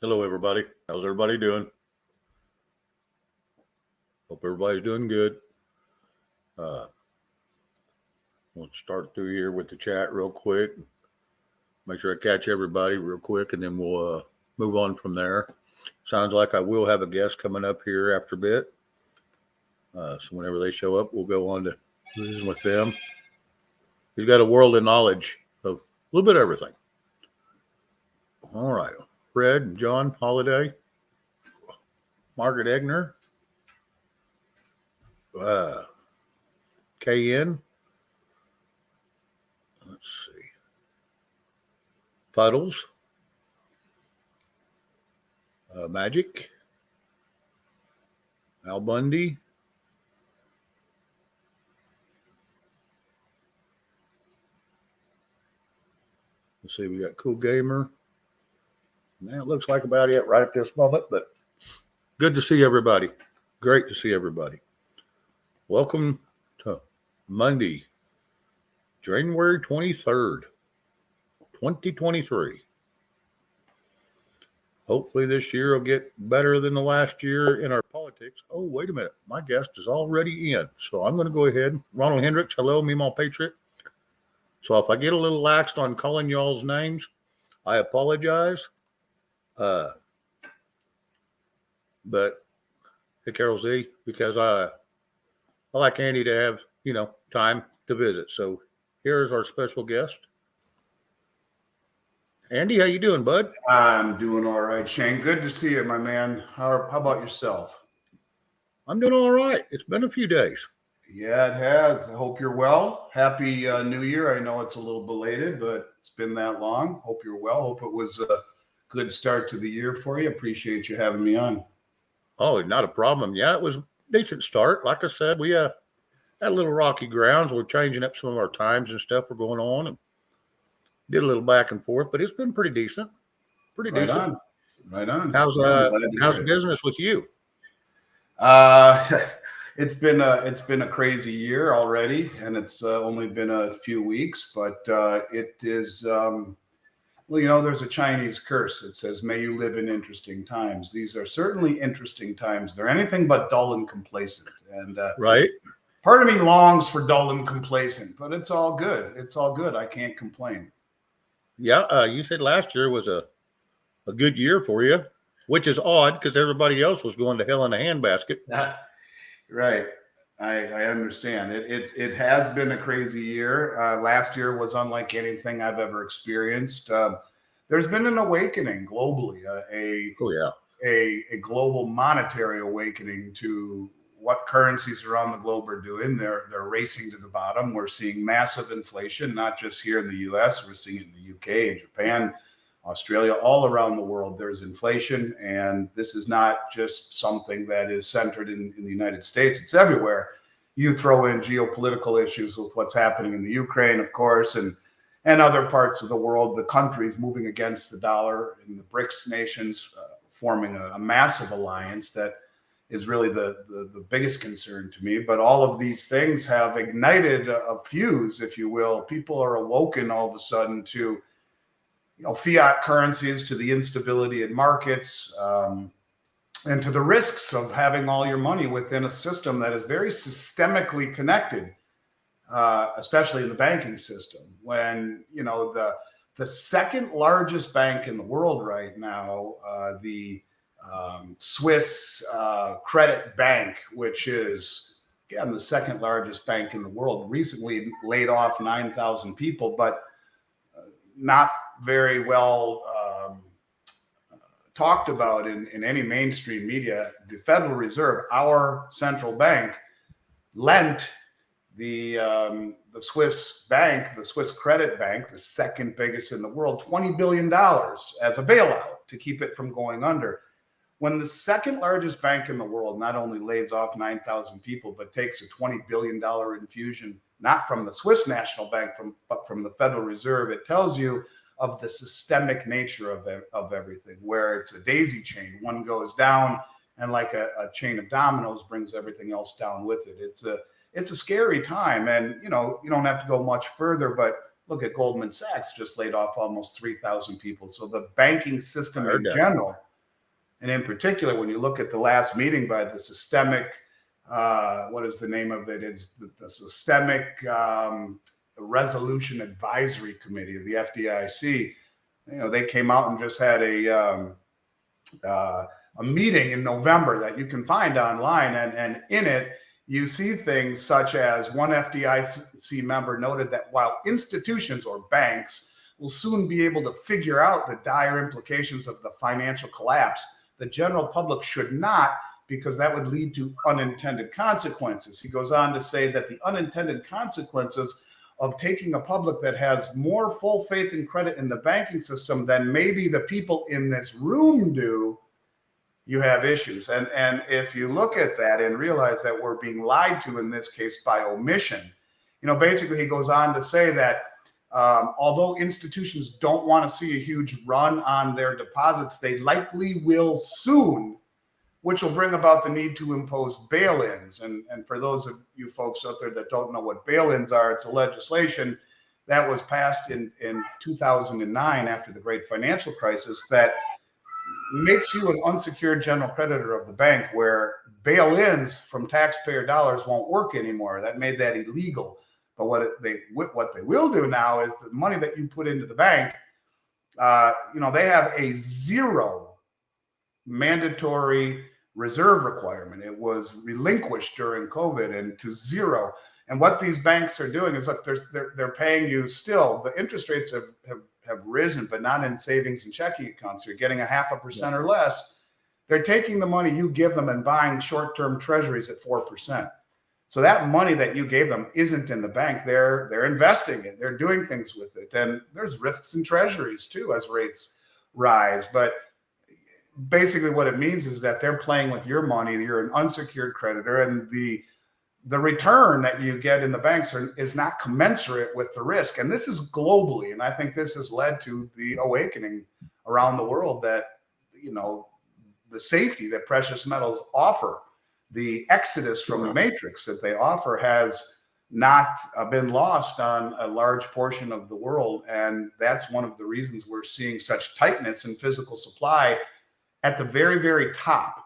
Hello, everybody. How's everybody doing? Hope everybody's doing good. Uh, we'll start through here with the chat real quick. Make sure I catch everybody real quick, and then we'll move on from there. Sounds like I will have a guest coming up here after a bit. So whenever they show up, we'll go on to visit with them. He's got a world of knowledge of a little bit of everything. All right. Fred and John Holiday, Margaret Egner, KN. Let's see. Puddles. Magic. Al Bundy. Let's see, we got Cool Gamer. Now it looks like about it right at this moment, but good to see everybody. Great to see everybody. Welcome to Monday, January 23rd, 2023. Hopefully this year will get better than the last year in our politics. Oh, wait a minute. My guest is already in. So I'm going to go ahead. Ronald Hendricks, hello, me, my Patriot. So if I get a little laxed on calling y'all's names, I apologize. But hey, Carol Z, because I like Andy to have, time to visit. So here's our special guest. Andy, how you doing, bud? I'm doing all right, Shane. Good to see you, my man. How about yourself? I'm doing all right. It's been a few days. Yeah, it has. I hope you're well. Happy New Year. I know it's a little belated, but it's been that long. Hope you're well. Hope it was a good start to the year for you. Appreciate you having me on. Oh, not a problem. Yeah, it was a decent start. Like I said, we had a little rocky grounds. We're changing up some of our times and stuff. We're going on and did a little back and forth, but it's been pretty decent. Pretty Right decent. On. Right on. How's business with you? It's been a crazy year already, and it's only been a few weeks, but it is. Well, there's a Chinese curse that says, "May you live in interesting times." These are certainly interesting times. They're anything but dull and complacent, and right. Part of me longs for dull and complacent, but it's all good. It's all good. I can't complain. Yeah, you said last year was a good year for you, which is odd because everybody else was going to hell in a handbasket. Right. I understand. It has been a crazy year. Last year was unlike anything I've ever experienced. There's been an awakening globally, a global monetary awakening to what currencies around the globe are doing. They're racing to the bottom. We're seeing massive inflation, not just here in the U.S. We're seeing it in the UK and Japan, Australia, all around the world. There's inflation, and this is not just something that is centered in the United States. It's everywhere. You throw in geopolitical issues with what's happening in the Ukraine, of course, and other parts of the world, the countries moving against the dollar, and the BRICS nations forming a massive alliance that is really the biggest concern to me. But all of these things have ignited a fuse, if you will. People are awoken all of a sudden to fiat currencies, to the instability in markets, and to the risks of having all your money within a system that is very systemically connected, especially in the banking system. When the second largest bank in the world right now, the Swiss Credit Bank, which is again the second largest bank in the world, recently laid off 9,000 people, but not very well talked about in any mainstream media. The Federal Reserve, our central bank, lent the Swiss bank, the Swiss Credit Bank, the second biggest in the world, $20 billion as a bailout to keep it from going under. When the second largest bank in the world not only lays off 9,000 people, but takes a $20 billion infusion, not from the Swiss National Bank, but from the Federal Reserve, it tells you of the systemic nature of everything, where it's a daisy chain. One goes down, and like a chain of dominoes brings everything else down with it. It's a scary time, and you don't have to go much further, but look at Goldman Sachs just laid off almost 3,000 people. So the banking system in general And in particular, when you look at the last meeting by the systemic, what is the name of it? It's the Systemic Resolution Advisory Committee of the FDIC. They came out and just had a meeting in November that you can find online, and in it you see things such as one FDIC member noted that while institutions or banks will soon be able to figure out the dire implications of the financial collapse, the general public should not, because that would lead to unintended consequences. He goes on to say that the unintended consequences of taking a public that has more full faith and credit in the banking system than maybe the people in this room do, you have issues. And if you look at that and realize that we're being lied to in this case by omission, basically he goes on to say that although institutions don't want to see a huge run on their deposits, they likely will soon, which will bring about the need to impose bail-ins. And for those of you folks out there that don't know what bail-ins are, it's a legislation that was passed in 2009 after the great financial crisis that makes you an unsecured general creditor of the bank, where bail-ins from taxpayer dollars won't work anymore. That made that illegal. But what they will do now is the money that you put into the bank, they have a zero mandatory reserve requirement. It was relinquished during COVID and to zero. And what these banks are doing is, look, they're paying you still. The interest rates have risen, but not in savings and checking accounts. You're getting 0.5% or less. They're taking the money you give them and buying short-term treasuries at 4%. So that money that you gave them isn't in the bank. They're investing it. They're doing things with it. And there's risks in treasuries too as rates rise. But basically what it means is that they're playing with your money. You're an unsecured creditor, and the return that you get in the banks is not commensurate with the risk. And this is globally. And I think this has led to the awakening around the world that, the safety that precious metals offer, the exodus from the matrix that they offer, has not been lost on a large portion of the world. And that's one of the reasons we're seeing such tightness in physical supply at the very, very top.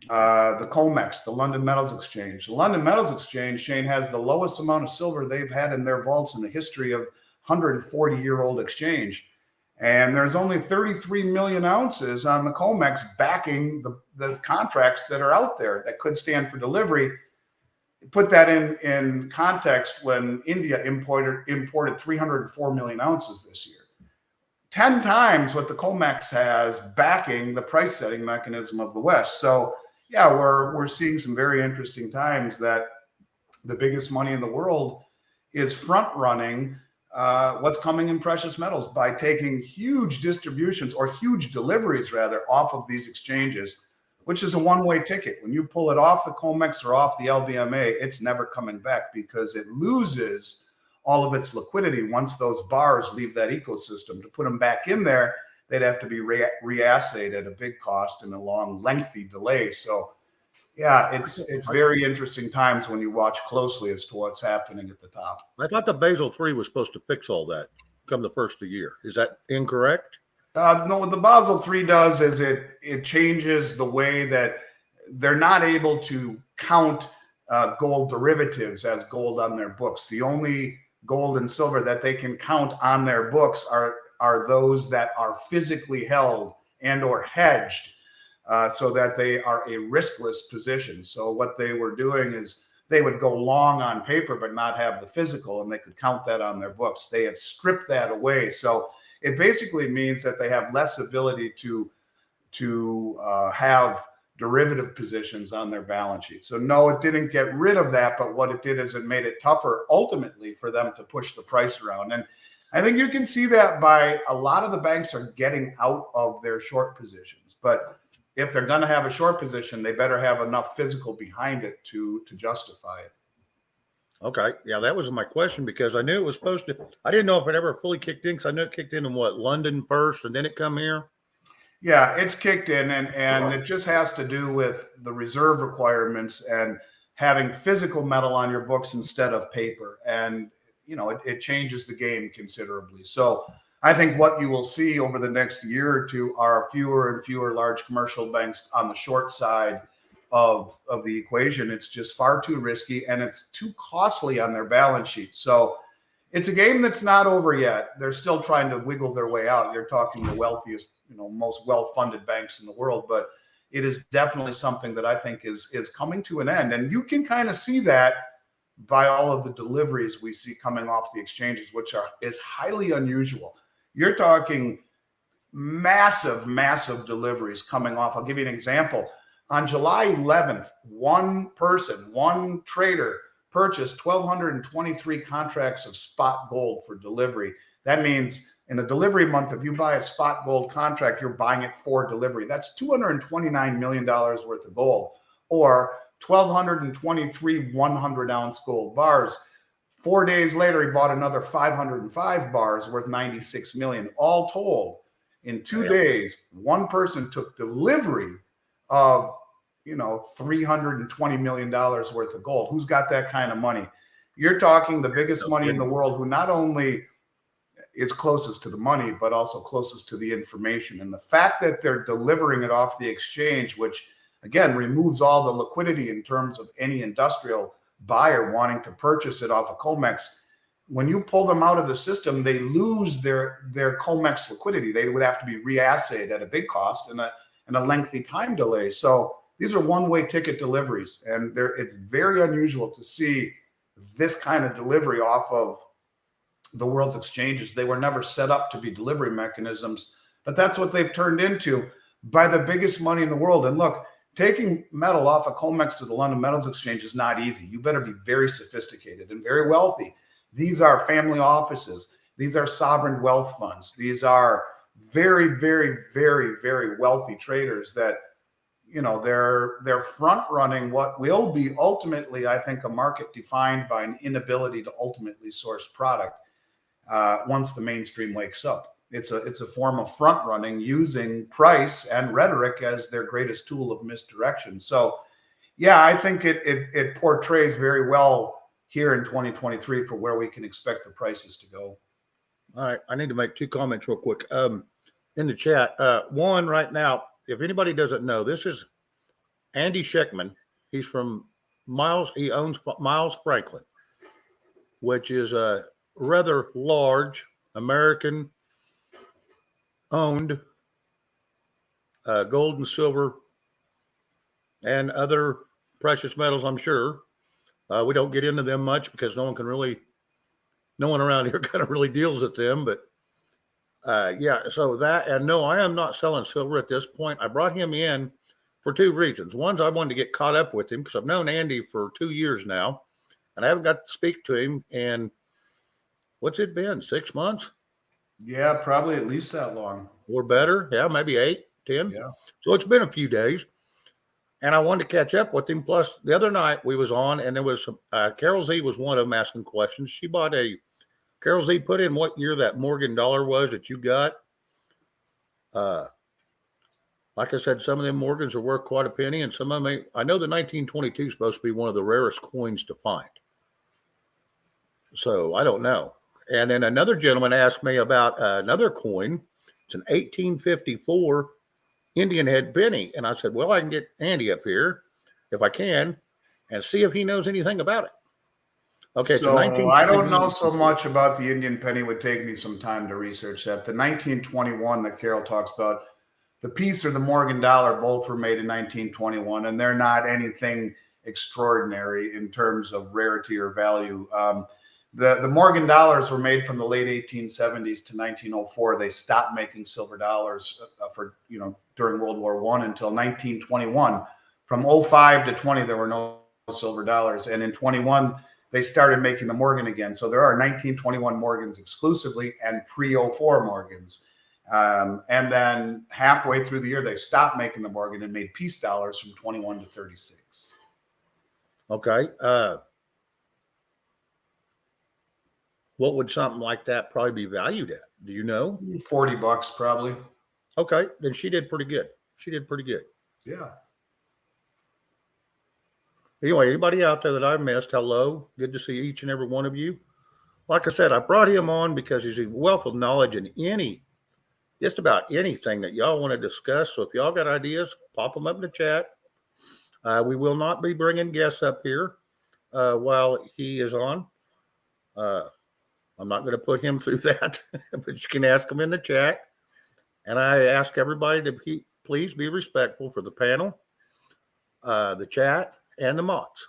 The COMEX, the London Metals Exchange. The London Metals Exchange, Shane, has the lowest amount of silver they've had in their vaults in the history of 140-year-old exchange. And there's only 33 million ounces on the COMEX backing the contracts that are out there that could stand for delivery. Put that in context, when India imported 304 million ounces this year. 10 times what the COMEX has backing the price setting mechanism of the West. So yeah, we're seeing some very interesting times that the biggest money in the world is front running what's coming in precious metals by taking huge distributions, or huge deliveries rather, off of these exchanges, which is a one-way ticket. When you pull it off the COMEX or off the LBMA, it's never coming back, because it loses all of its liquidity once those bars leave that ecosystem. To put them back in there, they'd have to be reassayed at a big cost and a long, lengthy delay. So yeah, it's very interesting times when you watch closely as to what's happening at the top. I thought the Basel III was supposed to fix all that come the first of the year. Is that incorrect? No, what the Basel III does is it changes the way that they're not able to count gold derivatives as gold on their books. The only gold and silver that they can count on their books are those that are physically held and or hedged, so that they are a riskless position. So what they were doing is they would go long on paper but not have the physical, and they could count that on their books. They have stripped that away. So it basically means that they have less ability to have derivative positions on their balance sheet. So no, it didn't get rid of that, but what it did is it made it tougher ultimately for them to push the price around. And I think you can see that by a lot of the banks are getting out of their short positions. But if they're going to have a short position, they better have enough physical behind it to justify it. Okay. Yeah, that was my question, because I knew it was supposed to. I didn't know if it ever fully kicked in, because I knew it kicked in what, London first and then it come here? Yeah, it's kicked in, and it just has to do with the reserve requirements and having physical metal on your books instead of paper. And, it changes the game considerably. So I think what you will see over the next year or two are fewer and fewer large commercial banks on the short side of the equation. It's just far too risky and it's too costly on their balance sheet. So it's a game that's not over yet. They're still trying to wiggle their way out. You're talking the wealthiest, most well-funded banks in the world, but it is definitely something that I think is coming to an end. And you can kind of see that by all of the deliveries we see coming off the exchanges, which is highly unusual. You're talking massive, massive deliveries coming off. I'll give you an example. On July 11th, one trader purchased 1,223 contracts of spot gold for delivery. That means in a delivery month, if you buy a spot gold contract, you're buying it for delivery. That's $229 million worth of gold, or 1,223 100-ounce gold bars. 4 days later, he bought another 505 bars worth 96 million. All told, in 2 days, one person took delivery of $320 million worth of gold. Who's got that kind of money? You're talking the biggest money in the world, who not only is closest to the money, but also closest to the information. And the fact that they're delivering it off the exchange, which again removes all the liquidity in terms of any industrial buyer wanting to purchase it off of COMEX. When you pull them out of the system, they lose their COMEX liquidity. They would have to be reassayed at a big cost and a lengthy time delay. So these are one-way ticket deliveries, and it's very unusual to see this kind of delivery off of the world's exchanges. They were never set up to be delivery mechanisms, but that's what they've turned into by the biggest money in the world. And look, taking metal off of COMEX to the London Metals Exchange is not easy. You better be very sophisticated and very wealthy. These are family offices. These are sovereign wealth funds. These are very, very, very, very wealthy traders that, they're front running what will be ultimately, I think, a market defined by an inability to ultimately source product once the mainstream wakes up. It's a form of front running using price and rhetoric as their greatest tool of misdirection. So, yeah, I think it portrays very well here in 2023 for where we can expect the prices to go. All right, I need to make two comments real quick. In the chat, one right now, if anybody doesn't know, this is Andy Scheckman. He's from Miles. He owns Miles Franklin, which is a rather large American owned gold and silver and other precious metals, I'm sure. We don't get into them much because no one around here kind of really deals with them. But so that, and no, I am not selling silver at this point. I brought him in for two reasons. One's I wanted to get caught up with him because I've known Andy for 2 years now, and I haven't got to speak to him in, what's it been, 6 months? Yeah, probably at least that long. Or better. Yeah, maybe 8, 10. Yeah. So it's been a few days. And I wanted to catch up with him. Plus, the other night we was on, and there was Carol Z was one of them asking questions. She bought Carol Z put in what year that Morgan dollar was that you got. Like I said, some of them Morgans are worth quite a penny, and some of them, I know the 1922 is supposed to be one of the rarest coins to find. So I don't know. And then another gentleman asked me about another coin. It's an 1854 Indian head penny. And I said, well, I can get Andy up here if I can and see if he knows anything about it. Okay, so I don't know so much about the Indian penny. It would take me some time to research that. The 1921 that Carol talks about, the piece or the Morgan dollar, both were made in 1921, and they're not anything extraordinary in terms of rarity or value. The Morgan dollars were made from the late 1870s to 1904. They stopped making silver dollars during World War I until 1921. From 05 to 20, there were no silver dollars, and in 21 they started making the Morgan again. So there are 1921 Morgans exclusively and pre-04 Morgans. And then halfway through the year, they stopped making the Morgan and made peace dollars from 21 to 36. Okay. What would something like that probably be valued at? Do you know? $40 probably. Okay. Then she did pretty good. Yeah. Anyway, anybody out there that I missed, hello. Good to see each and every one of you. like I said, I brought him on because he's a wealth of knowledge in just about anything that y'all want to discuss. So if y'all got ideas, pop them up in the chat. We will not be bringing guests up here while he is on. I'm not going to put him through that, but you can ask him in the chat. And I ask everybody to please be respectful for the panel, the chat, and the mods.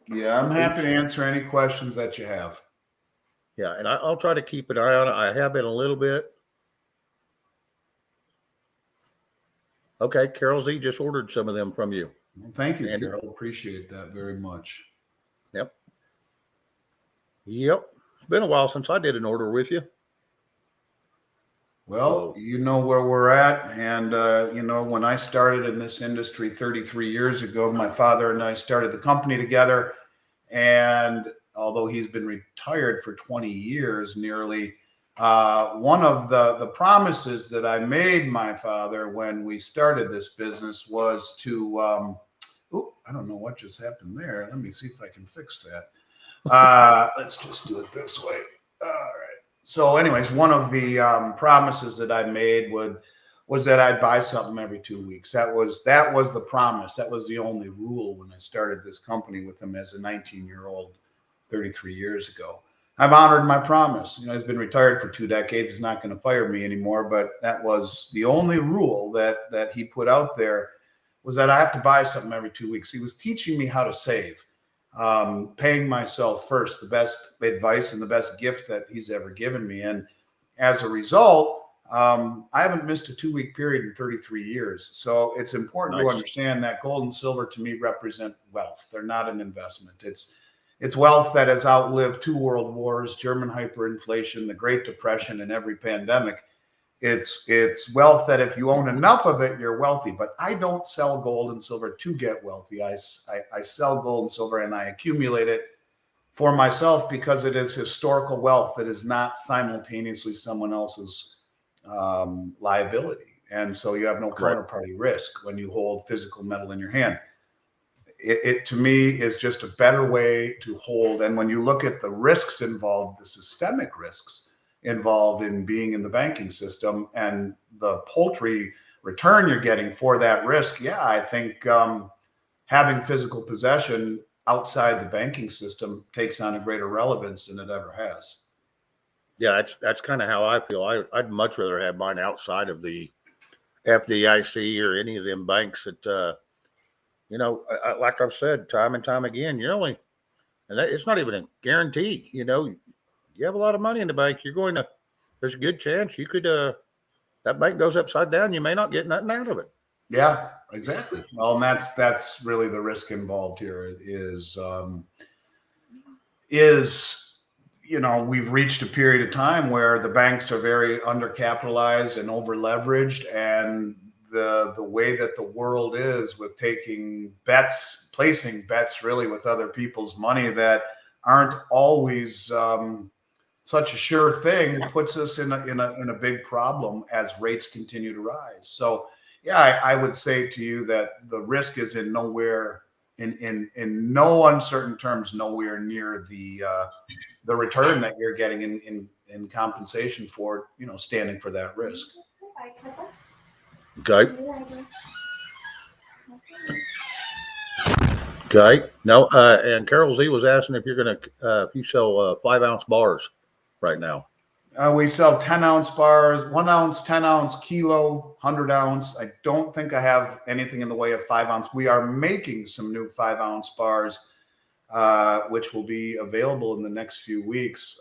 Yeah, I'm happy to answer any questions that you have. Yeah, and I'll try to keep an eye on it. I have been a little bit. Okay, Carol Z just ordered some of them from you. Well, thank you, Carol. Appreciate that very much. Yep. It's been a while since I did an order with you. Well, you know where we're at. And, when I started in this industry 33 years ago, my father and I started the company together. And although he's been retired for 20 years nearly, one of the promises that I made my father when we started this business was to, I don't know what just happened there. Let me see if I can fix that. Let's just do it this way. All right. So anyways, one of the promises that I made was that I'd buy something every 2 weeks. That was the promise. That was the only rule when I started this company with him as a 19-year-old 33 years ago. I've honored my promise. He's been retired for 2 decades. He's not going to fire me anymore, but that was the only rule that he put out there, was that I have to buy something every 2 weeks. He was teaching me how to save. Paying myself first, the best advice and the best gift that he's ever given me. And as a result, I haven't missed a 2-week period in 33 years. So it's important to understand that gold and silver to me represent wealth. They're not an investment. It's wealth that has outlived 2 world wars, German hyperinflation, the Great Depression, and every pandemic. It's wealth that if you own enough of it, you're wealthy. But I don't sell gold and silver to get wealthy. I sell gold and silver and I accumulate it for myself because it is historical wealth that is not simultaneously someone else's liability. And so you have no counterparty risk when you hold physical metal in your hand. It to me is just a better way to hold. And when you look at the risks involved, the systemic risks involved in being in the banking system and the paltry return you're getting for that risk, I think having physical possession outside the banking system takes on a greater relevance than it ever has. Yeah, that's kind of how I feel. I'd much rather have mine outside of the FDIC or any of them banks that, like I've said time and time again, it's not even a guarantee. You have a lot of money in the bank, there's a good chance you could, that bank goes upside down. You may not get nothing out of it. Yeah, exactly. Well, and that's really the risk involved here we've reached a period of time where the banks are very undercapitalized and over leveraged, and the way that the world is with placing bets really with other people's money that aren't always such a sure thing, puts us in a big problem as rates continue to rise. So I would say to you that the risk is in no uncertain terms, nowhere near the return that you're getting in compensation for standing for that risk. Okay. No, and Carol Z was asking if if you sell 5-ounce bars right now. We sell 10-ounce bars, 1 ounce, 10-ounce, kilo, 100-ounce. I don't think I have anything in the way of 5-ounce. We are making some new 5-ounce bars, which will be available in the next few weeks.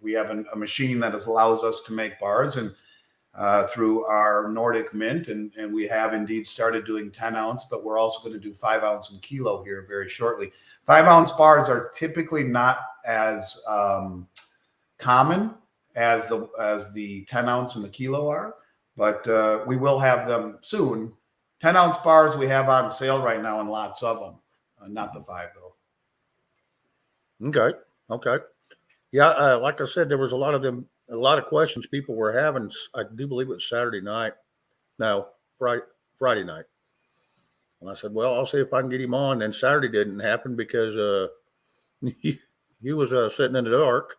We have a machine that allows us to make bars, and through our Nordic Mint, and we have indeed started doing 10-ounce, but we're also going to do 5-ounce and kilo here very shortly. 5-ounce bars are typically not as common as the 10-ounce and the kilo are, but we will have them soon. 10-ounce bars we have on sale right now, and lots of them. Not the 5 though. Okay. Yeah, like I said, there was a lot of questions people were having. I do believe it was Friday night. And I said, well, I'll see if I can get him on. And Saturday didn't happen because he was sitting in the dark.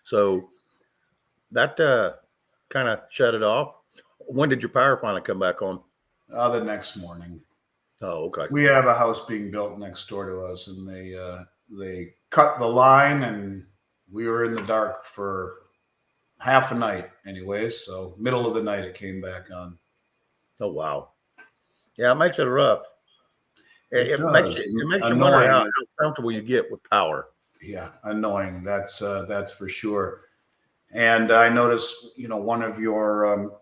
So that kind of shut it off. When did your power finally come back on? The next morning. Oh, okay. We have a house being built next door to us, and they cut the line, and we were in the dark for half a night, anyways. So middle of the night, it came back on. Oh, wow. Yeah, it makes it rough. It It makes does. it makes you wonder Annoying. how comfortable you get with power. Yeah, annoying. That's for sure. And I noticed, one of your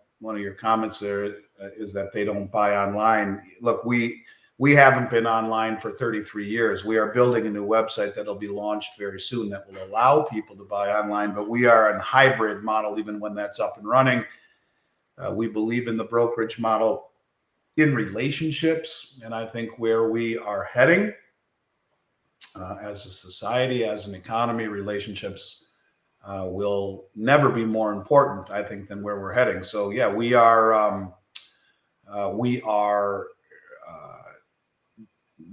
comments there is that they don't buy online. Look, we haven't been online for 33 years. We are building a new website that'll be launched very soon that will allow people to buy online, but we are a hybrid model even when that's up and running. We believe in the brokerage model in relationships, and I think where we are heading as a society, as an economy, relationships will never be more important, I think, than where we're heading. So yeah, we are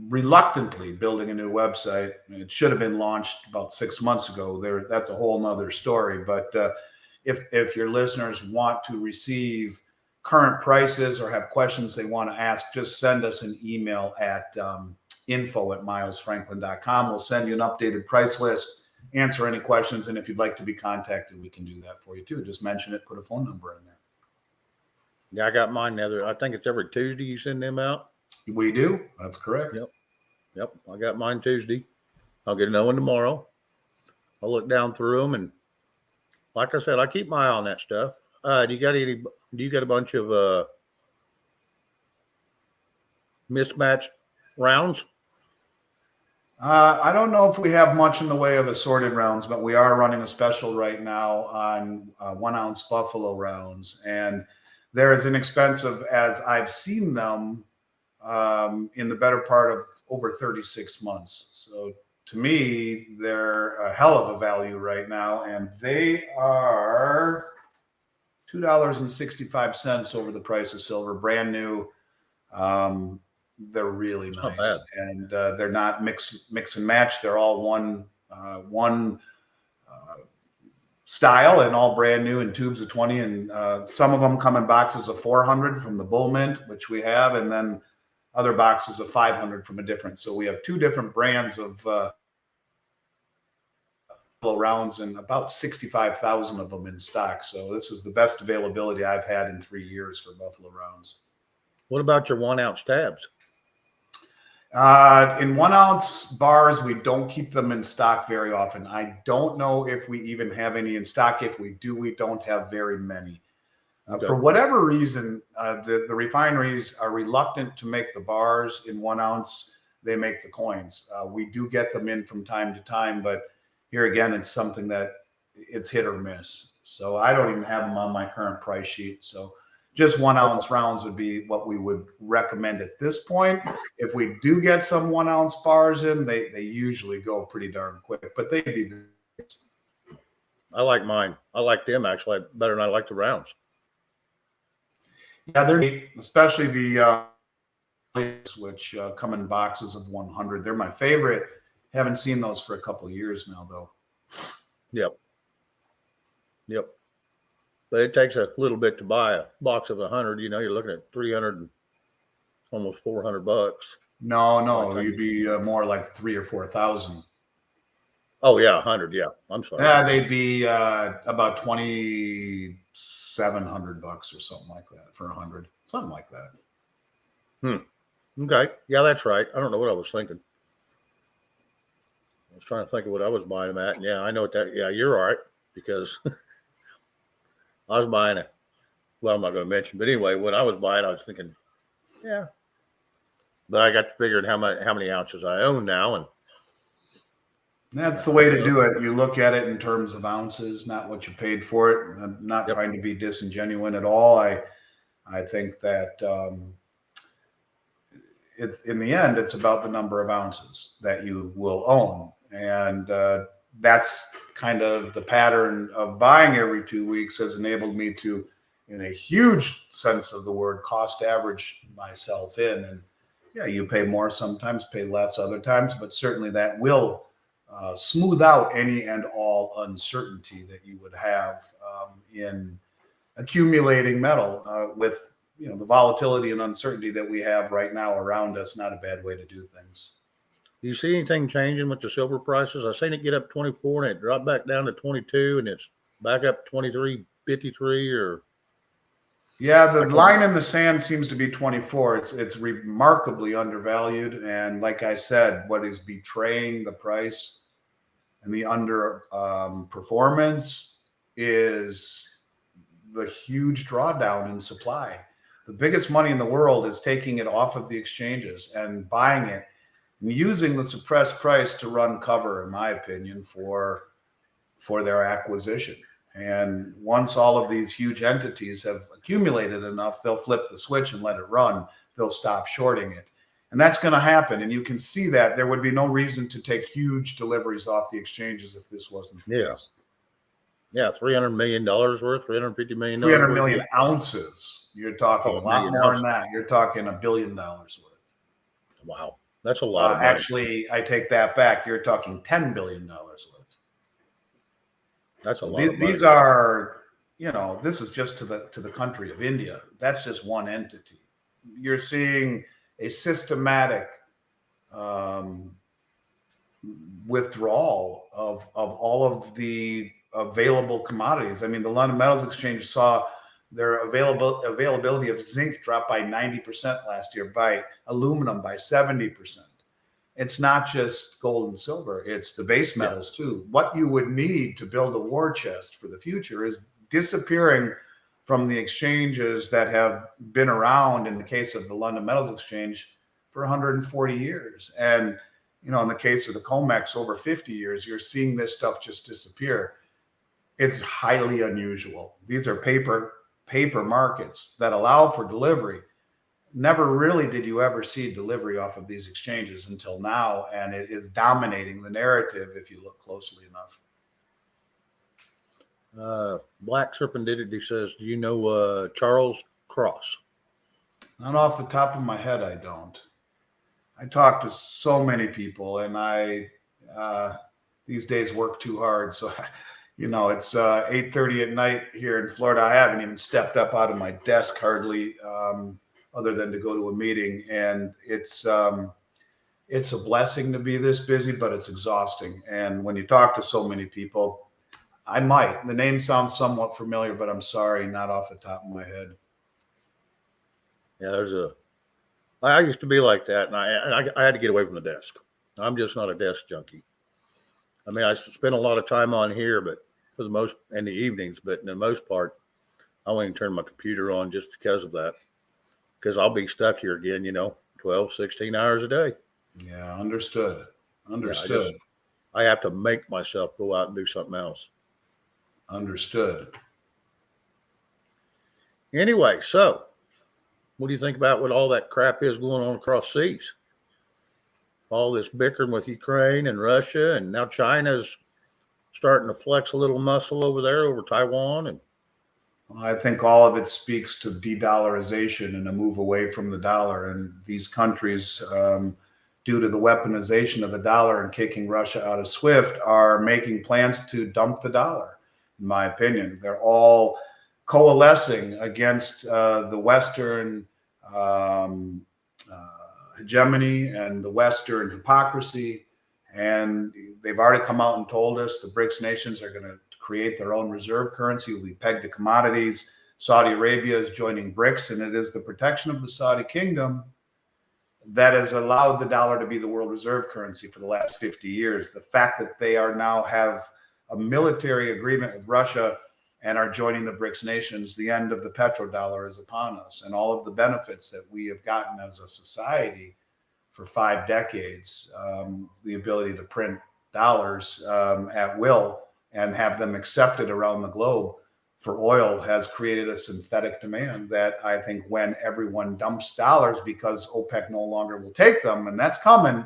reluctantly building a new website. It should have been launched about 6 months ago. That's a whole nother story. But if your listeners want to receive current prices or have questions they want to ask, just send us an email at info@milesfranklin.com. We'll send you an updated price list, answer any questions, and if you'd like to be contacted, we can do that for you too. Just mention it, put a phone number in there. Yeah, I got mine the I think it's every Tuesday you send them out. We do. That's correct. Yep. I got mine Tuesday. I'll get another one tomorrow. I'll look down through them, and like I said, I keep my eye on that stuff. Do you got a bunch of mismatched rounds? I don't know if we have much in the way of assorted rounds, but we are running a special right now on 1 ounce buffalo rounds, and they're as inexpensive as I've seen them in the better part of over 36 months. So to me, they're a hell of a value right now, and they are $2.65 over the price of silver, brand new. They're really nice, and they're not mix and match. They're all one style and all brand new in tubes of 20. And some of them come in boxes of 400 from the Bull Mint, which we have, and then other boxes of 500 from a different. So we have two different brands of rounds and about 65,000 of them in stock. So this is the best availability I've had in 3 years for buffalo rounds. What about your 1 ounce tabs? In 1 ounce bars, we don't keep them in stock very often. I don't know if we even have any in stock. If we do, we don't have very many. Okay. For whatever reason, the refineries are reluctant to make the bars in 1 ounce. They make the coins. We do get them in from time to time, but here again, it's something that it's hit or miss. So I don't even have them on my current price sheet. So just 1 ounce rounds would be what we would recommend at this point. If we do get some 1 ounce bars in, they usually go pretty darn quick, but they'd be. I like mine. I like them actually better than I like the rounds. Yeah, they're neat, especially the which come in boxes of 100. They're my favorite. Haven't seen those for a couple of years now, though. Yep. But it takes a little bit to buy a box of 100. You know, you're looking at 300 and almost $400. No, you'd be more like 3,000 or 4,000. Oh yeah, 100. Yeah, I'm sorry. Yeah, they'd be about $2,700 or something like that for 100, something like that. Okay, yeah, that's right. I don't know what I was thinking. I was trying to think of what I was buying them at. And yeah, I know what that. Yeah, you're right because I was buying a. Well, I'm not going to mention, but anyway, when I was buying, I was thinking, yeah. But I got to figure out how many ounces I own now, and that's the way to do it. You look at it in terms of ounces, not what you paid for it. I'm not trying to be disingenuous at all. I think that in the end, it's about the number of ounces that you will own, and that's kind of the pattern of buying every 2 weeks has enabled me to, in a huge sense of the word, cost average myself in. And yeah, you pay more sometimes, pay less other times, but certainly that will smooth out any and all uncertainty that you would have in accumulating metal with the volatility and uncertainty that we have right now around us. Not a bad way to do things. Do you see anything changing with the silver prices? I seen it get up 24 and it dropped back down to 22 and it's back up 23.53 or. Yeah, the line in the sand seems to be 24. It's remarkably undervalued, and like I said, what is betraying the price and the under performance is the huge drawdown in supply. The biggest money in the world is taking it off of the exchanges and buying it and using the suppressed price to run cover, in my opinion, for their acquisition. And once all of these huge entities have accumulated enough, they'll flip the switch and let it run. They'll stop shorting it. And that's going to happen. And you can see that there would be no reason to take huge deliveries off the exchanges if this wasn't the case. Yeah, $300 million worth, $350 million. 300 million ounces. You're talking a lot more than that. You're talking $1 billion worth. Wow. That's a lot of money. Actually, I take that back. You're talking $10 billion worth. That's a lot of money. These are, this is just to the country of India. That's just one entity. You're seeing a systematic withdrawal of all of the available commodities. I mean, the London Metals Exchange saw their availability of zinc drop by 90% last year, by aluminum by 70%. It's not just gold and silver, it's the base metals too. What you would need to build a war chest for the future is disappearing from the exchanges that have been around, in the case of the London Metals Exchange, for 140 years. And, in the case of the COMEX, over 50 years, you're seeing this stuff just disappear. It's highly unusual. These are paper markets that allow for delivery. Never really did you ever see delivery off of these exchanges until now, and it is dominating the narrative if you look closely enough. Black Serpentity says, do you know Charles Cross? Not off the top of my head, I don't. I talk to so many people, and I these days work too hard. So, it's 8:30 at night here in Florida. I haven't even stepped up out of my desk hardly. Other than to go to a meeting, and it's a blessing to be this busy, but it's exhausting. And when you talk to so many people, the name sounds somewhat familiar, but I'm sorry, not off the top of my head. Yeah, I used to be like that, and I had to get away from the desk. I'm just not a desk junkie. I mean, I spend a lot of time on here, but for the most, in the evenings, but in the most part, I won't even turn my computer on just because of that. Because I'll be stuck here again, 12, 16 hours a day. Yeah, understood. Yeah, I have to make myself go out and do something else. Understood. Anyway, so what do you think about what all that crap is going on across seas? All this bickering with Ukraine and Russia, and now China's starting to flex a little muscle over there over Taiwan. And I think all of it speaks to de-dollarization and a move away from the dollar. And these countries, due to the weaponization of the dollar and kicking Russia out of SWIFT, are making plans to dump the dollar, in my opinion. They're all coalescing against the Western hegemony and the Western hypocrisy. And they've already come out and told us the BRICS nations are going to create their own reserve currency, will be pegged to commodities. Saudi Arabia is joining BRICS, and it is the protection of the Saudi kingdom that has allowed the dollar to be the world reserve currency for the last 50 years. The fact that they are now have a military agreement with Russia and are joining the BRICS nations, the end of the petrodollar is upon us, and all of the benefits that we have gotten as a society for 5 decades, the ability to print dollars at will and have them accepted around the globe for oil has created a synthetic demand that I think when everyone dumps dollars because OPEC no longer will take them, and that's coming,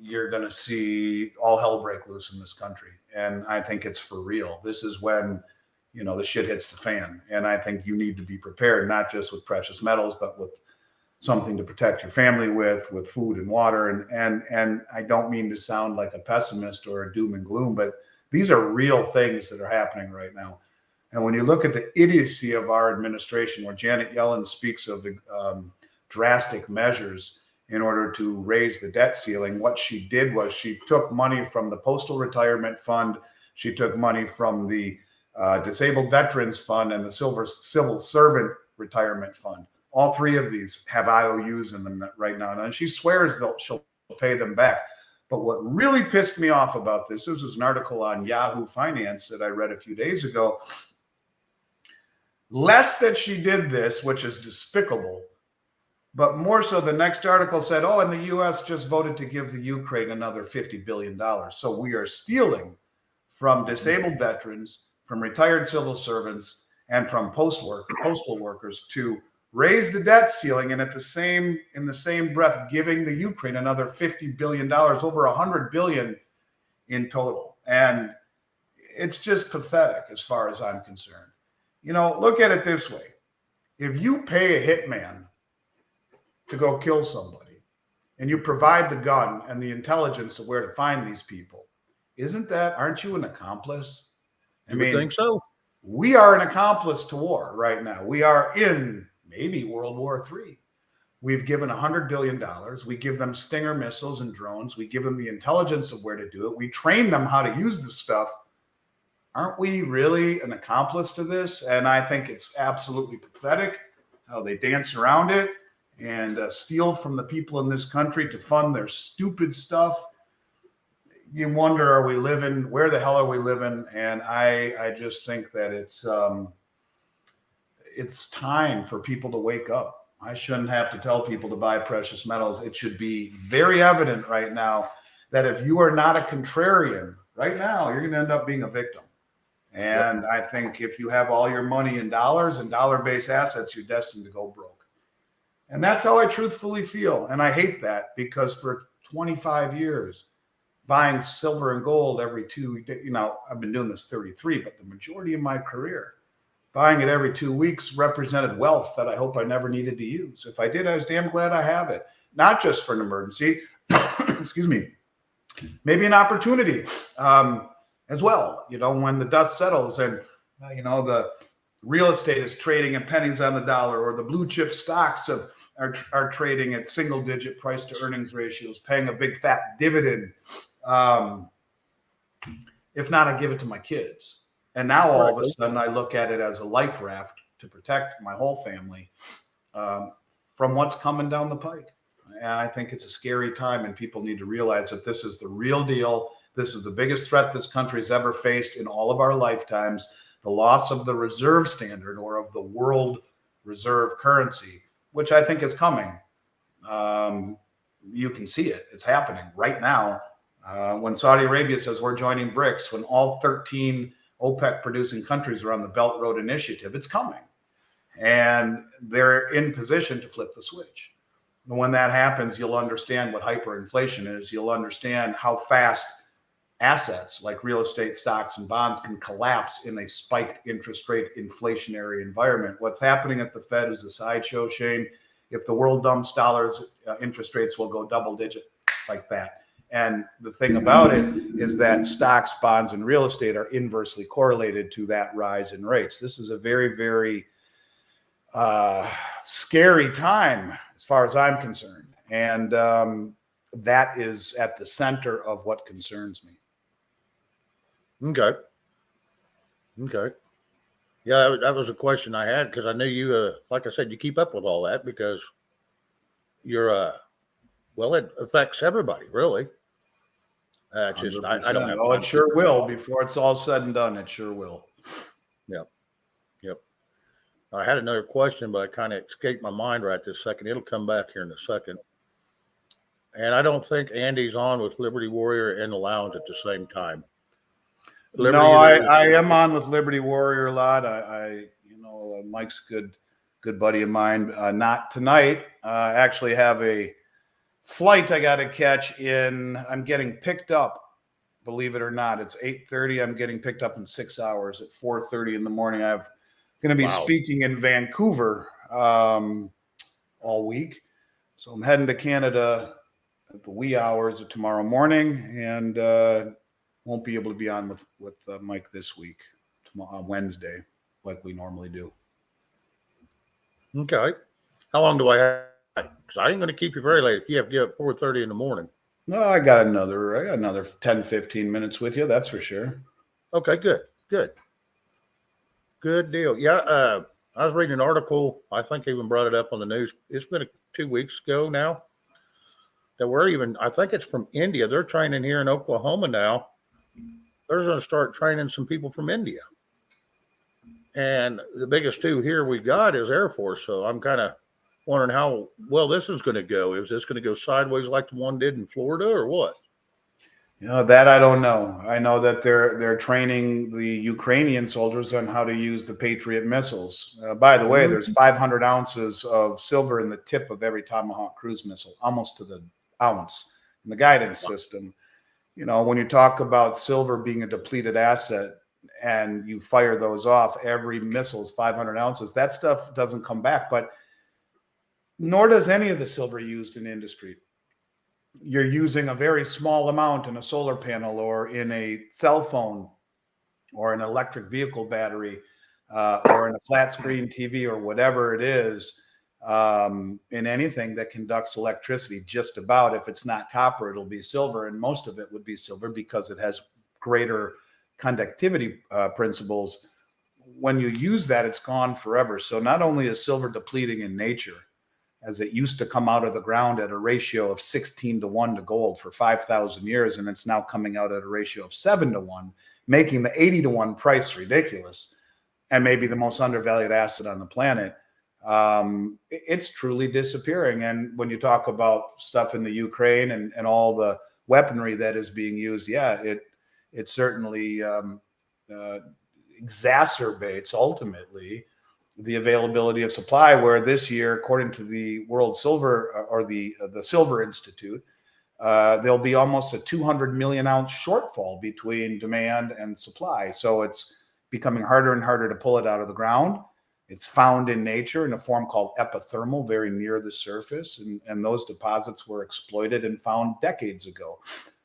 you're going to see all hell break loose in this country. And I think it's for real. This is when, the shit hits the fan. And I think you need to be prepared, not just with precious metals, but with something to protect your family with food and water. And I don't mean to sound like a pessimist or a doom and gloom, but these are real things that are happening right now. And when you look at the idiocy of our administration, where Janet Yellen speaks of drastic measures in order to raise the debt ceiling, what she did was she took money from the Postal Retirement Fund, she took money from the Disabled Veterans Fund and the Civil Servant Retirement Fund. All three of these have IOUs in them right now, and she swears she'll pay them back. But what really pissed me off about this was an article on Yahoo Finance that I read a few days ago. Less that she did this, which is despicable, but more so the next article said, oh, and the U.S. just voted to give the Ukraine another $50 billion. So we are stealing from disabled veterans, from retired civil servants, and from postal workers to raise the debt ceiling, and in the same breath giving the Ukraine another $50 billion, over $100 billion in total. And it's just pathetic as far as I'm concerned. You know, look at it this way. If you pay a hitman to go kill somebody and you provide the gun and the intelligence of where to find these people, aren't you an accomplice? I think so. We are an accomplice to war right now. We are in maybe World War III. We've given $100 billion. We give them Stinger missiles and drones. We give them the intelligence of where to do it. We train them how to use the stuff. Aren't we really an accomplice to this? And I think it's absolutely pathetic how they dance around it and steal from the people in this country to fund their stupid stuff. You wonder, where the hell are we living? And I just think that it's time for people to wake up. I shouldn't have to tell people to buy precious metals. It should be very evident right now that if you are not a contrarian right now, you're going to end up being a victim. And I think if you have all your money in dollars and dollar-based assets, you're destined to go broke. And that's how I truthfully feel. And I hate that, because for 25 years, buying silver and gold every I've been doing this 33, but the majority of my career, buying it every 2 weeks represented wealth that I hope I never needed to use. If I did, I was damn glad I have it. Not just for an emergency, excuse me, maybe an opportunity as well. You know, when the dust settles and, the real estate is trading at pennies on the dollar, or the blue chip stocks are trading at single digit price to earnings ratios, paying a big fat dividend. If not, I give it to my kids. And now all of a sudden I look at it as a life raft to protect my whole family from what's coming down the pike. And I think it's a scary time, and people need to realize that this is the real deal. This is the biggest threat this country has ever faced in all of our lifetimes. The loss of the reserve standard, or of the world reserve currency, which I think is coming. You can see it. It's happening right now. When Saudi Arabia says we're joining BRICS, when all 13 OPEC producing countries are on the Belt Road Initiative, it's coming. And they're in position to flip the switch. And when that happens, you'll understand what hyperinflation is. You'll understand how fast assets like real estate, stocks, and bonds can collapse in a spiked interest rate inflationary environment. What's happening at the Fed is a sideshow, Shane. If the world dumps dollars, interest rates will go double digit like that. And the thing about it is that stocks, bonds, and real estate are inversely correlated to that rise in rates. This is a very, very scary time as far as I'm concerned. And that is at the center of what concerns me. Okay. Yeah, that was a question I had, because I knew you, like I said, you keep up with all that, because you're, it affects everybody, really. I don't have. Oh, it sure will. Before it's all said and done, it sure will. Yep. I had another question, but I kind of escaped my mind right this second. It'll come back here in a second. And I don't think Andy's on with Liberty Warrior and the Lounge at the same time. I am on with Liberty Warrior a lot. Mike's a good buddy of mine. Not tonight. I actually have a flight I got to catch I'm getting picked up. Believe it or not, it's 8:30. I'm getting picked up in 6 hours at 4:30 in the morning. I'm going to be speaking in Vancouver all week. So I'm heading to Canada at the wee hours of tomorrow morning, and won't be able to be on with Mike this week, tomorrow, Wednesday, like we normally do. Okay. How long do I have? Because I ain't going to keep you very late if you have to get up 4:30 in the morning. No, I got another 10, 15 minutes with you. That's for sure. Okay, good deal. Yeah, I was reading an article. I think I even brought it up on the news. It's been 2 weeks ago now that we're even. I think it's from India. They're training here in Oklahoma now. They're going to start training some people from India, and the biggest two here we got is Air Force. So I'm kind of wondering how well this is going to go. Is this going to go sideways like the one did in Florida, or what? That I don't know. I know that they're training the Ukrainian soldiers on how to use the Patriot missiles. By the way, there's 500 ounces of silver in the tip of every Tomahawk cruise missile, almost to the ounce in the guidance system. When you talk about silver being a depleted asset and you fire those off, every missile is 500 ounces. That stuff doesn't come back, but nor does any of the silver used in industry. You're using a very small amount in a solar panel or in a cell phone or an electric vehicle battery or in a flat screen TV or whatever it is, in anything that conducts electricity. Just about, if it's not copper, it'll be silver, and most of it would be silver because it has greater conductivity principles. When you use that, it's gone forever. So not only is silver depleting in nature, as it used to come out of the ground at a ratio of 16-1 to gold for 5,000 years, and it's now coming out at a ratio of 7-1, making the 80-1 price ridiculous and maybe the most undervalued asset on the planet. It's truly disappearing. And when you talk about stuff in the Ukraine and all the weaponry that is being used, it certainly exacerbates ultimately the availability of supply, where this year, according to the World Silver or the Silver Institute, there'll be almost a 200 million ounce shortfall between demand and supply. So it's becoming harder and harder to pull it out of the ground. It's found in nature in a form called epithermal, very near the surface, and those deposits were exploited and found decades ago.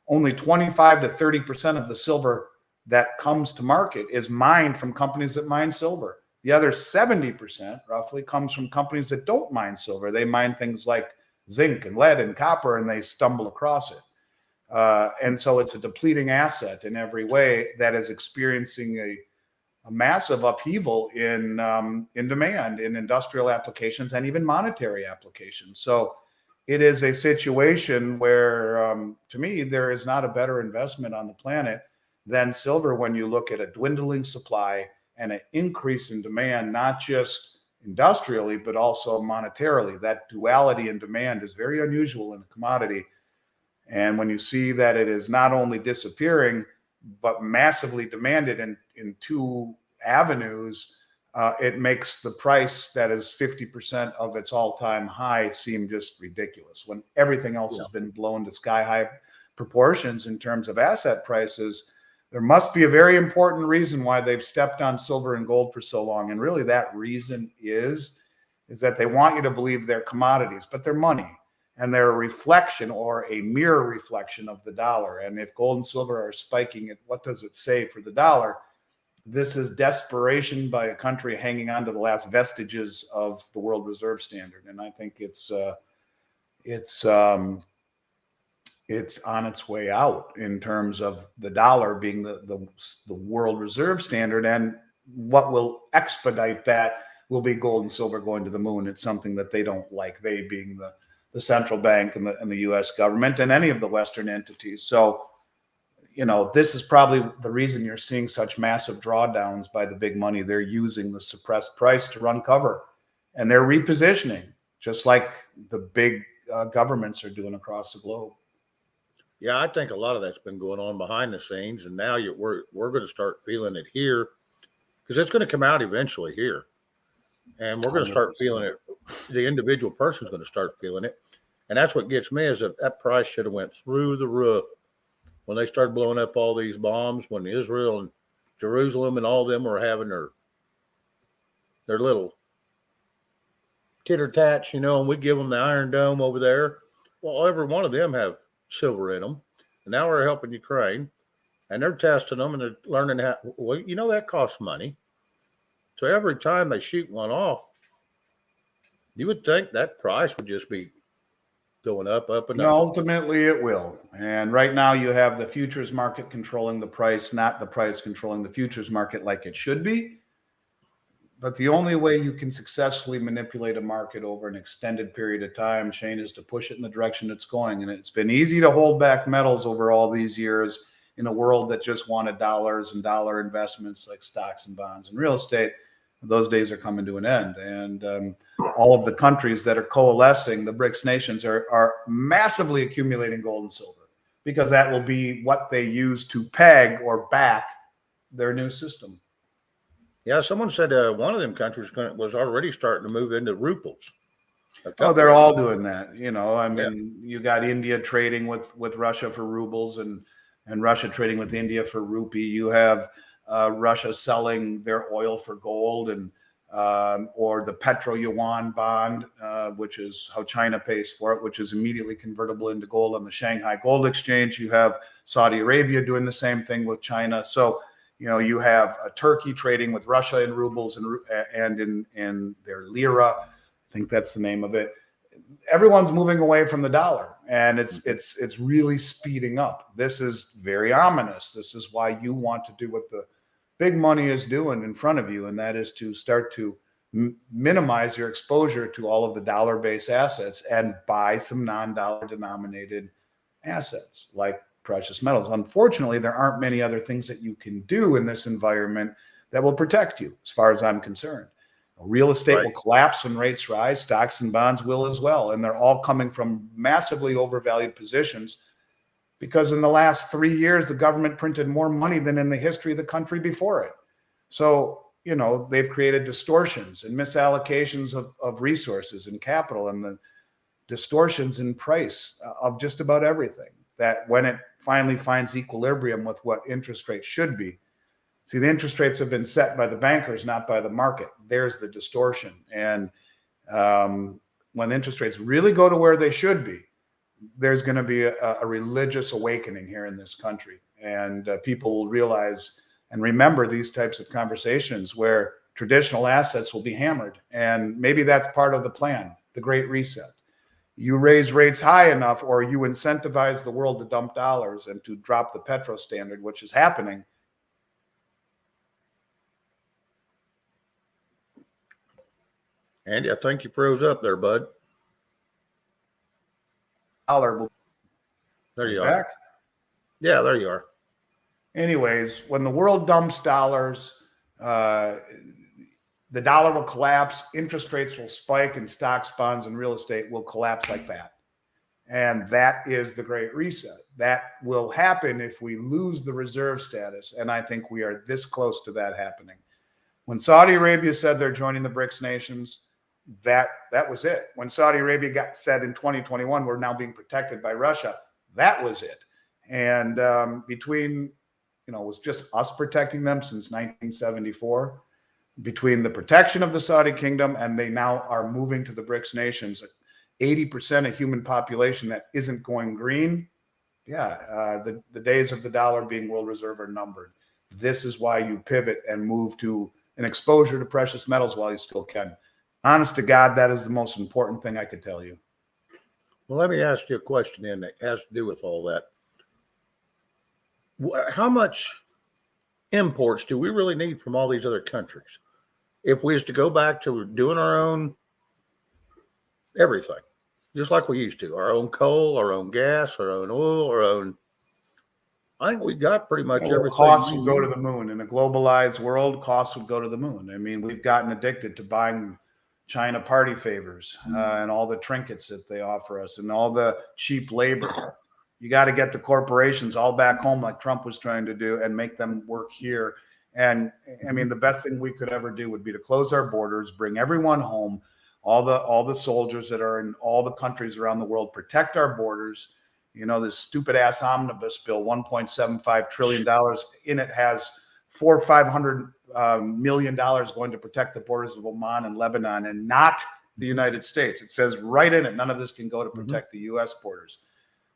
Only 25 to 30% of the silver that comes to market is mined from companies that mine silver. The other 70% roughly comes from companies that don't mine silver. They mine things like zinc and lead and copper, and they stumble across it. And so it's a depleting asset in every way that is experiencing a massive upheaval in demand in industrial applications and even monetary applications. So it is a situation where, to me, there is not a better investment on the planet than silver when you look at a dwindling supply and an increase in demand, not just industrially, but also monetarily. That duality in demand is very unusual in a commodity. And when you see that it is not only disappearing, but massively demanded in two avenues, it makes the price that is 50% of its all-time high seem just ridiculous when everything else has been blown to sky-high proportions in terms of asset prices. There must be a very important reason why they've stepped on silver and gold for so long. And really that reason is that they want you to believe they're commodities, but they're money. And they're a reflection or a mirror reflection of the dollar. And if gold and silver are spiking it, what does it say for the dollar? This is desperation by a country hanging on to the last vestiges of the world reserve standard. And I think it's on its way out in terms of the dollar being the world reserve standard. And what will expedite that will be gold and silver going to the moon. It's something that they don't like, they being the central bank and the US government and any of the Western entities. So, this is probably the reason you're seeing such massive drawdowns by the big money. They're using the suppressed price to run cover, and they're repositioning, just like the big governments are doing across the globe. Yeah, I think a lot of that's been going on behind the scenes, and now we're going to start feeling it here because it's going to come out eventually here, and we're going to start 100%. feeling it. The individual person's going to start feeling it, and that's what gets me is that price should have went through the roof when they started blowing up all these bombs. When Israel and Jerusalem and all of them were having their little titter tats, and we give them the Iron Dome over there. Well, every one of them have silver in them. And now we're helping Ukraine, and they're testing them and they're learning how. Well, that costs money. So every time they shoot one off, you would think that price would just be going up, and up. Ultimately, it will. And right now, you have the futures market controlling the price, not the price controlling the futures market like it should be. But the only way you can successfully manipulate a market over an extended period of time, Shane, is to push it in the direction it's going. And it's been easy to hold back metals over all these years in a world that just wanted dollars and dollar investments like stocks and bonds and real estate. Those days are coming to an end. And all of the countries that are coalescing, the BRICS nations, are massively accumulating gold and silver, because that will be what they use to peg or back their new system. Yeah, someone said one of them countries was already starting to move into rubles. Oh, they're all doing that. You got India trading with Russia for rubles, and Russia trading with India for rupee. You have Russia selling their oil for gold, and or the Petro Yuan bond, which is how China pays for it, which is immediately convertible into gold on the Shanghai Gold Exchange. You have Saudi Arabia doing the same thing with China. So you have Turkey trading with Russia in rubles and in their lira. I think that's the name of it. Everyone's moving away from the dollar, and it's really speeding up. This is very ominous. This is why you want to do what the big money is doing in front of you, and that is to start to minimize your exposure to all of the dollar-based assets and buy some non-dollar denominated assets like precious metals. Unfortunately, there aren't many other things that you can do in this environment that will protect you, as far as I'm concerned. Real estate will collapse when rates rise. Stocks and bonds will as well. And they're all coming from massively overvalued positions, because in the last 3 years, the government printed more money than in the history of the country before it. So, they've created distortions and misallocations of resources and capital, and the distortions in price of just about everything, that when it finally finds equilibrium with what interest rates should be. See, the interest rates have been set by the bankers, not by the market. There's the distortion. And when interest rates really go to where they should be, there's going to be a religious awakening here in this country. And people will realize and remember these types of conversations where traditional assets will be hammered. And maybe that's part of the plan, the Great Reset. You raise rates high enough, or you incentivize the world to dump dollars and to drop the petro standard, which is happening. Andy, I think you froze up there, bud. There you are. Yeah, there you are. Anyways, when the world dumps dollars, the dollar will collapse, interest rates will spike, and stocks, bonds, and real estate will collapse like that. And that is the Great Reset. That will happen if we lose the reserve status. And I think we are this close to that happening. When Saudi Arabia said they're joining the BRICS nations, that was it. When Saudi Arabia said in 2021, we're now being protected by Russia, that was it. And between, it was just us protecting them since 1974, between the protection of the Saudi kingdom, and they now are moving to the BRICS nations, 80% of human population that isn't going green. Yeah, the days of the dollar being world reserve are numbered. This is why you pivot and move to an exposure to precious metals while you still can. Honest to God, that is the most important thing I could tell you. Well, let me ask you a question that has to do with all that. How much imports do we really need from all these other countries? If we was to go back to doing our own everything, just like we used to, our own coal, our own gas, our own oil, our own, I think we got pretty much everything. Costs would go to the moon. In a globalized world, costs would go to the moon. I mean, we've gotten addicted to buying China party favors and all the trinkets that they offer us and all the cheap labor. You got to get the corporations all back home like Trump was trying to do and make them work here. And I mean, the best thing we could ever do would be to close our borders, bring everyone home, all the soldiers that are in all the countries around the world, protect our borders. This stupid ass omnibus bill, $1.75 trillion in it has $400 or $500 million going to protect the borders of Oman and Lebanon, and not the United States. It says right in it, none of this can go to protect the U.S. borders.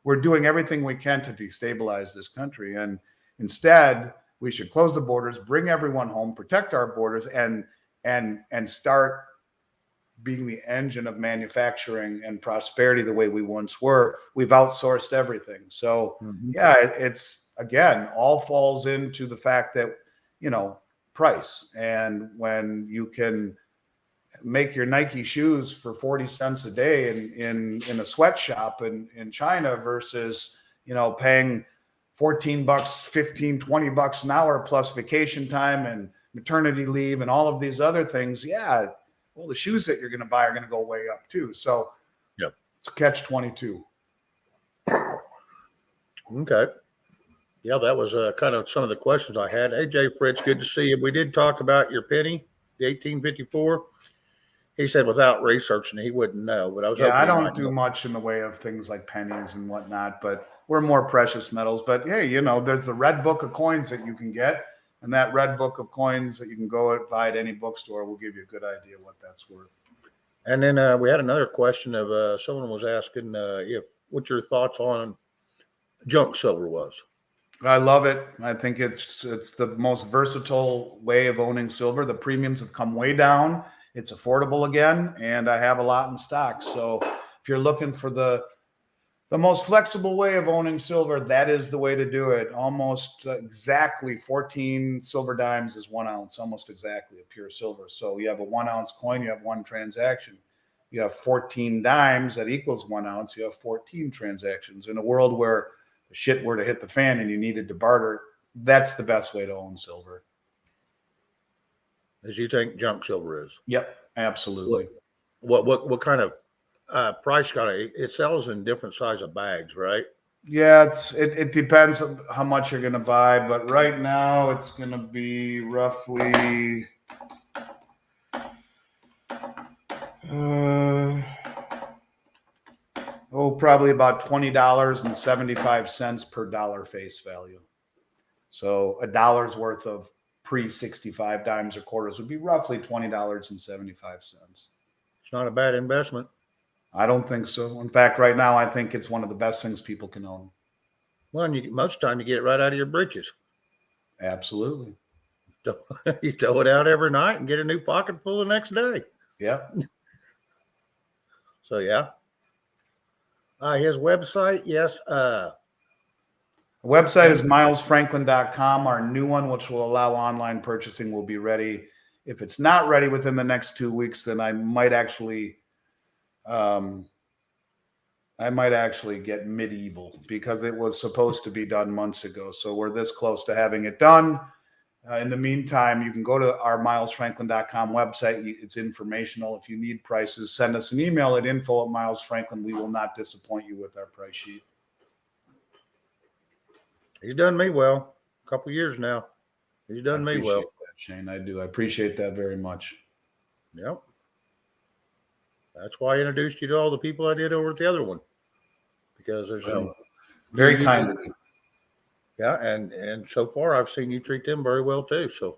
We're doing everything we can to destabilize this country. And instead, we should close the borders, bring everyone home, protect our borders, and start being the engine of manufacturing and prosperity the way we once were. We've outsourced everything. So yeah, it's again, all falls into the fact that, you know, price. And when you can make your Nike shoes for 40 cents a day in a sweatshop in China versus, you know, paying $14, $15, $20 an hour plus vacation time and maternity leave and all of these other things. Yeah. Well, the shoes that you're going to buy are going to go way up too. So yep, it's catch-22. Okay. Yeah, that was kind of some of the questions I had. Hey, Jay Fritz, good to see you. We did talk about your penny, the 1854. He said without researching, he wouldn't know. But I was I don't do much in the way of things like pennies and whatnot, but we're more precious metals. But hey, you know, there's the red book of coins that you can get. And that red book of coins that you can go and buy at any bookstore will give you a good idea what that's worth. And then we had another question of someone was asking what your thoughts on junk silver was. I love it. I think it's the most versatile way of owning silver. The premiums have come way down. It's affordable again, and I have a lot in stock. So if you're looking for the most flexible way of owning silver, that is the way to do it. Almost exactly 14 silver dimes is 1 ounce, almost exactly of pure silver. So you have a 1 ounce coin, you have one transaction. You have 14 dimes, that equals 1 ounce. You have 14 transactions. In a world where the shit were to hit the fan and you needed to barter, that's the best way to own silver. As you think junk silver is? Yep, absolutely. What kind of price got it sells in different size of bags, right? Yeah, it depends on how much you're going to buy, but right now it's going to be roughly probably about $20.75 per dollar face value. So a dollar's worth of pre-65 dimes or quarters would be roughly $20.75. It's not a bad investment. I don't think so. In fact, right now, I think it's one of the best things people can own. Well, most of the time you get it right out of your britches. Absolutely. You throw it out every night and get a new pocket full the next day. Yeah. So, yeah. His website, yes. The website is milesfranklin.com. Our new one, which will allow online purchasing, will be ready. If it's not ready within the next 2 weeks, then I might actually get medieval because it was supposed to be done months ago. So we're this close to having it done. In the meantime, you can go to our milesfranklin.com website. It's informational. If you need prices, send us an email at info@milesfranklin. We will not disappoint you with our price sheet. He's done me well. A couple years now. He's done me well. That, Shane, I do. I appreciate that very much. Yep. That's why I introduced you to all the people I did over at the other one. Because there's very kind of you. Yeah, and so far I've seen you treat them very well too. So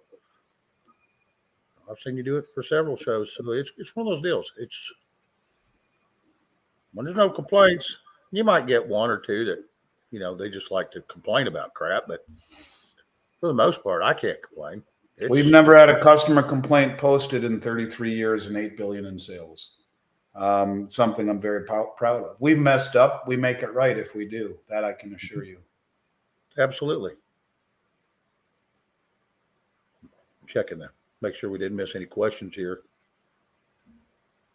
I've seen you do it for several shows. So it's one of those deals. It's when there's no complaints, you might get one or two that, you know, they just like to complain about crap, but for the most part, I can't complain. We've never had a customer complaint posted in 33 years and $8 billion in sales. Something I'm very proud of. We've messed up. We make it right if we do. That I can assure you. Absolutely. Checking that. Make sure we didn't miss any questions here.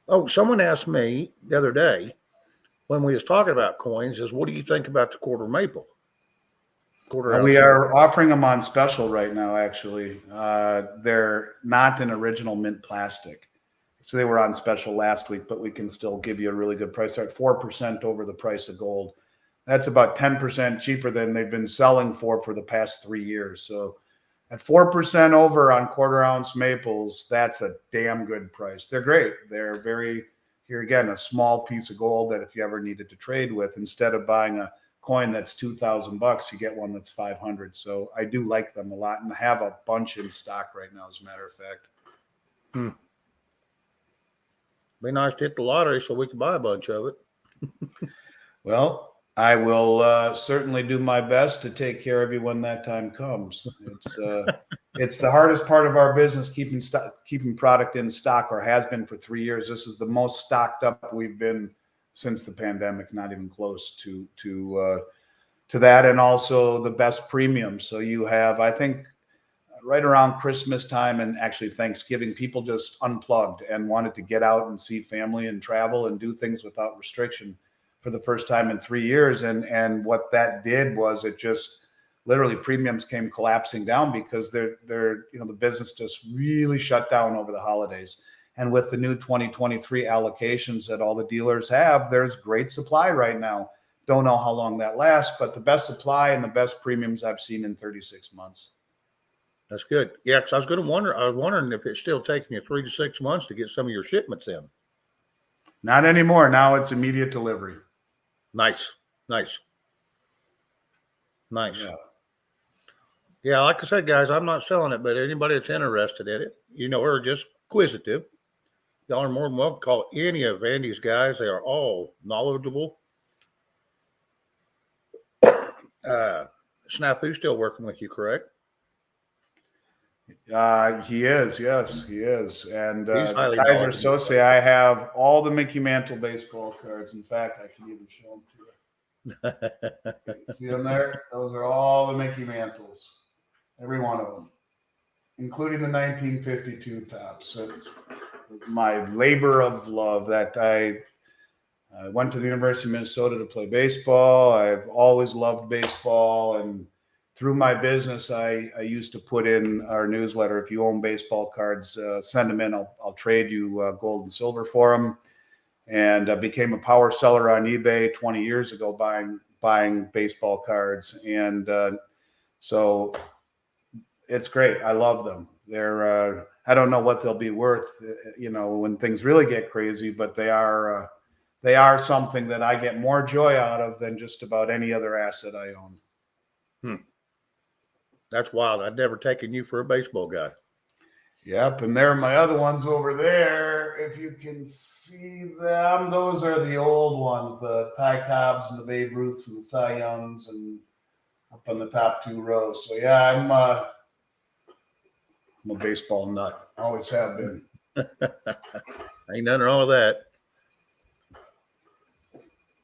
Oh, someone asked me the other day when we was talking about coins is, what do you think about the quarter maple? We are offering them on special right now, actually. They're not in original mint plastic. So they were on special last week, but we can still give you a really good price. They're at 4% over the price of gold. That's about 10% cheaper than they've been selling for the past 3 years. So at 4% over on quarter ounce maples, that's a damn good price. They're great. They're very, here again, a small piece of gold that if you ever needed to trade with, instead of buying a coin that's $2,000, you get one that's 500. So I do like them a lot and have a bunch in stock right now, as a matter of fact. Be nice to hit the lottery so we can buy a bunch of it. Well, I will certainly do my best to take care of you when that time comes. It's the hardest part of our business, keeping product in stock, or has been for 3 years. This is the most stocked up we've been since the pandemic, not even close to that, and also the best premium. So you have, I think, right around Christmas time and actually Thanksgiving, people just unplugged and wanted to get out and see family and travel and do things without restriction for the first time in 3 years. And what that did was it just literally premiums came collapsing down because the business just really shut down over the holidays. And with the new 2023 allocations that all the dealers have, there's great supply right now. Don't know how long that lasts, but the best supply and the best premiums I've seen in 36 months. That's good. Yeah, because I was wondering if it's still taking you 3 to 6 months to get some of your shipments in. Not anymore. Now it's immediate delivery. Nice. Yeah, like I said, guys, I'm not selling it, but anybody that's interested in it, or just inquisitive, y'all are more than welcome to call any of Andy's guys. They are all knowledgeable. Snafu's still working with you, correct? He is. Yes, he is. And highly Kaiser Sose, I have all the Mickey Mantle baseball cards. In fact, I can even show them to you. See them there? Those are all the Mickey Mantles. Every one of them, including the 1952 tops. It's my labor of love that I went to the University of Minnesota to play baseball. I've always loved baseball, and through my business, I used to put in our newsletter, if you own baseball cards, send them in. I'll trade you gold and silver for them. And I became a power seller on eBay 20 years ago, buying baseball cards. And so it's great. I love them. They're I don't know what they'll be worth, when things really get crazy, but they are something that I get more joy out of than just about any other asset I own. That's wild. I'd never taken you for a baseball guy. Yep, and there are my other ones over there. If you can see them, those are the old ones, the Ty Cobbs and the Babe Ruths and the Cy Youngs, and up on the top 2 rows. So yeah, I'm a baseball nut. Always have been. Ain't nothing wrong with that.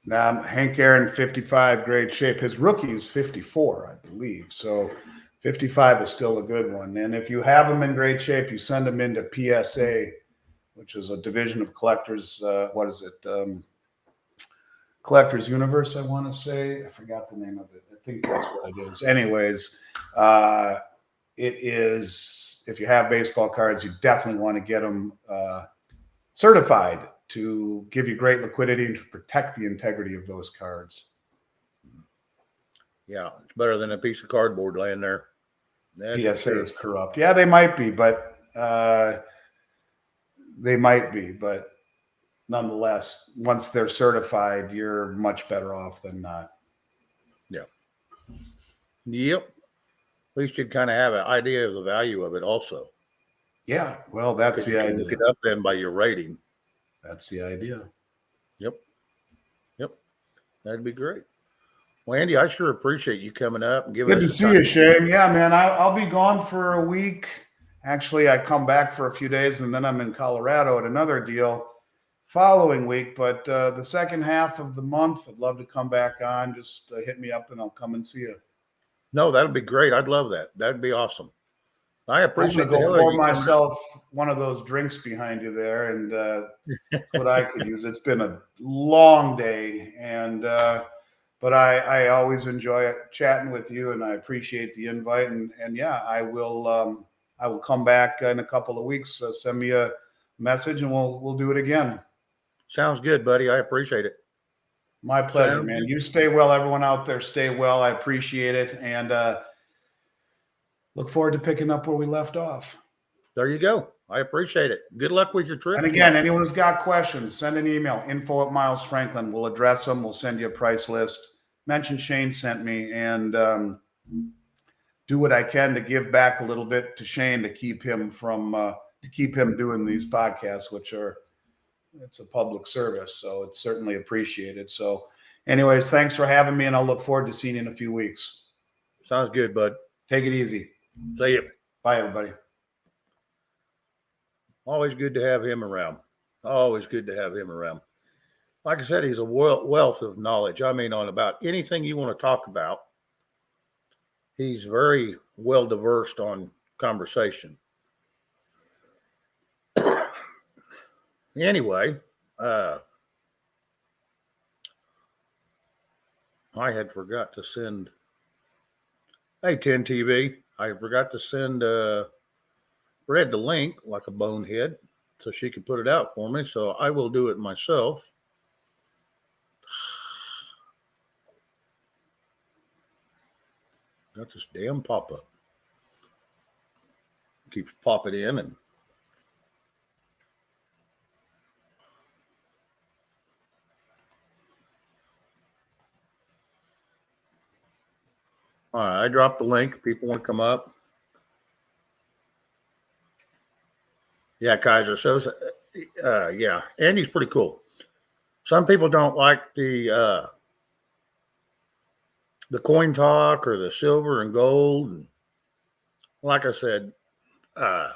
Now, Hank Aaron, 55, great shape. His rookie is 54, I believe. So 55 is still a good one. And if you have them in great shape, you send them into PSA, which is a division of Collectors. Collectors Universe, I want to say. I forgot the name of it. I think that's what it is. Anyways, it is, if you have baseball cards, you definitely want to get them certified to give you great liquidity and to protect the integrity of those cards. Yeah, it's better than a piece of cardboard laying there. PSA is corrupt. Yeah, they might be, but nonetheless, once they're certified, you're much better off than not. Yeah. Yep. At least you'd kind of have an idea of the value of it also. Yeah, well, that's the idea. Look it up then by your rating. That's the idea. Yep. That'd be great. Well, Andy, I sure appreciate you coming up and giving us. Good to see you, Shane. Yeah, man, I'll be gone for a week. Actually, I come back for a few days, and then I'm in Colorado at another deal following week. But the second half of the month, I'd love to come back on. Just hit me up, and I'll come and see you. No, that'd be great. I'd love that. That'd be awesome. I appreciate it. I'm going to go pour myself one of those drinks behind you there, and what I could use. It's been a long day, and but I always enjoy chatting with you, and I appreciate the invite. And yeah, I will come back in a couple of weeks. Send me a message, and we'll do it again. Sounds good, buddy. I appreciate it. My pleasure, man. You stay well. Everyone out there, stay well. I appreciate it, and look forward to picking up where we left off. There you go. I appreciate it. Good luck with your trip. And again, anyone who's got questions, send an email, info@milesfranklin. We'll address them. We'll send you a price list. Mention Shane sent me, and do what I can to give back a little bit to Shane to keep him doing these podcasts, which are it's a public service, so it's certainly appreciated. So anyways, thanks for having me, and I'll look forward to seeing you in a few weeks. Sounds good, bud. Take it easy. See you. Bye, everybody. Always good to have him around. Always good to have him around. Like I said, he's a wealth of knowledge. I mean, on about anything you want to talk about, he's very well diversed on conversation. Anyway, I had forgot to send. Hey, 10 TV, I forgot to send Red the link like a bonehead so she could put it out for me. So I will do it myself. Got this damn pop-up. Keeps popping in and all right, I dropped the link. People want to come up. Yeah, Kaiser. So, yeah, Andy's pretty cool. Some people don't like the coin talk or the silver and gold. And like I said, I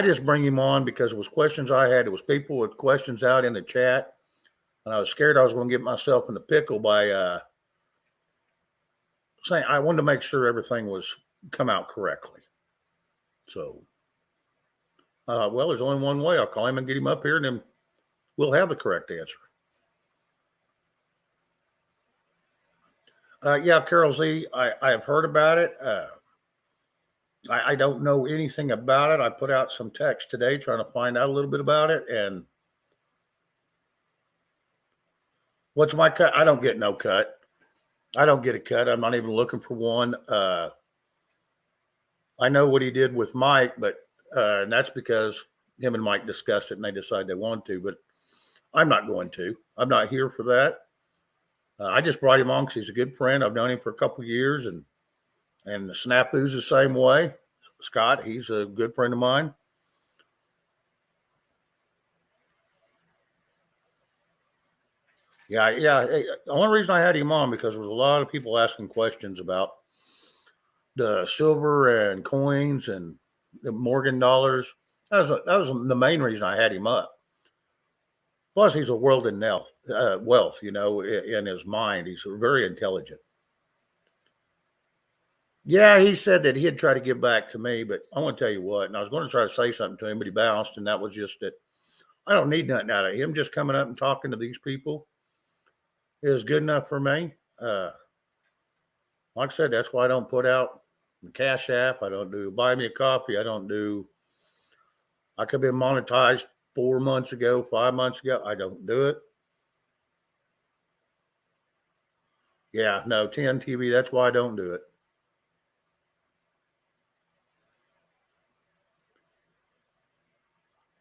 just bring him on because it was questions I had. It was people with questions out in the chat, and I was scared I was going to get myself in the pickle by saying I wanted to make sure everything was come out correctly. So, well, there's only one way. I'll call him and get him up here, and then we'll have the correct answer. Yeah, Carol Z, I have heard about it. I don't know anything about it. I put out some text today trying to find out a little bit about it. And what's my cut? I don't get no cut. I don't get a cut. I'm not even looking for one. I know what he did with Mike, but and that's because him and Mike discussed it and they decided they wanted to, but I'm not going to. I'm not here for that. I just brought him on because he's a good friend. I've known him for a couple of years, and the Snapu's the same way. Scott, he's a good friend of mine. Yeah. The only reason I had him on because there was a lot of people asking questions about the silver and coins and the Morgan dollars. That was the main reason I had him up. Plus, he's a world in wealth, in his mind. He's very intelligent. Yeah, he said that he'd try to give back to me, but I want to tell you what, and I was going to try to say something to him, but he bounced, and that was just it. I don't need nothing out of him. Just coming up and talking to these people is good enough for me. Like I said, that's why I don't put out the Cash App. I don't do buy me a coffee. I could have been monetized 4 months ago, 5 months ago. I don't do it. Yeah, no, 10 TV. That's why I don't do it.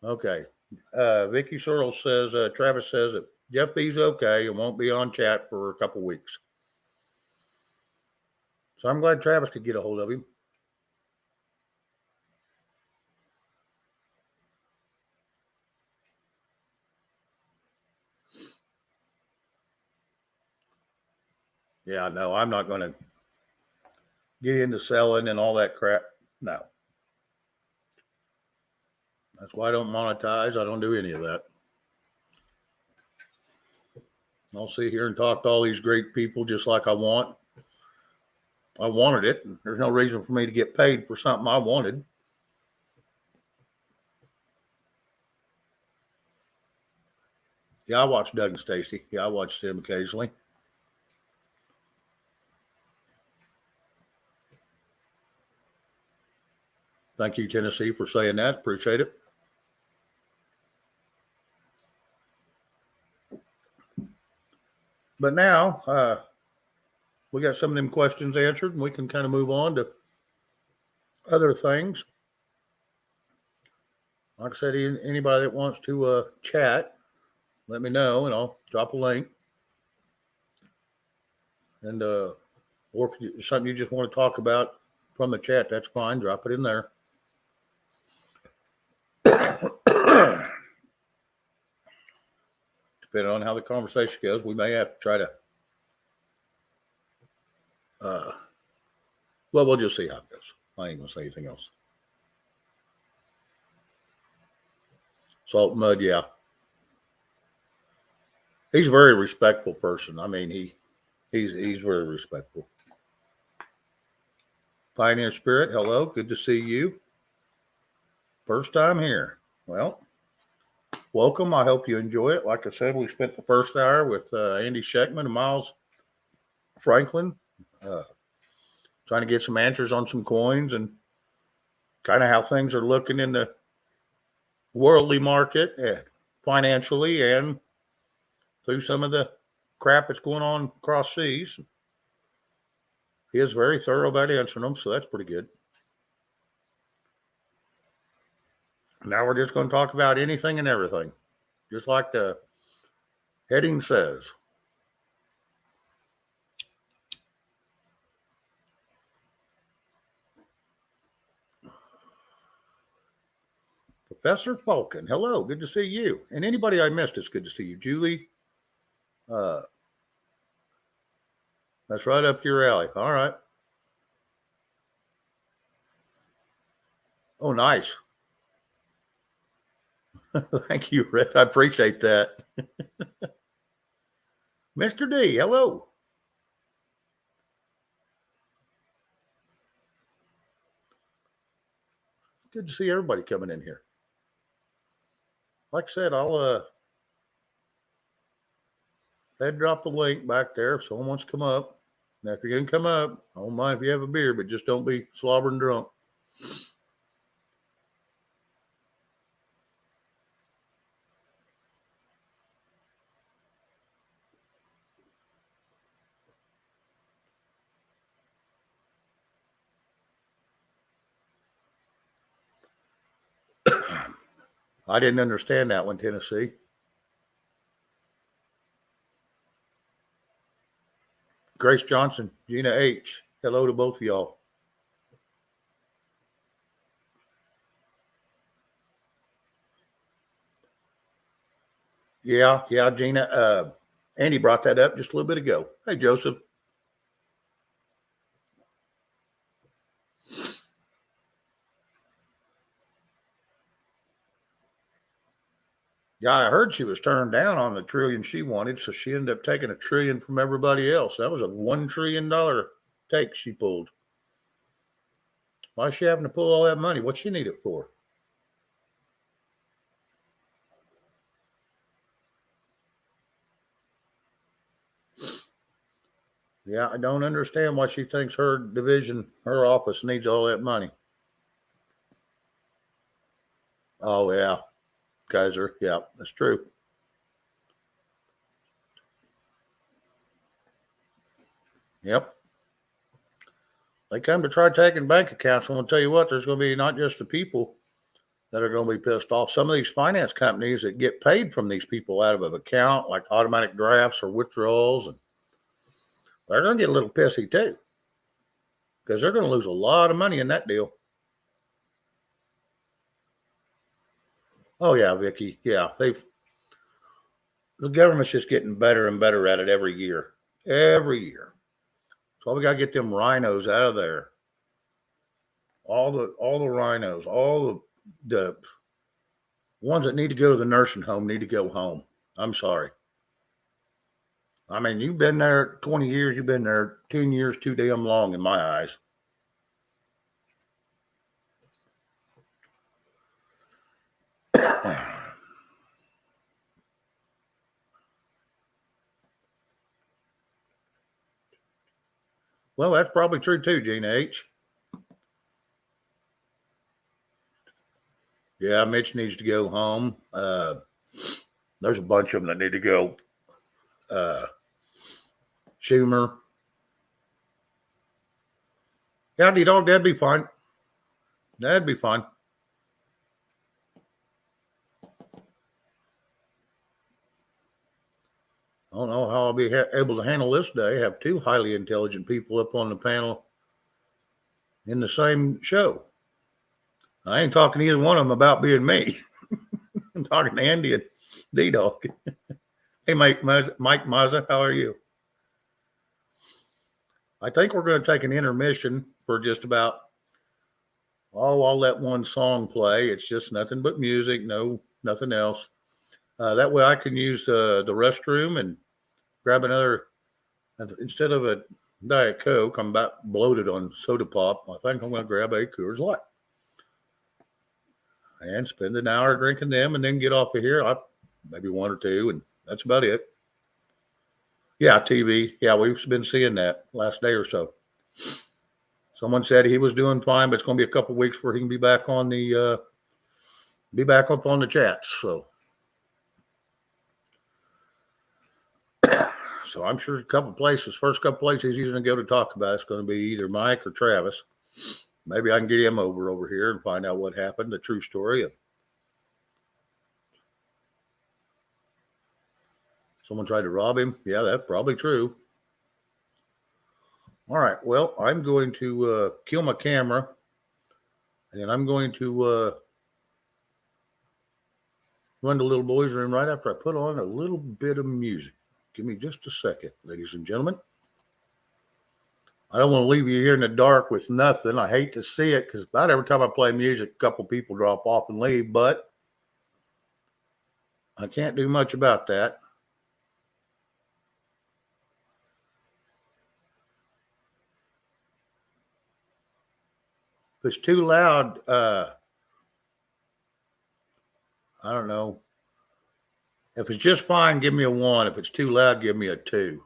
Okay. Vicky Searle says, Travis says that Jeff B's okay and won't be on chat for a couple weeks. So I'm glad Travis could get a hold of him. Yeah, no, I'm not going to get into selling and all that crap. No. That's why I don't monetize. I don't do any of that. I'll sit here and talk to all these great people just like I want. I wanted it. There's no reason for me to get paid for something I wanted. Yeah, I watch Doug and Stacy. Yeah, I watch them occasionally. Thank you, Tennessee, for saying that. Appreciate it. But now we got some of them questions answered, and we can kind of move on to other things. Like I said, anybody that wants to chat, let me know, and I'll drop a link. And or if something you just want to talk about from the chat, that's fine. Drop it in there. depending on how the conversation goes, we may have to try to, well, we'll just see how it goes. I ain't going to say anything else. Salt and Mud, yeah. He's a very respectful person. I mean, he's very respectful. Pioneer Spirit, hello, good to see you. First time here. Well, welcome. I hope you enjoy it. Like I said, we spent the first hour with Andy Scheckman and Miles Franklin, trying to get some answers on some coins and kind of how things are looking in the worldly market, financially, and through some of the crap that's going on across seas. He is very thorough about answering them, so that's pretty good. Now we're just going to talk about anything and everything, just like the heading says. Professor Falcon, hello, good to see you. And anybody I missed, it's good to see you. Julie, that's right up your alley. All right. Oh, nice. Thank you, Rick. I appreciate that. Mr. D, hello. Good to see everybody coming in here. Like I said, I'll drop the link back there if someone wants to come up. Now, if you're going to come up, I don't mind if you have a beer, but just don't be slobbering drunk. I didn't understand that one, Tennessee. Grace Johnson, Gina H. Hello to both of y'all. Yeah, Gina. Andy brought that up just a little bit ago. Hey, Joseph. Yeah, I heard she was turned down on the $1 trillion she wanted, so she ended up taking $1 trillion from everybody else. That was a $1 trillion take she pulled. Why is she having to pull all that money? What she need it for? Yeah, I don't understand why she thinks her division, her office needs all that money. Oh, yeah. Kaiser. Yeah, that's true. Yep. They come to try taking bank accounts. I'm going to tell you what, there's going to be not just the people that are going to be pissed off. Some of these finance companies that get paid from these people out of an account, like automatic drafts or withdrawals, and they're going to get a little pissy too, because they're going to lose a lot of money in that deal. Oh yeah, Vicky. Yeah, the government's just getting better and better at it every year. Every year. So we got to get them rhinos out of there. All the rhinos, all the ones that need to go to the nursing home need to go home. I'm sorry. I mean, you've been there 20 years, you've been there 10 years too damn long in my eyes. Well, that's probably true too, Gina H. Yeah, Mitch needs to go home. There's a bunch of them that need to go. Schumer. Yeah, dog, that'd be fine. That'd be fine. I don't know how I'll be able to handle this day. Have two highly intelligent people up on the panel in the same show. I ain't talking to either one of them about being me. I'm talking to Andy and D-Dog. Hey, Mike Mazza, how are you? I think we're going to take an intermission for just about, I'll let one song play. It's just nothing but music, nothing else. That way I can use the restroom and grab another, instead of a Diet Coke, I'm about bloated on soda pop. I think I'm going to grab a Coors Light and spend an hour drinking them and then get off of here. Maybe one or two, and that's about it. Yeah, TV. Yeah, we've been seeing that last day or so. Someone said he was doing fine, but it's going to be a couple of weeks before he can be back on the up on the chats. So I'm sure first couple places he's going to go to talk about it's going to be either Mike or Travis. Maybe I can get him over here and find out what happened, the true story. Someone tried to rob him. Yeah, that's probably true. All right. Well, I'm going to kill my camera, and then I'm going to run to little boy's room right after I put on a little bit of music. Give me just a second, ladies and gentlemen. I don't want to leave you here in the dark with nothing. I hate to see it because about every time I play music, a couple people drop off and leave, but I can't do much about that. If it's too loud, I don't know. If it's just fine, give me a 1. If it's too loud, give me a 2.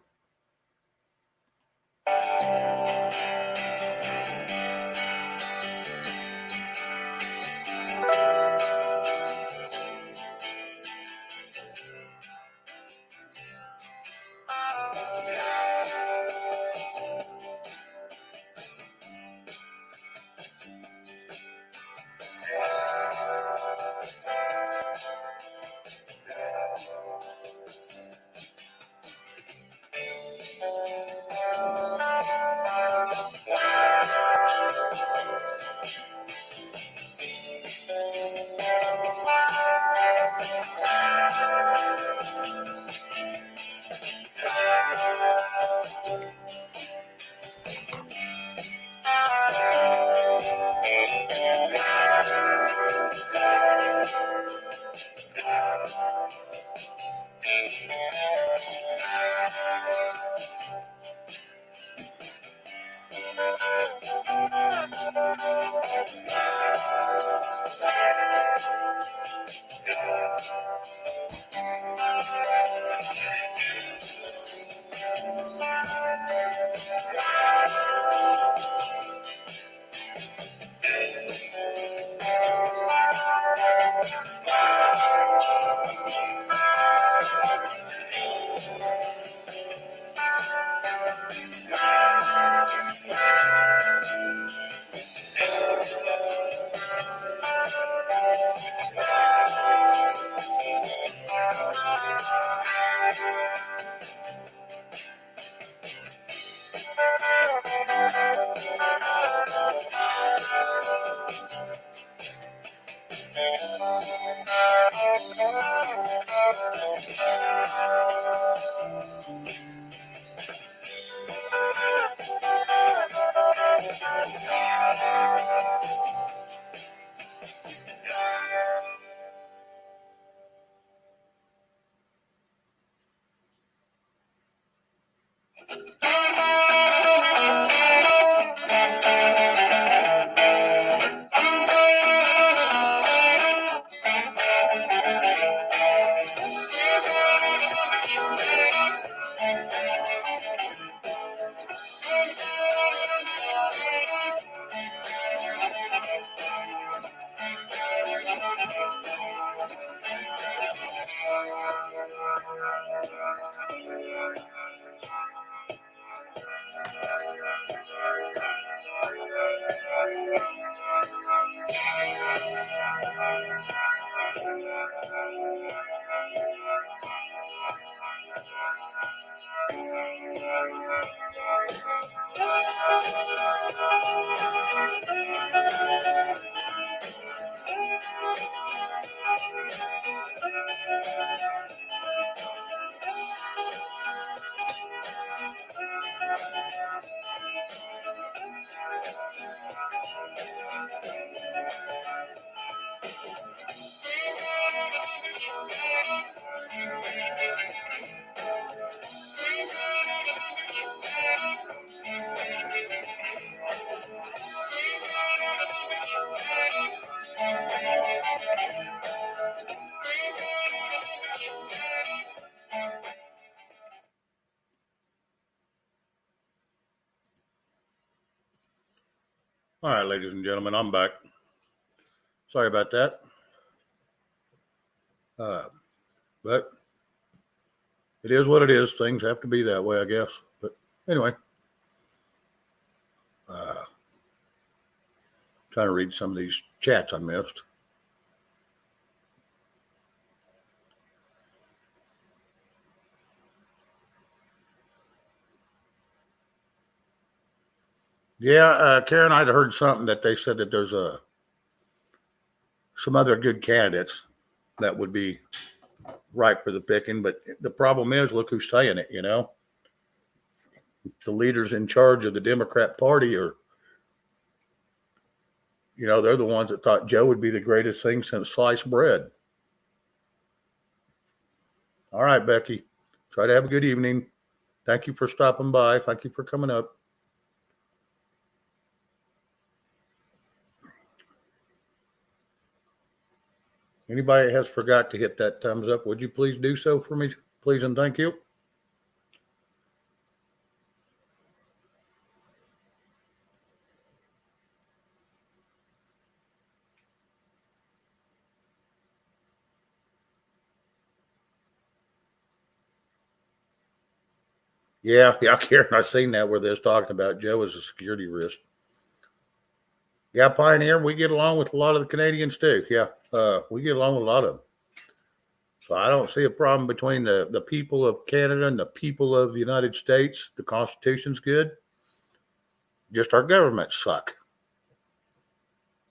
All right, ladies and gentlemen, I'm back. Sorry about that. But it is what it is. Things have to be that way, I guess. But anyway, trying to read some of these chats I missed. Yeah, Karen, I'd heard something that they said that there's some other good candidates that would be ripe for the picking. But the problem is, look who's saying it, you know? The leaders in charge of the Democrat Party are, you know, they're the ones that thought Joe would be the greatest thing since sliced bread. All right, Becky, try to have a good evening. Thank you for stopping by. Thank you for coming up. Anybody that has forgot to hit that thumbs up, would you please do so for me? Please and thank you. Yeah, Karen, I've seen that where they're talking about Joe as a security risk. Yeah, Pioneer, we get along with a lot of the Canadians too. Yeah, we get along with a lot of them. So I don't see a problem between the people of Canada and the people of the United States. The Constitution's good. Just our governments suck.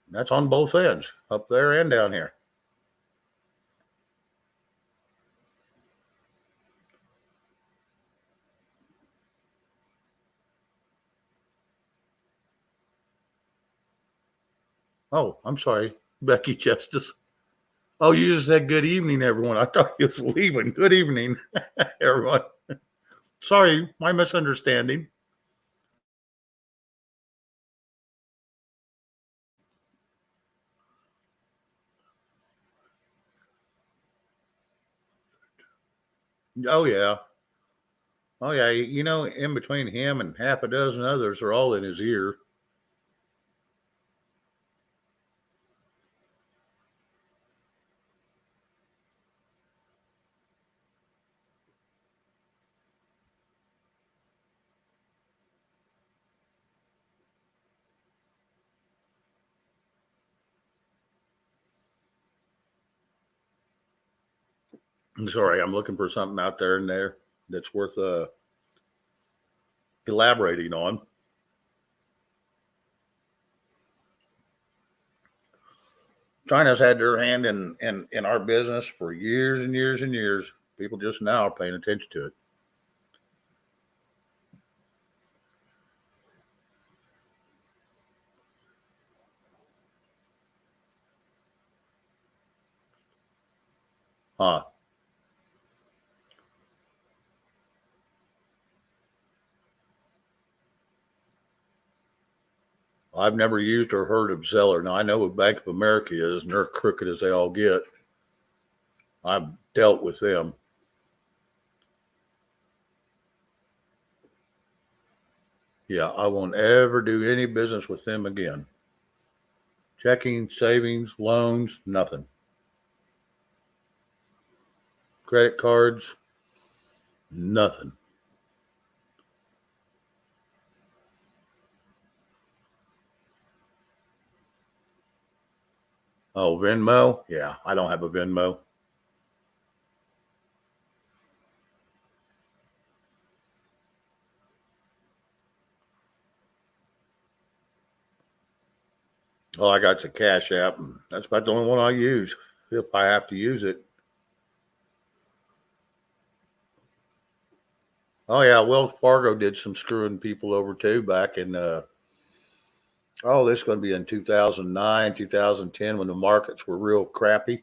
That's on both ends, up there and down here. Oh, I'm sorry, Becky Justice. Oh, you just said good evening, everyone. I thought you was leaving. Good evening, everyone. Sorry, my misunderstanding. Oh yeah. Oh yeah. You know, in between him and half a dozen others are all in his ear. I'm sorry, I'm looking for something out there in there that's worth elaborating on. China's had their hand in our business for years and years and years. People just now are paying attention to it. Huh. I've never used or heard of Zeller. Now I know what Bank of America is, and they're crooked as they all get. I've dealt with them. Yeah, I won't ever do any business with them again. Checking, savings, loans, nothing. Credit cards, nothing. Oh, Venmo? Yeah, I don't have a Venmo. Oh, I got the Cash App. And that's about the only one I use if I have to use it. Oh yeah, Wells Fargo did some screwing people over too back in this is going to be in 2009, 2010 when the markets were real crappy.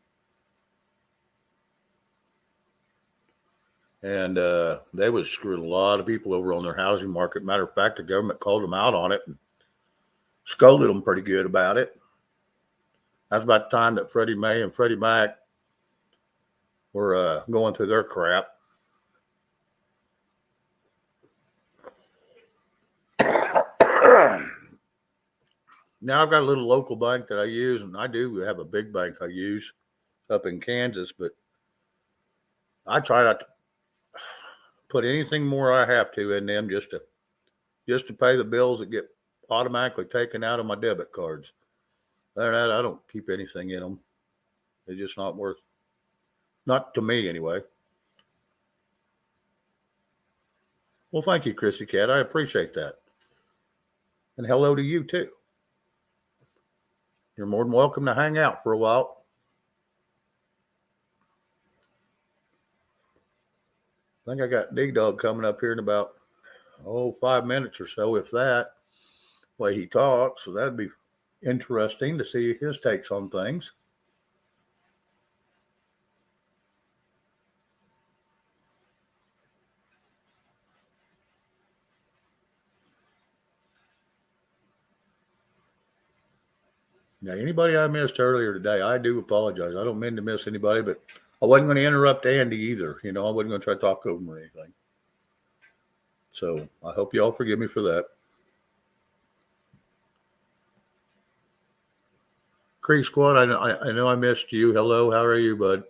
And they was screwing a lot of people over on their housing market. Matter of fact, the government called them out on it and scolded them pretty good about it. That's about the time that Freddie Mae and Freddie Mac were going through their crap. Now I've got a little local bank that I use, and I do have a big bank I use up in Kansas, but I try not to put anything more I have to in them just to pay the bills that get automatically taken out of my debit cards. Other than that, I don't keep anything in them. They're just not worth, not to me anyway. Well, thank you, Chrissy Cat. I appreciate that. And hello to you too. You're more than welcome to hang out for a while. I think I got Dig Dog coming up here in about 5 minutes or so, if that way he talks. So that'd be interesting to see his takes on things. Now, anybody I missed earlier today, I do apologize. I don't mean to miss anybody, but I wasn't going to interrupt Andy either. I wasn't going to try to talk over him or anything. So I hope you all forgive me for that. Creek Squad, I know I missed you. Hello, how are you, bud?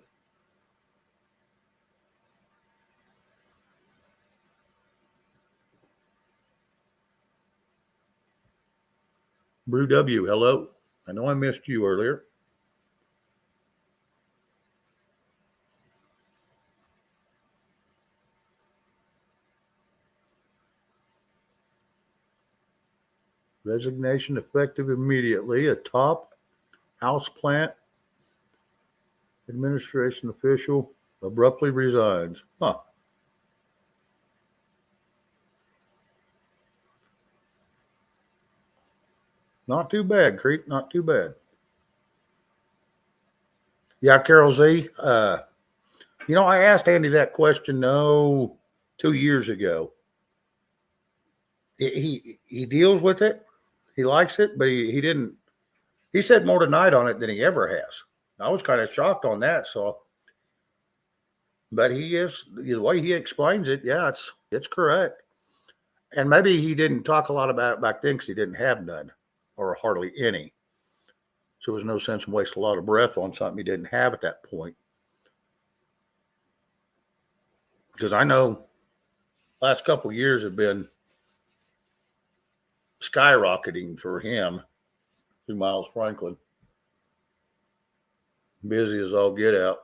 Brew W, hello. I know I missed you earlier. Resignation effective immediately. A top house plant administration official abruptly resigns. Huh. Not too bad, Creek. Not too bad. Yeah, Carol Z. I asked Andy that question, 2 years ago. He deals with it. He likes it, but he didn't. He said more tonight on it than he ever has. I was kind of shocked on that. So, but he is the way he explains it. Yeah, it's correct. And maybe he didn't talk a lot about it back then because he didn't have none or hardly any. So there was no sense in wasting a lot of breath on something he didn't have at that point. Because I know last couple of years have been skyrocketing for him through Miles Franklin. Busy as all get out.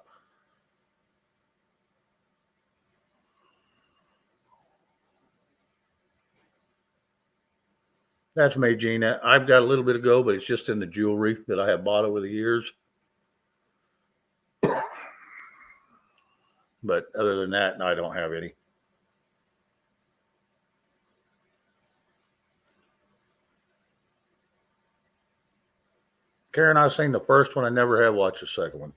That's me, Gina. I've got a little bit to go, but it's just in the jewelry that I have bought over the years. But other than that, no, I don't have any. Karen, I've seen the first one. I never have watched the second one.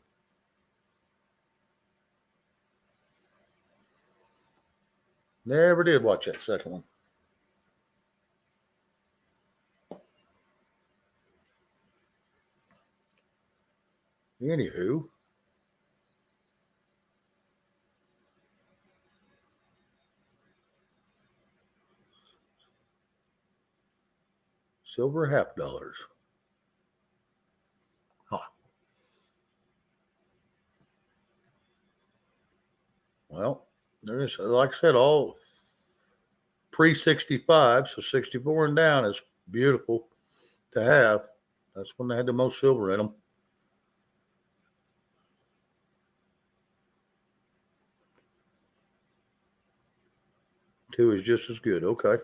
Never did watch that second one. Anywho, silver $50. Huh. Well, there's, like I said, all pre-65, so 64 and down is beautiful to have. That's when they had the most silver in them. Two is just as good. Okay.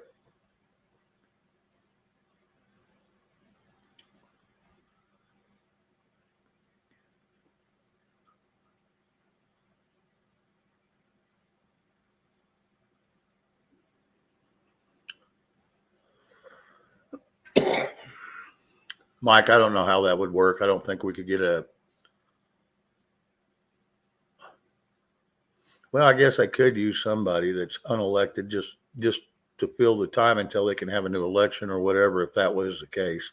Mike, I don't know how that would work. I don't think we could get a. Well, I guess I could use somebody that's unelected just to fill the time until they can have a new election or whatever, if that was the case.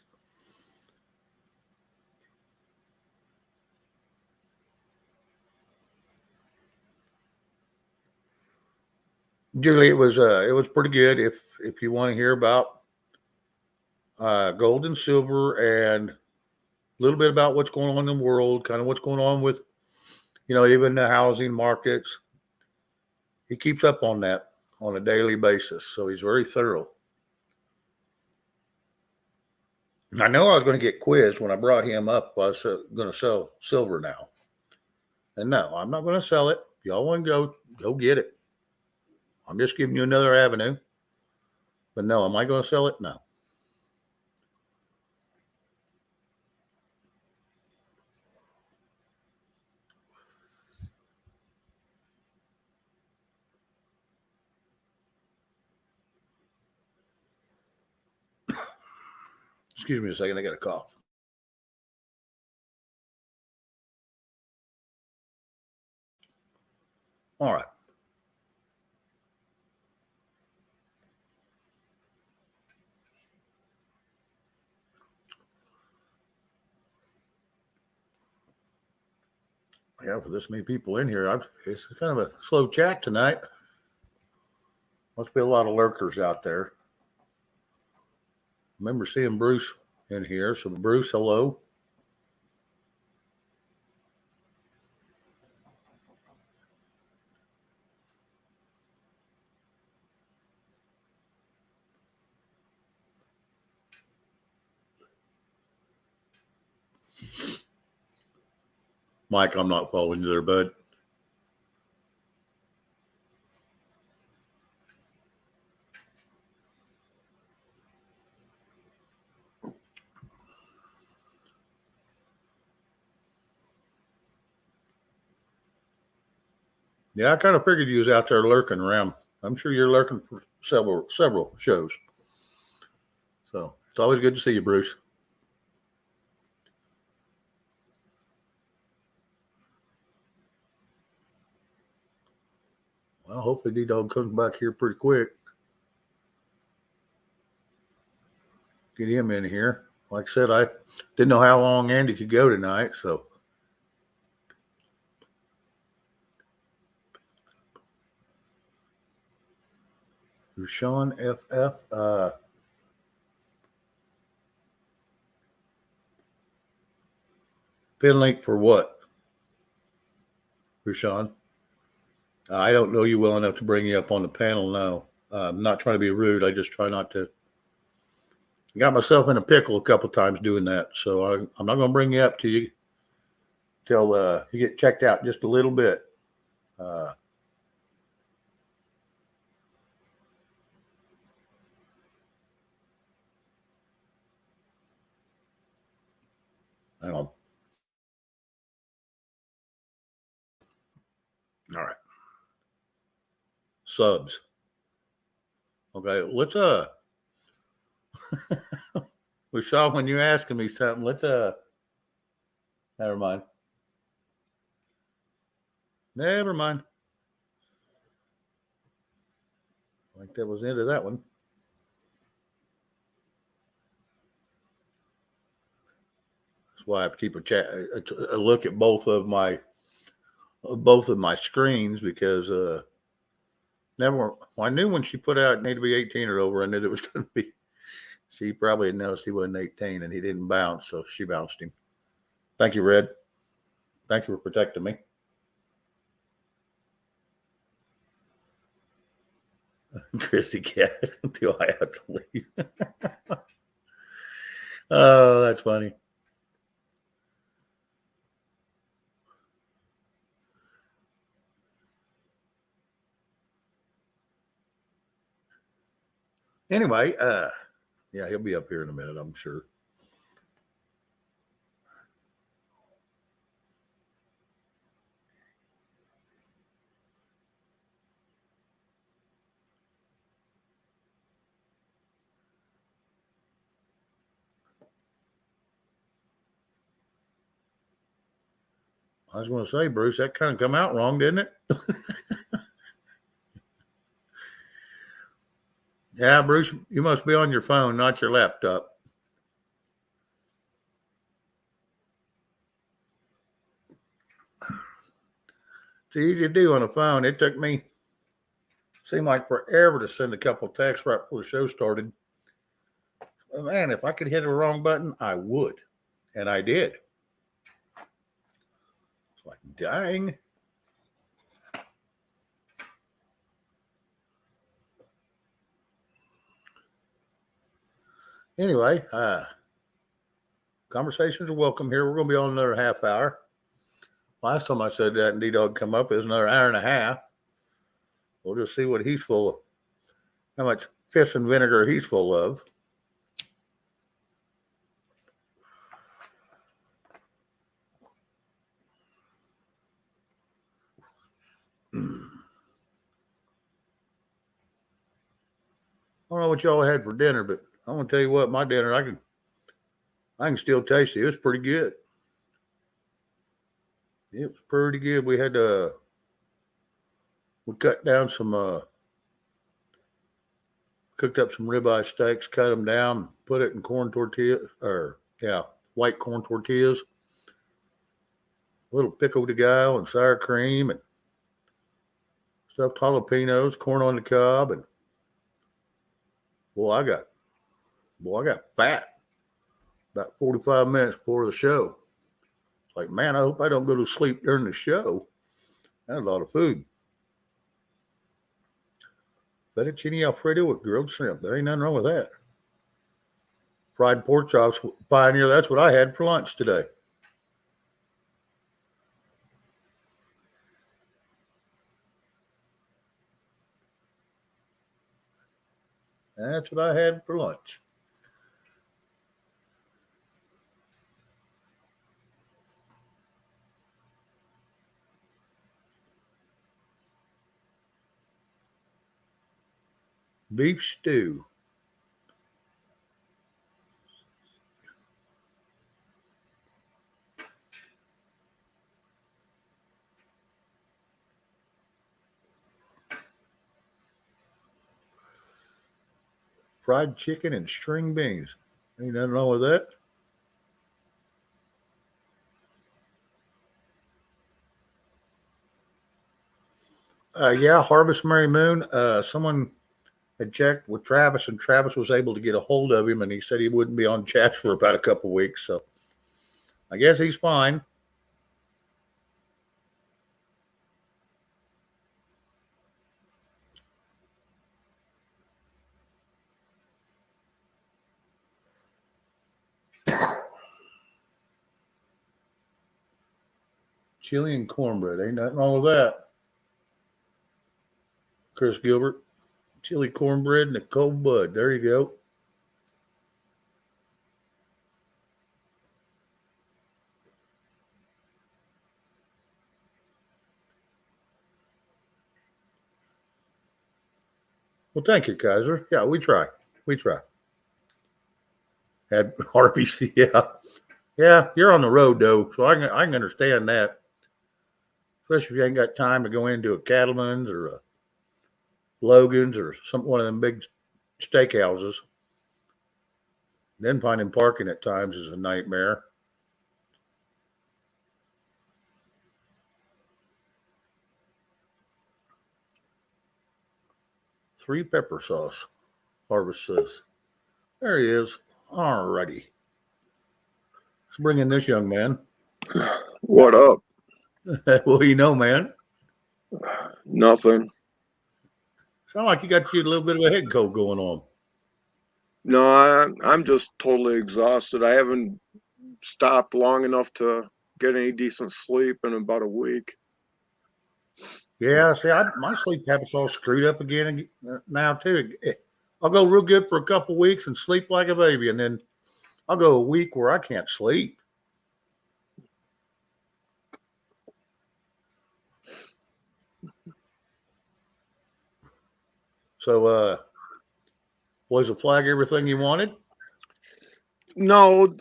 Julie, it was pretty good. If you want to hear about gold and silver, and a little bit about what's going on in the world, kind of what's going on with, even the housing markets. He keeps up on that on a daily basis, so he's very thorough. I know I was going to get quizzed when I brought him up. I was going to sell silver now. And no, I'm not going to sell it. Y'all want to go get it. I'm just giving you another avenue. But no, am I going to sell it? No. Excuse me a second. I got a cough. All right. Yeah, for this many people in here, it's kind of a slow chat tonight. Must be a lot of lurkers out there. Remember seeing Bruce in here. So, Bruce, hello. Mike, I'm not following you there, bud. Yeah, I kind of figured you was out there lurking around. I'm sure you're lurking for several shows. So it's always good to see you, Bruce. Well, hopefully D-Dog comes back here pretty quick. Get him in here. Like I said, I didn't know how long Andy could go tonight, so. Sean FF. Pin link for what? Rushawn? I don't know you well enough to bring you up on the panel now. I'm not trying to be rude. I just try not to. I got myself in a pickle a couple times doing that, so I'm not going to bring you up to you till you get checked out just a little bit. Hang on. All right. Subs. Okay, let's Rashawn, when you're asking me something, let's never mind. Never mind. I think that was the end of that one. That's why I have to keep a look at both of my screens, because I knew when she put out need to be 18 or over, I knew there was going to be. She probably noticed he wasn't 18 and he didn't bounce, so she bounced him. Thank you, Red. Thank you for protecting me. Chrissy Cat, do I have to leave? Oh, that's funny. Anyway, yeah, he'll be up here in a minute, I'm sure. I was going to say, Bruce, that kind of come out wrong, didn't it? Yeah, Bruce, you must be on your phone, not your laptop. It's easy to do on a phone. It took me, seemed like forever to send a couple of texts right before the show started. Man, if I could hit a wrong button, I would. And I did. It's like, dang. Anyway, conversations are welcome here. We're going to be on another half hour. Last time I said that and D-Dog come up, it was another hour and a half. We'll just see what he's full of, how much piss and vinegar he's full of. I don't know what y'all had for dinner, but I'm gonna tell you what, my dinner I can still taste it. It was pretty good. It was pretty good. We had we cut down some cooked up some ribeye steaks, cut them down, put it in corn tortillas, white corn tortillas, a little pico de gallo and sour cream and stuffed jalapenos, corn on the cob, and boy, I got fat about 45 minutes before the show. Like, man, I hope I don't go to sleep during the show. That's a lot of food. Fettuccine Alfredo with grilled shrimp. There ain't nothing wrong with that. Fried pork chops, Pioneer. That's what I had for lunch today. That's what I had for lunch. Beef stew. Fried chicken and string beans. Ain't nothing wrong with that. Yeah, Harvest Merry Moon. Someone had checked with Travis, and Travis was able to get a hold of him, and he said he wouldn't be on chat for about a couple weeks. So I guess he's fine. Chili and cornbread. Ain't nothing wrong with that. Chris Gilbert. Chili cornbread and a cold bud. There you go. Well, thank you, Kaiser. Yeah, we try. We try. Had Arby's. Yeah. Yeah, you're on the road, though, so I can understand that. Especially if you ain't got time to go into a Cattleman's or a Logan's or one of them big steakhouses. Then finding parking at times is a nightmare. Three pepper sauce, Harvest says. There he is. Alrighty. Let's bring in this young man. What up? Well, you know, man. Nothing. Sound like you got you a little bit of a head cold going on. No, I'm just totally exhausted. I haven't stopped long enough to get any decent sleep in about a week. Yeah, see, my sleep habits all screwed up again now too. I'll go real good for a couple weeks and sleep like a baby, and then I'll go a week where I can't sleep. So, was the flag everything you wanted? No,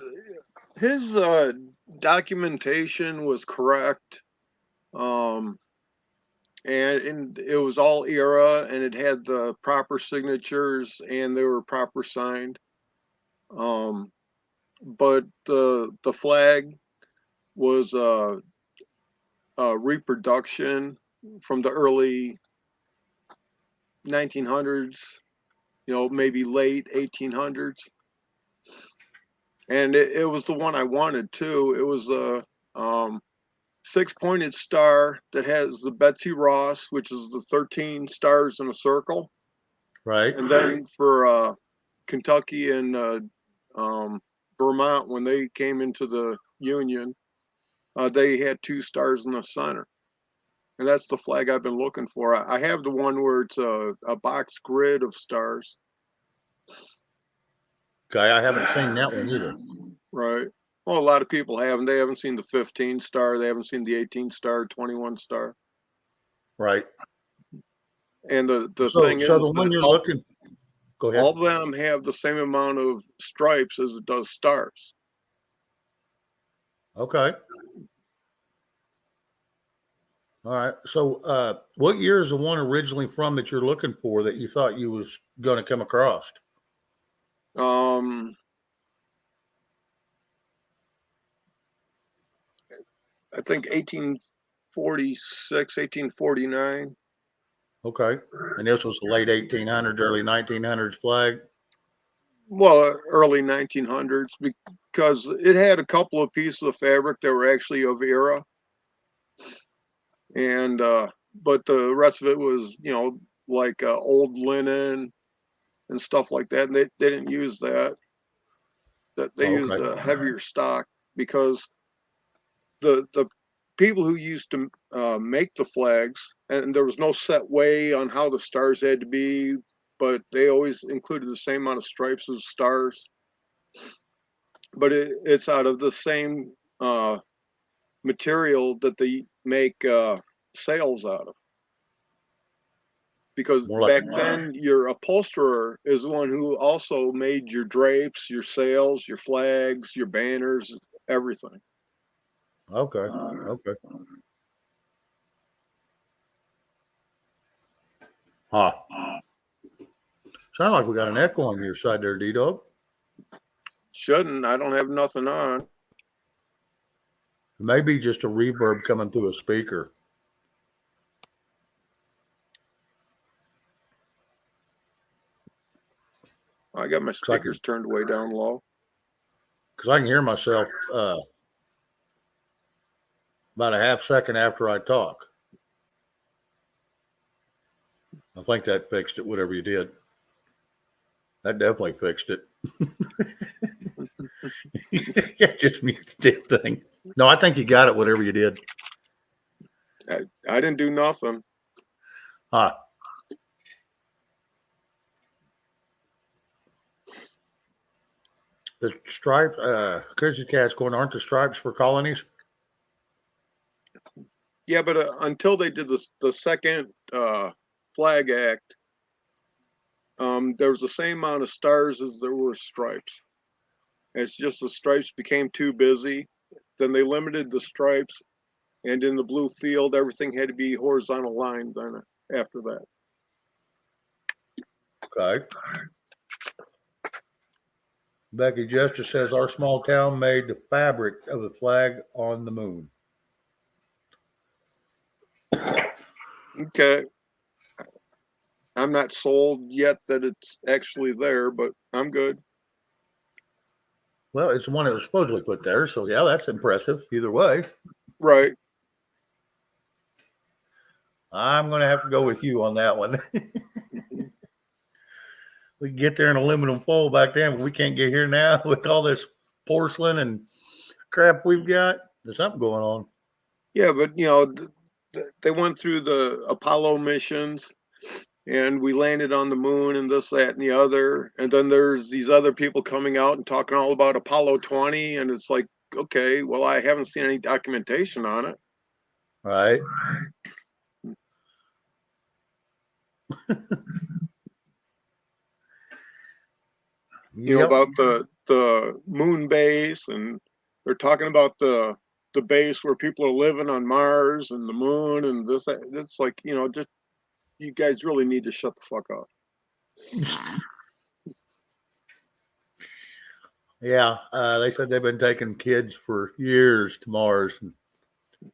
his documentation was correct. And it was all era, and it had the proper signatures, and they were proper signed. But the flag was a reproduction from the early 1900s, maybe late 1800s. And it was the one I wanted too. It was a 6-pointed star that has the Betsy Ross, which is the 13 stars in a circle. Right. And then for Kentucky and Vermont, when they came into the Union, they had 2 stars in the center. And that's the flag I've been looking for. I have the one where it's a box grid of stars. Okay, I haven't seen that one either. Right. Well, a lot of people haven't. They haven't seen the 15 star. They haven't seen the 18 star, 21 star. Right. And the So thing is the one that you're looking, go ahead. all of them have the same amount of stripes as it does stars. Okay. All right. So what year is the one originally from that you're looking for that you thought you was going to come across? I think 1846, 1849. Okay. And this was the late 1800s, early 1900s flag? Well, early 1900s, because it had a couple of pieces of fabric that were actually of era. And, but the rest of it was, like old linen and stuff like that. And they didn't use that. That they used Okay. a heavier stock because the people who used to make the flags, and there was no set way on how the stars had to be, but they always included the same amount of stripes as stars. But it's out of the same material that they make sails out of. Because More like back then, your upholsterer is the one who also made your drapes, your sails, your flags, your banners, everything. okay. Okay. Huh. Sound like we got an echo on your side there, D-Dog. Shouldn't. I don't have nothing on. Maybe just a reverb coming through a speaker. I got my speakers turned way down low. Because I can hear myself about a half second after I talk. I think that fixed it, whatever you did. That definitely fixed it. Yeah, just mute the damn thing. No, I think you got it, whatever you did. I didn't do nothing. Huh. The stripes, Crazy Cat's going, aren't the stripes for colonies? Yeah, but until they did the second flag act, there was the same amount of stars as there were stripes. It's just the stripes became too busy. Then they limited the stripes, and in the blue field, everything had to be horizontal line. Then after that. Okay. Becky Justice says our small town made the fabric of the flag on the moon. Okay. I'm not sold yet that it's actually there, but I'm good. Well, it's the one that was supposedly put there, so yeah, that's impressive. Either way, Right. I'm going to have to go with you on that one. We can get there in aluminum foil back then, but we can't get here now with all this porcelain and crap we've got. There's something going on. Yeah, but they went through the Apollo missions, and we landed on the moon and this, that, and the other. And then there's these other people coming out and talking all about Apollo 20. And it's like, okay, well, I haven't seen any documentation on it. Right. About the moon base, and they're talking about the base where people are living on Mars and the moon and this, that. It's like, just, you guys really need to shut the fuck up. Yeah, they said they've been taking kids for years to Mars and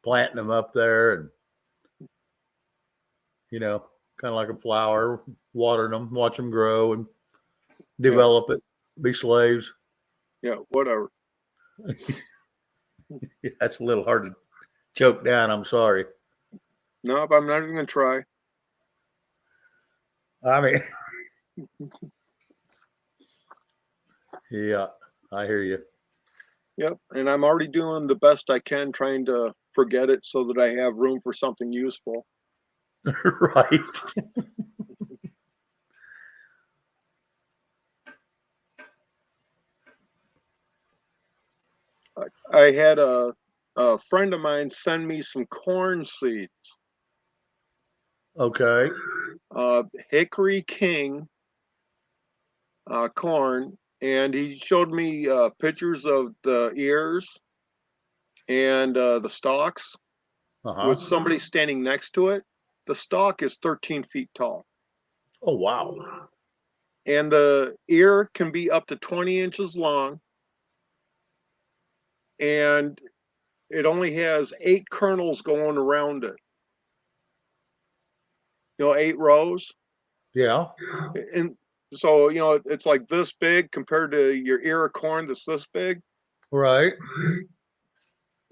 planting them up there, and kind of like a flower, watering them, watch them grow and develop it, be slaves. Yeah, whatever. That's a little hard to choke down. I'm sorry. Nope, I'm not even gonna try. I mean, yeah, I hear you. Yep, and I'm already doing the best I can, trying to forget it so that I have room for something useful. Right. I had a friend of mine send me some corn seeds, Okay. Hickory King corn, and he showed me pictures of the ears and the stalks with Uh-huh. somebody standing next to it. The stalk is 13 feet tall, Oh, wow. and the ear can be up to 20 inches long, and it only has 8 kernels going around it. 8 rows. Yeah. And so, it's like this big compared to your ear of corn that's this big. Right.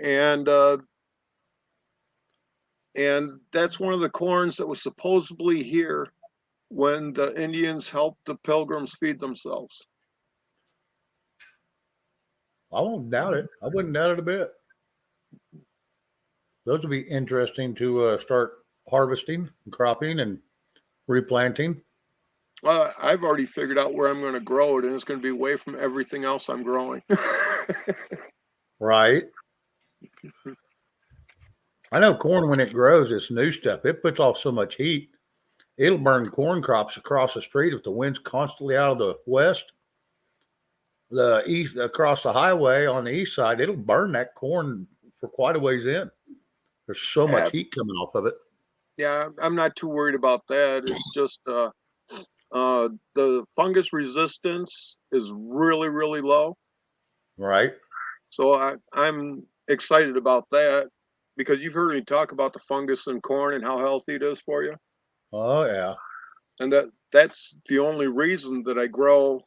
And and that's one of the corns that was supposedly here when the Indians helped the pilgrims feed themselves. I won't doubt it. I wouldn't doubt it a bit. Those would be interesting to start harvesting, and cropping, and replanting. Well, I've already figured out where I'm going to grow it, and it's going to be away from everything else I'm growing. Right. I know corn, when it grows, it's new stuff. It puts off so much heat. It'll burn corn crops across the street if the wind's constantly out of the west. The east, across the highway on the east side, it'll burn that corn for quite a ways in. There's so much Yeah, heat coming off of it. yeah, I'm not too worried about that. It's just the fungus resistance is really, really low. Right. So I'm excited about that because you've heard me talk about the fungus in corn and how healthy it is for you. Oh, yeah. And that's the only reason that I grow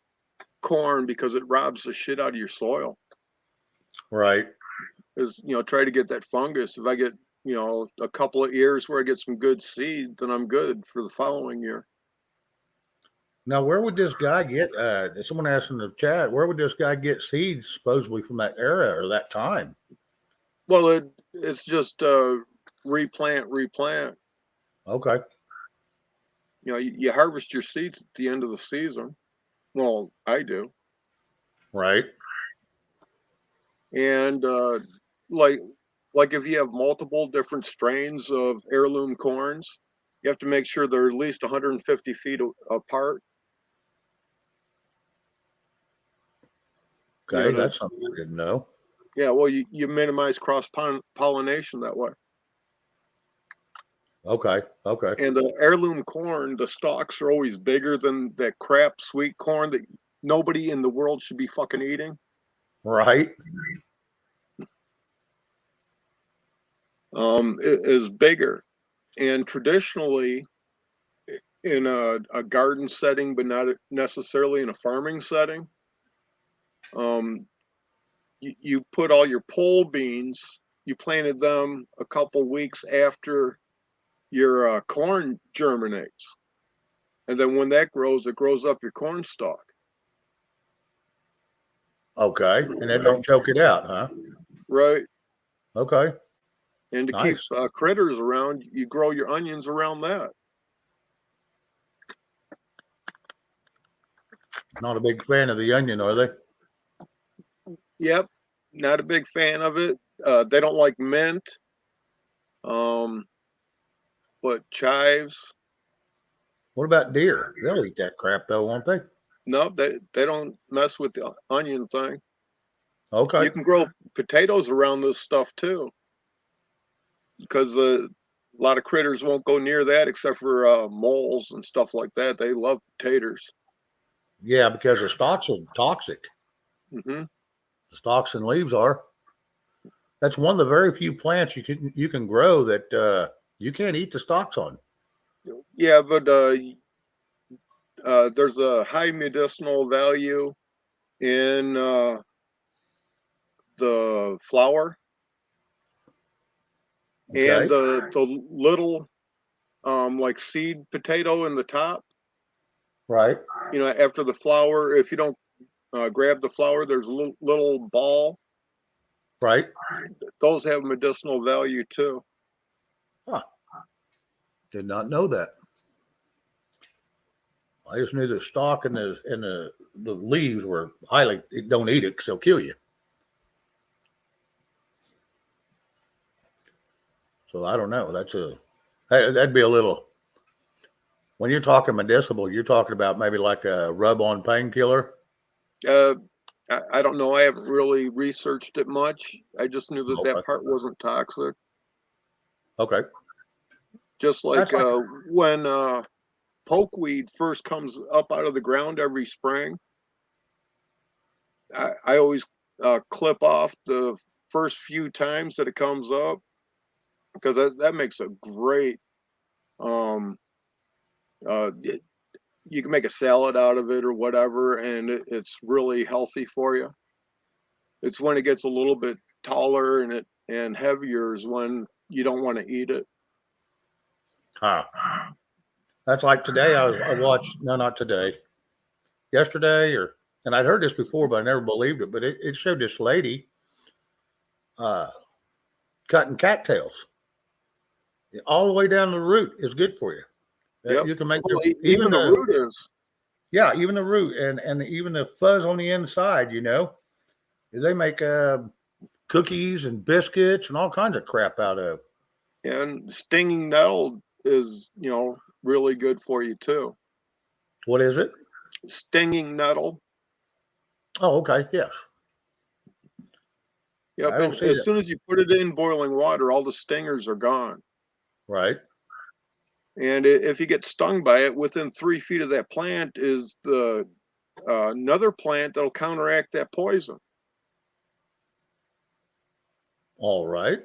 corn, because it robs the shit out of your soil. Right. Is try to get that fungus. If I get a couple of years where I get some good seed, then I'm good for the following year. Now, where would this guy get? Someone asked in the chat, where would this guy get seeds supposedly from that era or that time? Well, it's just replant. Okay. You harvest your seeds at the end of the season. Well, I do. Right. And like if you have multiple different strains of heirloom corns, you have to make sure they're at least 150 feet apart. Okay. That's something I didn't know. Yeah, well, you minimize cross pollination that way. Okay. Okay. And the heirloom corn, the stalks are always bigger than that crap sweet corn that nobody in the world should be fucking eating. Right. It is bigger. And traditionally, in a garden setting, but not necessarily in a farming setting, you put all your pole beans, you planted them a couple weeks after your corn germinates. And then when that grows, it grows up your corn stalk. Okay. And they don't choke it out, huh? Right. Okay. And to keep Nice. critters around, you grow your onions around that. Not a big fan of the onion, are they? Yep. Not a big fan of it. They don't like mint. But chives, What about deer? They'll eat that crap though, won't they? no, they don't mess with the onion thing. Okay. You can grow potatoes around this stuff too, because a lot of critters won't go near that except for moles and stuff like that. They love potatoes. Yeah, because the stalks are toxic. Mm-hmm. The stalks and leaves are. That's one of the very few plants you can grow that you can't eat the stalks on. Yeah, but there's a high medicinal value in the flower and the little like seed potato in the top. Right. You know, after the flower, if you don't grab the flower, there's a little ball. Right. Those have medicinal value too. Huh. Did not know that. I just knew the stalk and the leaves were highly. Don't eat it because they'll kill you. So I don't know. That'd be a little. When you're talking medicinal, you're talking about maybe like a rub-on painkiller. I don't know. I haven't really researched it much. I just knew that Okay. part wasn't toxic. Okay. Just like, like when pokeweed first comes up out of the ground every spring, I always clip off the first few times that it comes up because that makes a great. You can make a salad out of it or whatever, and it's really healthy for you. It's when it gets a little bit taller and heavier is when you don't want to eat it. That's like today. I watched not today, yesterday, and I'd heard this before, but I never believed it. But it showed this lady cutting cattails all the way down the root is good for you. Yep. You can make even the root is. Yeah, even the root and even the fuzz on the inside. They make cookies and biscuits and all kinds of crap out of. And stinging nettle is, really good for you too. What is it? Stinging nettle. Oh, okay. Yes. Yep. And as soon as you put it in boiling water, all the stingers are gone. Right. And if you get stung by it, within 3 feet of that plant is the another plant that'll counteract that poison. All right.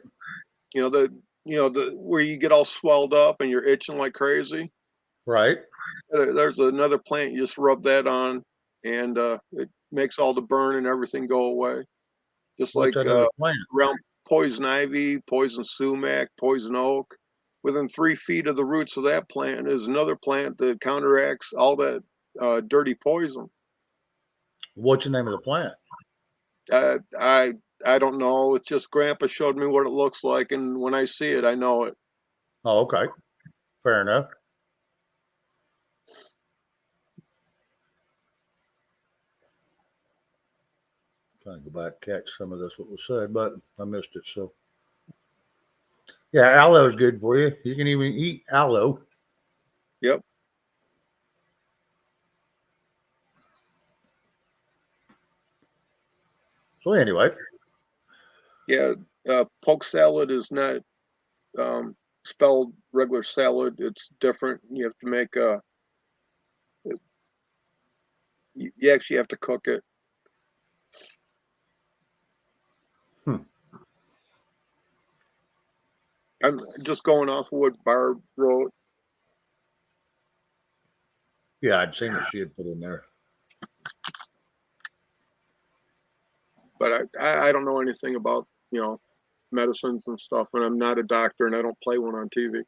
The where you get all swelled up and you're itching like crazy. Right. There's another plant, you just rub that on and it makes all the burn and everything go away. Just What's like around poison ivy, poison sumac, poison oak. Within 3 feet of the roots of that plant is another plant that counteracts all that dirty poison. What's the name of the plant? I don't know. It's just Grandpa showed me what it looks like, and when I see it, I know it. Oh, okay. Fair enough. Trying to go back catch some of this what was said, but I missed it. So, yeah, aloe is good for you. You can even eat aloe. Yep. So anyway, yeah, poke salad is not spelled regular salad. It's different. You have to make you actually have to cook it. I'm just going off of what Barb wrote. Yeah, I'd seen what she had put in there. But I don't know anything about, medicines and stuff, and I'm not a doctor, and I don't play one on TV.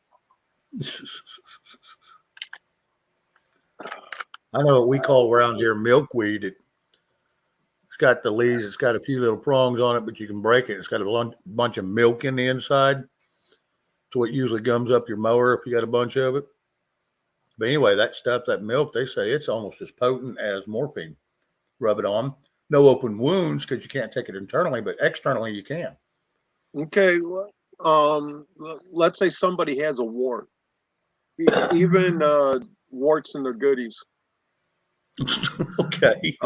I know what we call around here milkweed. It's got the leaves. It's got a few little prongs on it, but you can break it. It's got a bunch of milk in the inside. So it usually gums up your mower if you got a bunch of it. But anyway, that stuff, that milk, they say it's almost as potent as morphine. Rub it on. No open wounds because you can't take it internally, but externally you can. Okay. Let's say somebody has a wart. Even warts and their goodies. Okay.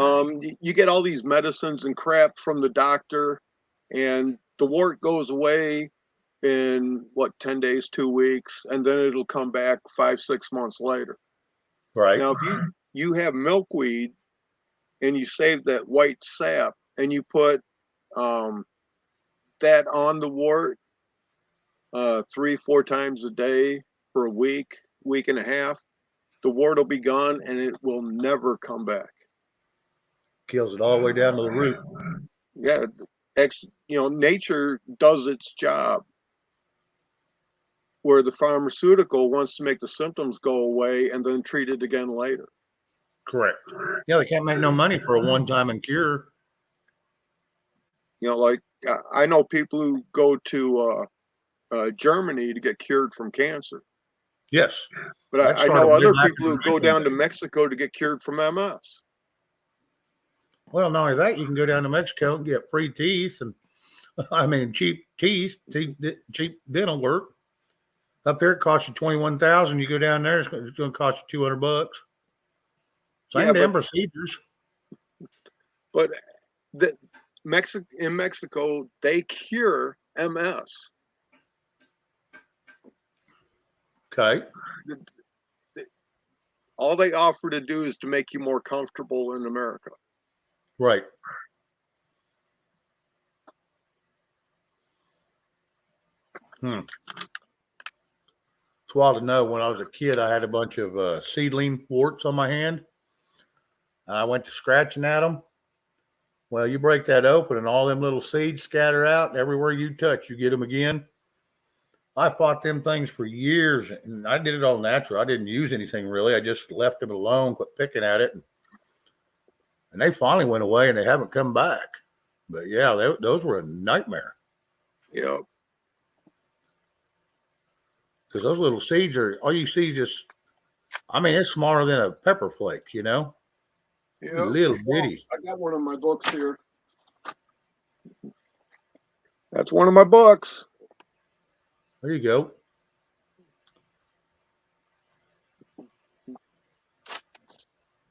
You get all these medicines and crap from the doctor, and the wart goes away in 10 days, 2 weeks, and then it'll come back 5-6 months later. Right. Now, if you have milkweed and you save that white sap and you put that on the wart 3-4 times a day for a week and a half, the wart will be gone and it will never come back. Kills it all the way down to the root. Yeah, nature does its job, where the pharmaceutical wants to make the symptoms go away and then treat it again later. Correct. Yeah, they can't make no money for a one-time and cure. Like I know people who go to Germany to get cured from cancer. Yes. But I know other people who go down to Mexico to get cured from MS. Well, not only that, you can go down to Mexico and get free teeth and cheap teeth, cheap dental work. Up here, it costs you $21,000. You go down there, it's going to cost you $200. Same damn procedures. But in Mexico, they cure MS. Okay. All they offer to do is to make you more comfortable in America. Right. It's wild to know. When I was a kid, I had a bunch of seedling warts on my hand. And I went to scratching at them. Well, you break that open and all them little seeds scatter out. And everywhere you touch, you get them again. I fought them things for years, and I did it all natural. I didn't use anything really. I just left them alone, quit picking at it. And they finally went away, and they haven't come back. But yeah, those were a nightmare. Yeah. Because those little seeds all you see it's smaller than a pepper flake, Yeah. Little bitty. I got one of my books here. That's one of my books. There you go.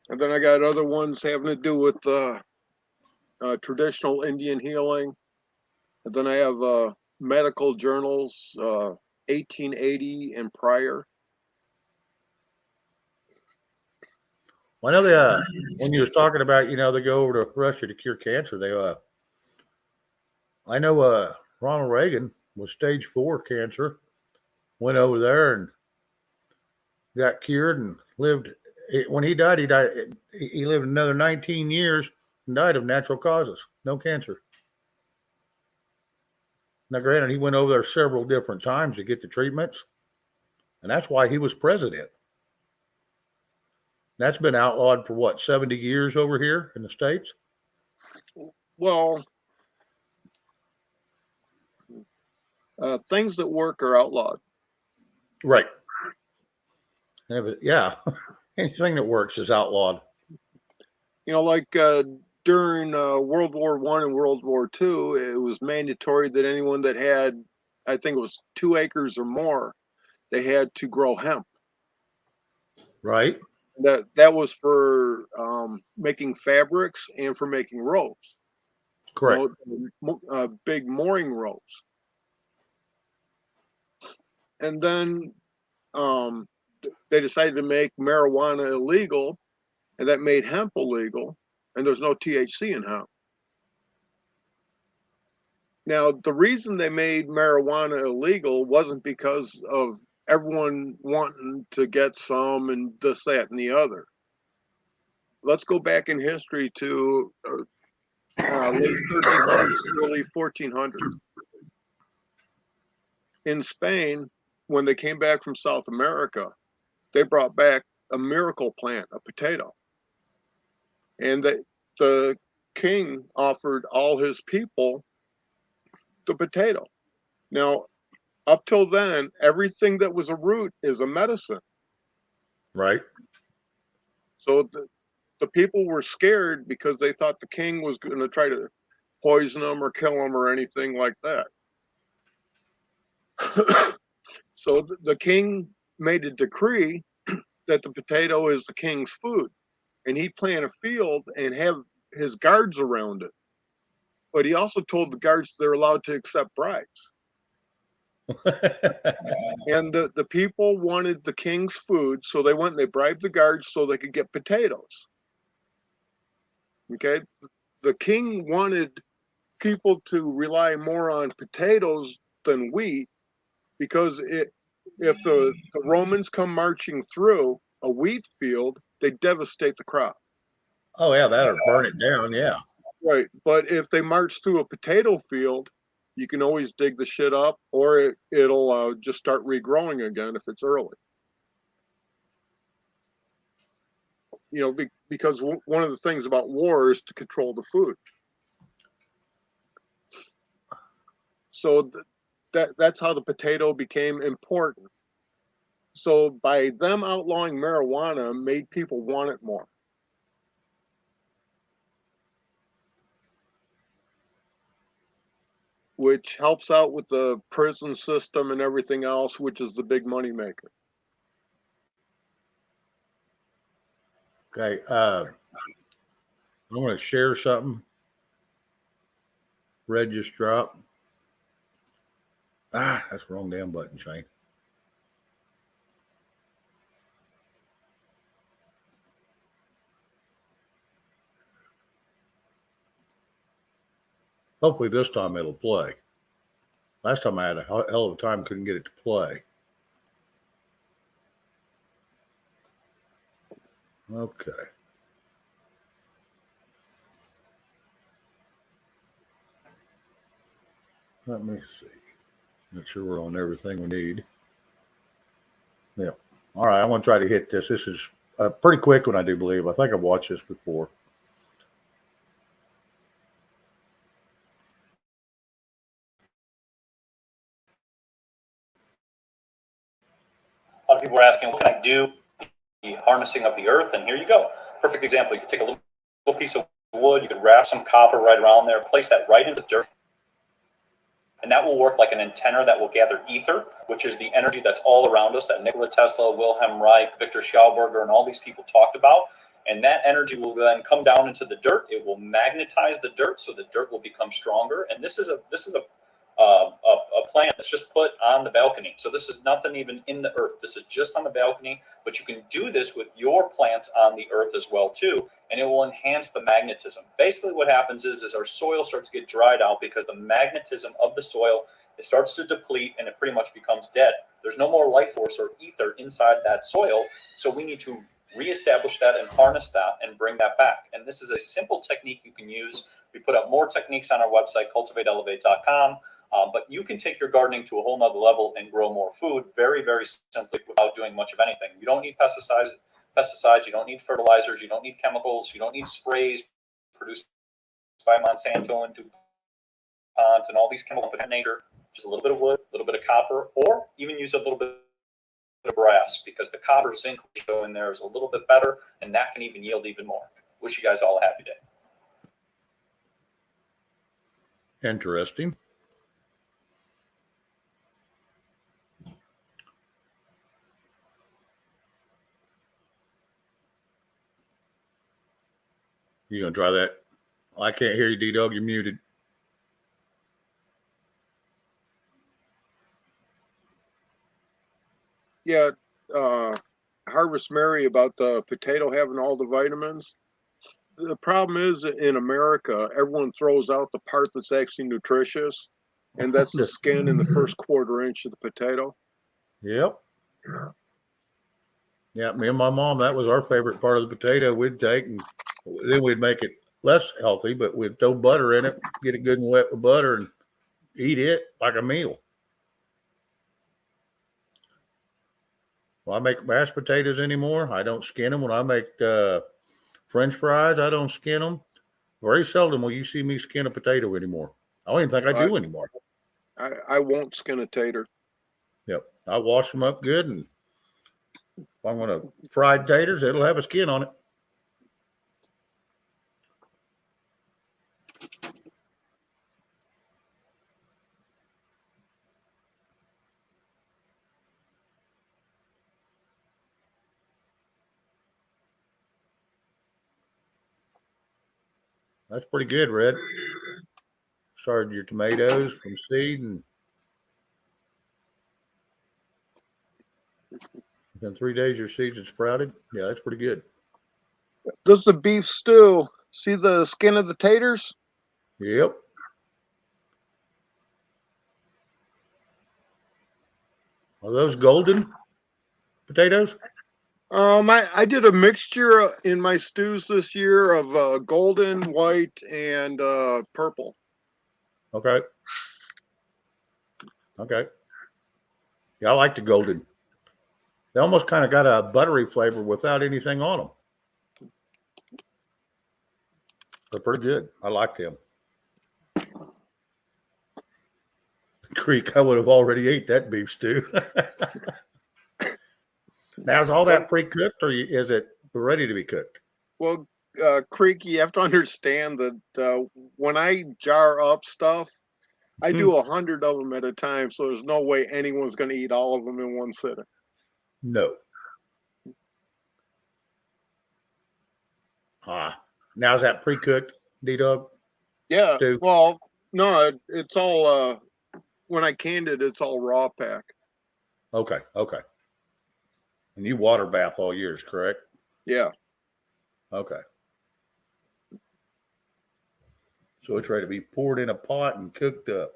And then I got other ones having to do with traditional Indian healing. And then I have medical journals, 1880 and prior. Well, I know when you was talking about, they go over to Russia to cure cancer. I know Ronald Reagan was stage 4 cancer, went over there and got cured and lived. When he died, he lived another 19 years and died of natural causes, no cancer. Now, granted, he went over there several different times to get the treatments, and that's why he was president. That's been outlawed for 70 years over here in the States? Well, things that work are outlawed. Right. Yeah. Anything that works is outlawed. Like during World War I and World War II, it was mandatory that anyone that had, I think it was 2 acres or more, they had to grow hemp. Right. That was for making fabrics and for making ropes. Correct. Big mooring ropes. And then they decided to make marijuana illegal, and that made hemp illegal, and there's no THC in hemp. Now, the reason they made marijuana illegal wasn't because of everyone wanting to get some and this, that, and the other. Let's go back in history to late 1300s, early 1400s. In Spain, when they came back from South America, they brought back a miracle plant, a potato. And the king offered all his people the potato. Now, up till then, everything that was a root is a medicine. Right. So the people were scared because they thought the king was going to try to poison them or kill them or anything like that. So the king made a decree that the potato is the king's food, and he'd plant a field and have his guards around it. But he also told the guards they're allowed to accept bribes. And the people wanted the king's food, so they went and they bribed the guards so they could get potatoes. Okay, the king wanted people to rely more on potatoes than wheat, because if the Romans come marching through a wheat field, they devastate the crop. Oh, yeah, that'll burn it down, yeah. Right. But if they march through a potato field, you can always dig the shit up, or it'll just start regrowing again if it's early. You know, because one of the things about war is to control the food. So that's how the potato became important. So by them outlawing marijuana made people want it more. Which helps out with the prison system and everything else, which is the big money maker. Okay. I'm going to share something. Red just dropped. That's the wrong damn button, Shane. Hopefully this time it'll play. Last time I had a hell of a time, couldn't get it to play. Okay. Let me see. Make sure we're on everything we need. Yeah. All right. I want to try to hit this. This is a pretty quick one, I do believe. I think I've watched this before. A lot of people are asking, what can I do? The harnessing of the earth, and here you go. Perfect example. You could take a little piece of wood, you could wrap some copper right around there, place that right into the dirt, and that will work like an antenna that will gather ether, which is the energy that's all around us that Nikola Tesla, Wilhelm Reich, Victor Schauberger, and all these people talked about. And that energy will then come down into the dirt. It will magnetize the dirt, so the dirt will become stronger. And this is a plant that's just put on the balcony. So this is nothing even in the earth. This is just on the balcony, but you can do this with your plants on the earth as well too, and it will enhance the magnetism. Basically what happens is our soil starts to get dried out because the magnetism of the soil, it starts to deplete and it pretty much becomes dead. There's no more life force or ether inside that soil, so we need to reestablish that and harness that and bring that back. And this is a simple technique you can use. We put up more techniques on our website, cultivateelevate.com. But you can take your gardening to a whole nother level and grow more food very, very simply without doing much of anything. You don't need pesticides, you don't need fertilizers, you don't need chemicals, you don't need sprays produced by Monsanto and DuPont and all these chemicals in nature. Just a little bit of wood, a little bit of copper, or even use a little bit of brass, because the copper zinc ratio in there is a little bit better, and that can even yield even more. Wish you guys all a happy day. Interesting. You gonna try that? I can't hear you, D-Dog. You're muted. Yeah, Harvest Mary about the potato having all the vitamins. The problem is in America, everyone throws out the part that's actually nutritious, and that's the skin in the first quarter inch of the potato. Yep. Yeah, me and my mom, that was our favorite part of the potato. We'd take and then we'd make it less healthy, but we'd throw butter in it, get it good and wet with butter, and eat it like a meal. When I make mashed potatoes anymore, I don't skin them. When I make French fries, I don't skin them. Very seldom will you see me skin a potato anymore. I don't even think I do anymore. I won't skin a tater. Yep. I wash them up good, and if I want to fried taters, it'll have a skin on it. That's pretty good, Red. Started your tomatoes from seed, and within 3 days your seeds had sprouted. Yeah, that's pretty good. This is a beef stew. See the skin of the taters? Yep. Are those golden potatoes? I did a mixture in my stews this year of golden, white, and purple. Okay. Okay. Yeah, I like the golden. They almost kind of got a buttery flavor without anything on them. They're pretty good. I like them. Creek, I would have already ate that beef stew. Now, is all that pre-cooked, or is it ready to be cooked? Well, Creek, you have to understand that when I jar up stuff, I do 100 of them at a time, so there's no way anyone's going to eat all of them in one sitting. No. Now is that pre-cooked, D-Dog? Yeah. Stew? Well, no, it's all when I canned it, it's all raw pack. Okay. Okay. And you water bath all years, correct? Yeah. Okay. So it's ready to be poured in a pot and cooked up.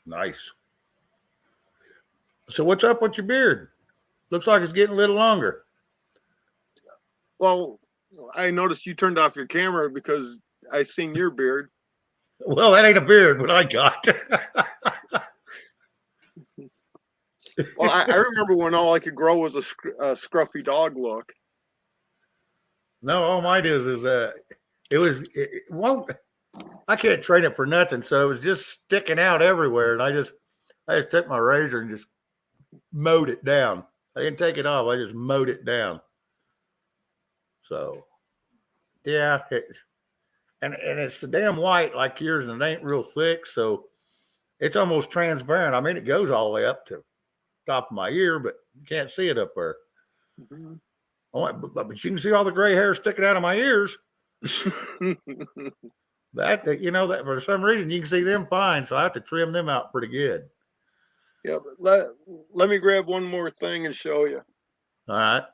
Nice. So what's up with your beard? Looks like it's getting a little longer. Well, I noticed you turned off your camera because I seen your beard. Well, that ain't a beard, what I got. Well, I remember when all I could grow was a scruffy dog look. No, all mine is it won't. I can't train it for nothing, so it was just sticking out everywhere, and I just took my razor and just mowed it down. I didn't take it off; I just mowed it down. So, yeah, and it's the damn white like yours, and it ain't real thick, so it's almost transparent. I mean, it goes all the way up to top of my ear, but you can't see it up there. Mm-hmm. Oh, but you can see all the gray hair sticking out of my ears. that that for some reason you can see them fine, so I have to trim them out pretty good. Yeah, but let me grab one more thing and show you. All right.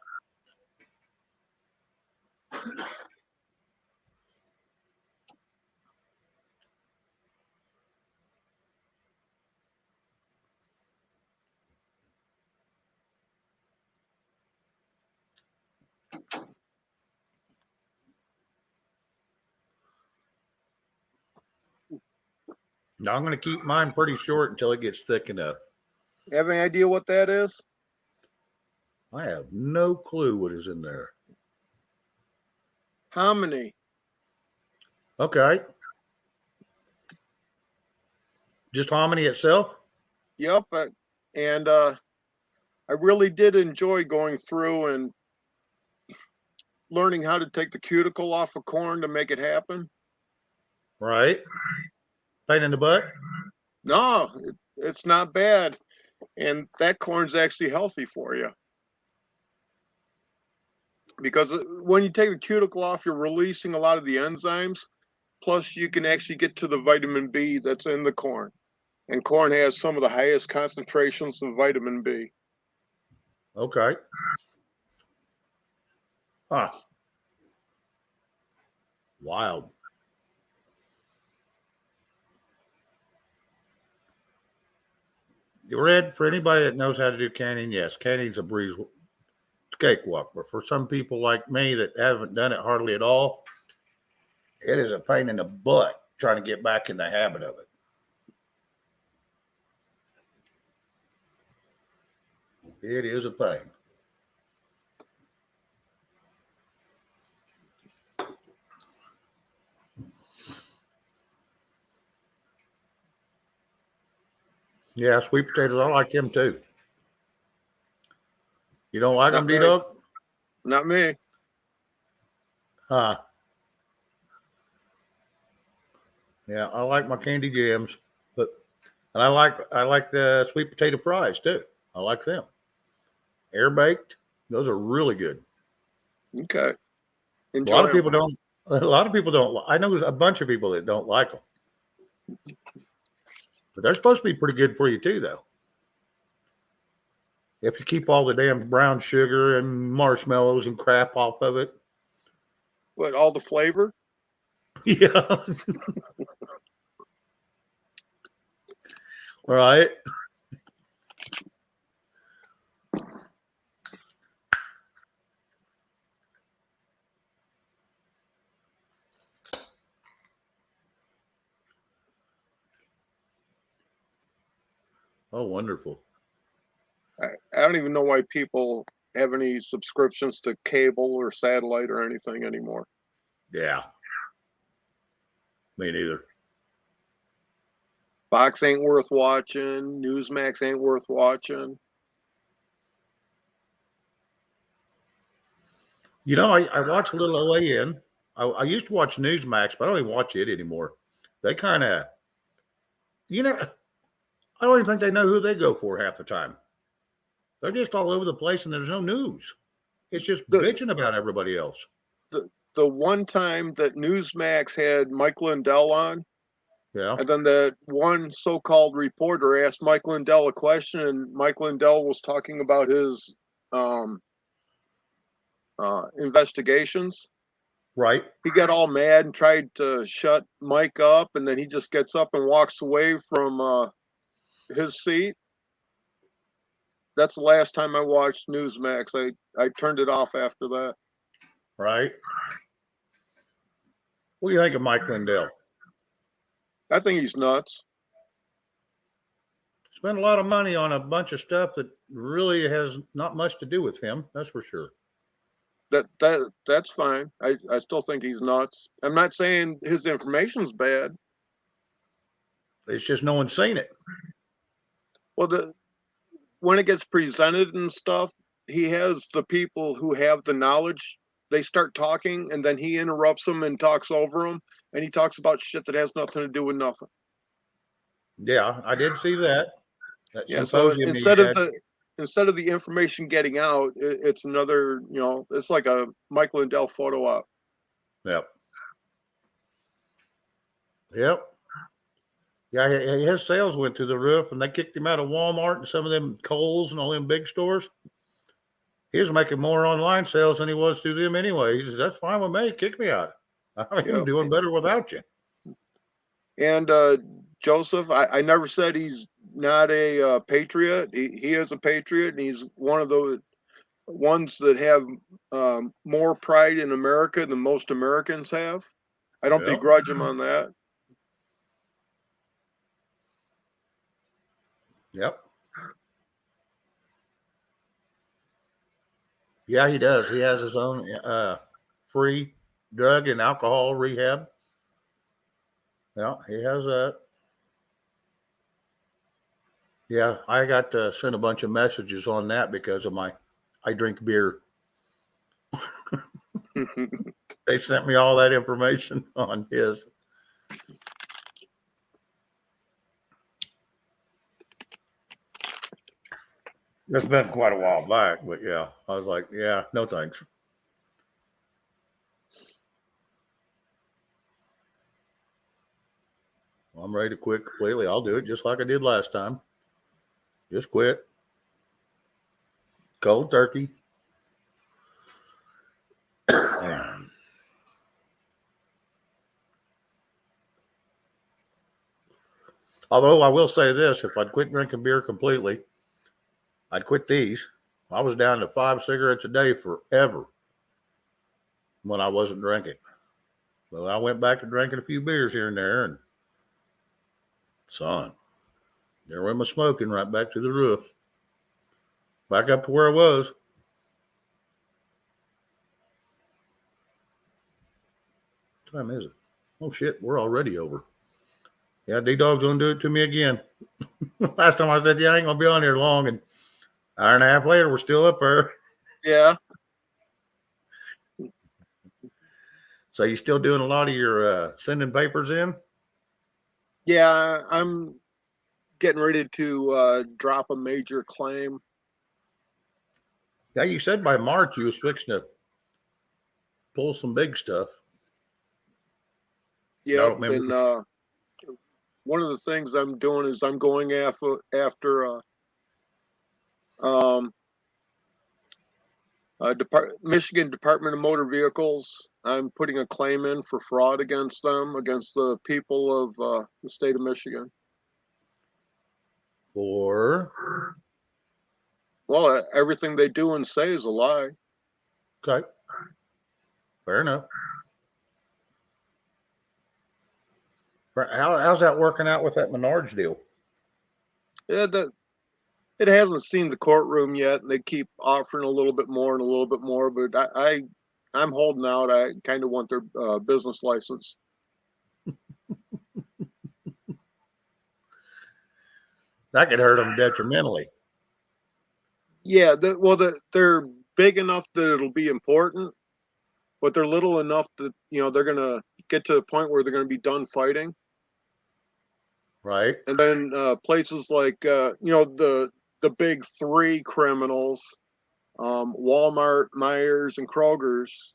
Now I'm going to keep mine pretty short until it gets thick enough. You have any idea what that is? I have no clue what is in there. Hominy. Okay. Just hominy itself? Yep. And I really did enjoy going through and learning how to take the cuticle off of corn to make it happen. Right. Pain in the butt? No, it's not bad. And that corn's actually healthy for you. Because when you take the cuticle off, you're releasing a lot of the enzymes. Plus, you can actually get to the vitamin B that's in the corn. And corn has some of the highest concentrations of vitamin B. Okay. Huh. Wild. Red, for anybody that knows how to do canning, yes, canning's a breeze. It's cakewalk. But for some people like me that haven't done it hardly at all, it is a pain in the butt trying to get back in the habit of it. It is a pain. Yeah, sweet potatoes, I like them too. You don't like them, D-Dog? Not me. Huh. Yeah, I like my candy jams, and I like the sweet potato fries too. I like them. Air baked, those are really good. Okay. A lot of people don't. I know there's a bunch of people that don't like them, but they're supposed to be pretty good for you too, though. If you keep all the damn brown sugar and marshmallows and crap off of it. What, all the flavor? Yeah. Right. Oh, wonderful. I don't even know why people have any subscriptions to cable or satellite or anything anymore. Yeah. Me neither. Fox ain't worth watching. Newsmax ain't worth watching. You know, I watch a little OAN. I used to watch Newsmax, but I don't even watch it anymore. They kind of, you know, I don't even think they know who they go for half the time. They're just all over the place and there's no news. It's just bitching about everybody else. The one time that Newsmax had Mike Lindell on, Yeah. and then that one so-called reporter asked Mike Lindell a question, and Mike Lindell was talking about his investigations. Right. He got all mad and tried to shut Mike up, and then he just gets up and walks away from his seat. That's the last time I watched Newsmax. I turned it off after that. Right. What do you think of Mike Lindell? I think he's nuts. Spent a lot of money on a bunch of stuff that really has not much to do with him. That's for sure. That's fine. I still think he's nuts. I'm not saying his information's bad. It's just no one's seen it. Well, when it gets presented and stuff, he has the people who have the knowledge. They start talking, and then he interrupts them and talks over them, and he talks about shit that has nothing to do with nothing. Yeah, I did see that. That Yeah. So symposium instead of the information getting out, it's another. It's like a Mike Lindell photo op. Yep. Yep. Yeah, his sales went through the roof, and they kicked him out of Walmart and some of them Kohl's and all them big stores. He was making more online sales than he was through them anyway. He says, "That's fine with me. Kick me out. I'm doing better without you." And Joseph, I never said he's not a patriot. He is a patriot, and he's one of the ones that have more pride in America than most Americans have. I don't begrudge him on that. Yep. Yeah, he does. He has his own free drug and alcohol rehab. Yeah, he has that. Yeah, I got to send a bunch of messages on that because of I drink beer. They sent me all that information on his. It's been quite a while back, but yeah, I was like, yeah, no thanks. I'm ready to quit completely. I'll do it just like I did last time. Just quit. Cold turkey. Although I will say this, if I'd quit drinking beer completely, I'd quit these. I was down to 5 cigarettes a day forever when I wasn't drinking. But I went back to drinking a few beers here and there, and son, there went my smoking right back to the roof. Back up to where I was. What time is it? Oh shit, we're already over. Yeah, D-Dog's gonna do it to me again. Last time I said, yeah, I ain't gonna be on here long, and an hour and a half later, we're still up there. Yeah. So you still doing a lot of your sending papers in? Yeah, I'm getting ready to drop a major claim. Yeah, you said by March you was fixing to pull some big stuff. Yep, and one of the things I'm doing is I'm going after Michigan Department of Motor Vehicles. I'm putting a claim in for fraud against them, against the people of the state of Michigan. For? Well, everything they do and say is a lie. Okay. Fair enough. How's that working out with that Menards deal? Yeah, it hasn't seen the courtroom yet, and they keep offering a little bit more and a little bit more. But I'm holding out. I kind of want their business license. That could hurt them detrimentally. Yeah, they're big enough that it'll be important, but they're little enough that they're gonna get to the point where they're gonna be done fighting. Right. And then places like the big three criminals, Walmart, Myers, and Kroger's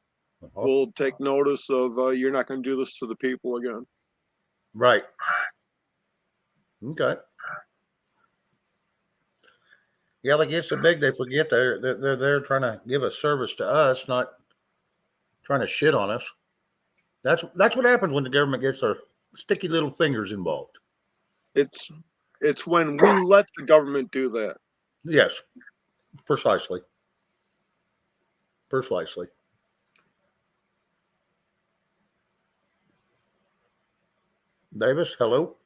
will take notice of you're not going to do this to the people again. Right. Okay. Yeah, they get so big they forget they're trying to give a service to us, not trying to shit on us. That's what happens when the government gets their sticky little fingers involved. It's when we let the government do that. Yes, precisely. Precisely. Davis, hello.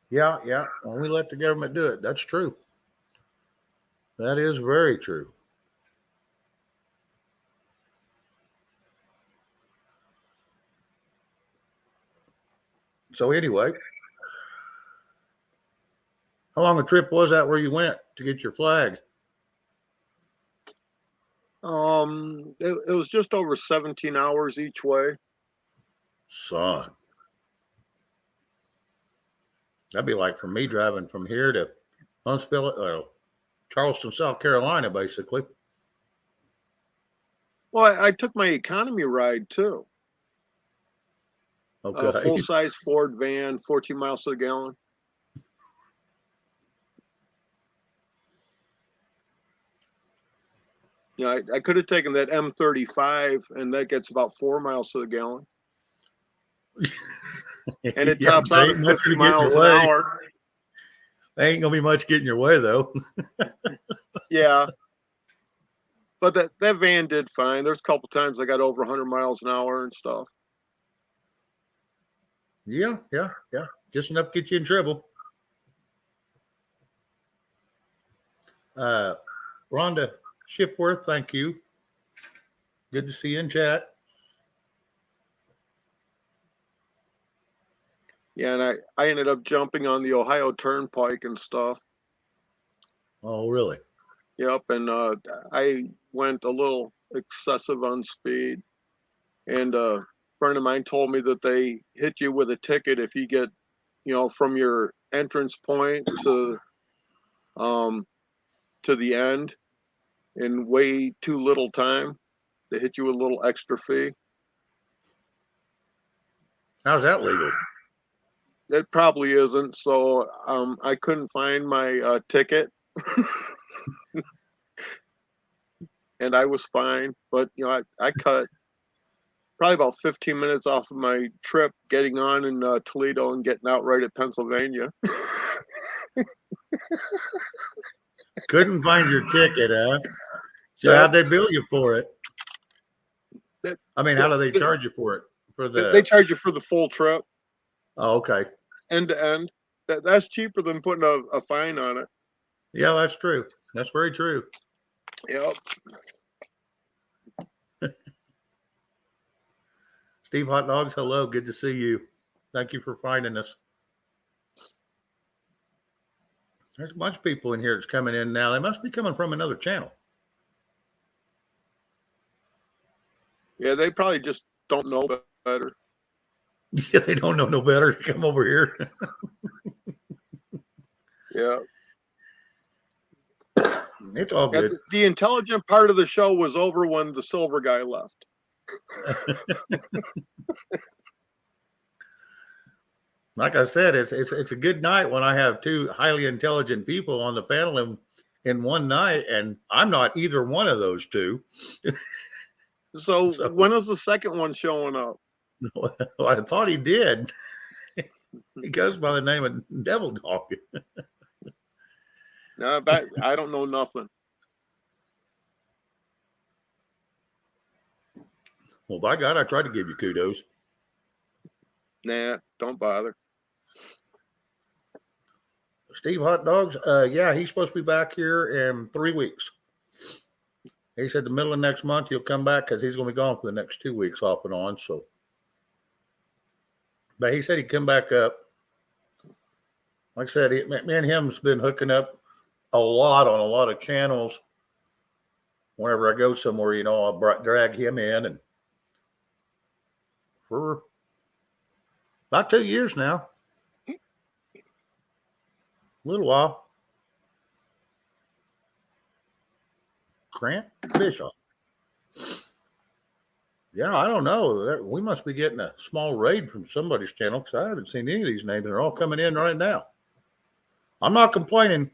Yeah. When we let the government do it, that's true. That is very true. So anyway, how long a trip was that where you went to get your flag? It was just over 17 hours each way. Son. That'd be like for me driving from here to Huntsville, Charleston, South Carolina, basically. Well, I took my economy ride too. Okay. Full-size Ford van, 14 miles to the gallon. Yeah, I could have taken that M35, and that gets about 4 miles to the gallon. And it tops out at 50 miles an hour. There ain't gonna be much getting your way, though. Yeah. But that van did fine. There's a couple times I got over 100 miles an hour and stuff. Yeah. Just enough to get you in trouble. Rhonda Shipworth, thank you. Good to see you in chat. Yeah, and I ended up jumping on the Ohio Turnpike and stuff. Oh, really? Yep, and I went a little excessive on speed. And a friend of mine told me that they hit you with a ticket if you get, from your entrance point to the end in way too little time. They hit you with a little extra fee. How's that legal? It probably isn't. So I couldn't find my ticket. And I was fine. But, I cut probably about 15 minutes off of my trip getting on in Toledo and getting out right at Pennsylvania. Couldn't find your ticket, huh? So how'd they bill you for it? How do they charge you for it? They charge you for the full trip. Oh, okay. End to end. That's cheaper than putting a fine on it. Yeah, that's true. That's very true. Yep. Steve Hot Dogs, hello. Good to see you. Thank you for finding us. There's a bunch of people in here that's coming in now. They must be coming from another channel. Yeah, they probably just don't know better. Yeah, they don't know no better. Come over here. Yeah. It's all good. The intelligent part of the show was over when the silver guy left. Like I said, it's a good night when I have two highly intelligent people on the panel in one night, and I'm not either one of those two. So when is the second one showing up? Well, I thought he did. He goes by the name of Devil Dog. No, I don't know nothing. Well, by God, I tried to give you kudos. Nah, don't bother. Steve Hot Dogs. Yeah, he's supposed to be back here in 3 weeks. He said the middle of next month he'll come back because he's going to be gone for the next 2 weeks off and on. So, but he said he'd come back up. Like I said, me and him's been hooking up a lot on a lot of channels. Whenever I go somewhere, I'll drag him in, and for about 2 years now, a little while. Grant Bishop. Yeah, I don't know. We must be getting a small raid from somebody's channel because I haven't seen any of these names. They're all coming in right now. I'm not complaining.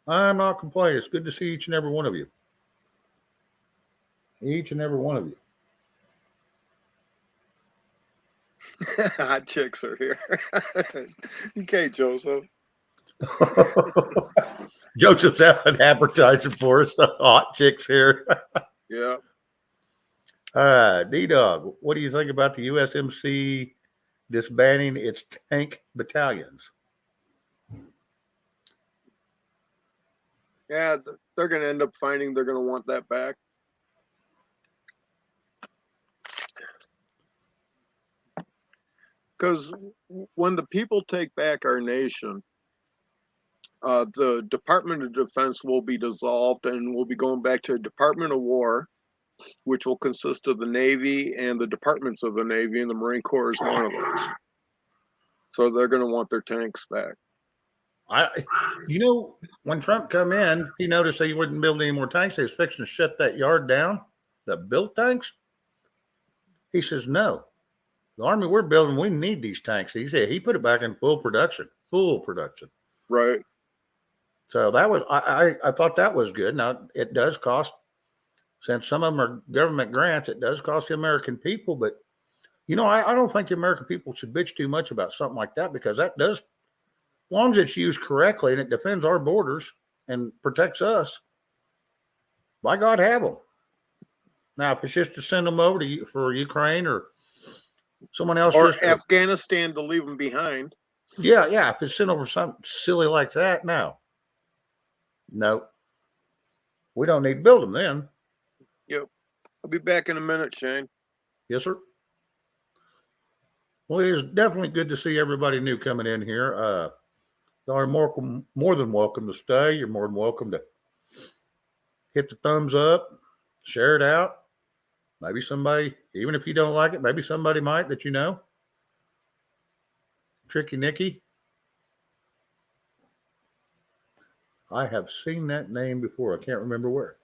It's good to see each and every one of you. Each and every one of you. Hot chicks are here. Okay, Joseph. Joseph's out advertising for us. Hot chicks here. Yeah. D-Dog, what do you think about the USMC disbanding its tank battalions? Yeah, they're going to end up finding they're going to want that back. Because when the people take back our nation, the Department of Defense will be dissolved and we'll be going back to Department of War, which will consist of the Navy and the departments of the Navy, and the Marine Corps is one of those. So they're going to want their tanks back. When Trump come in, he noticed that he wouldn't build any more tanks. He was fixing to shut that yard down that built tanks. He says, no, the Army we're building, we need these tanks. He said he put it back in full production. Right. So that was, I thought that was good. Now, it does cost, since some of them are government grants, it does cost the American people. But, I don't think the American people should bitch too much about something like that, because that does, as long as it's used correctly and it defends our borders and protects us, by God, have them. Now, if it's just to send them over for Ukraine or someone else, or Afghanistan to leave them behind. Yeah. If it's sent over something silly like that, no, we don't need to build them then. Yep. I'll be back in a minute, Shane. Yes, sir. Well, it is definitely good to see everybody new coming in here. Y'all are more than welcome to stay. You're more than welcome to hit the thumbs up, share it out. Maybe somebody, even if you don't like it, maybe somebody might that you know. Tricky Nicky. I have seen that name before. I can't remember where.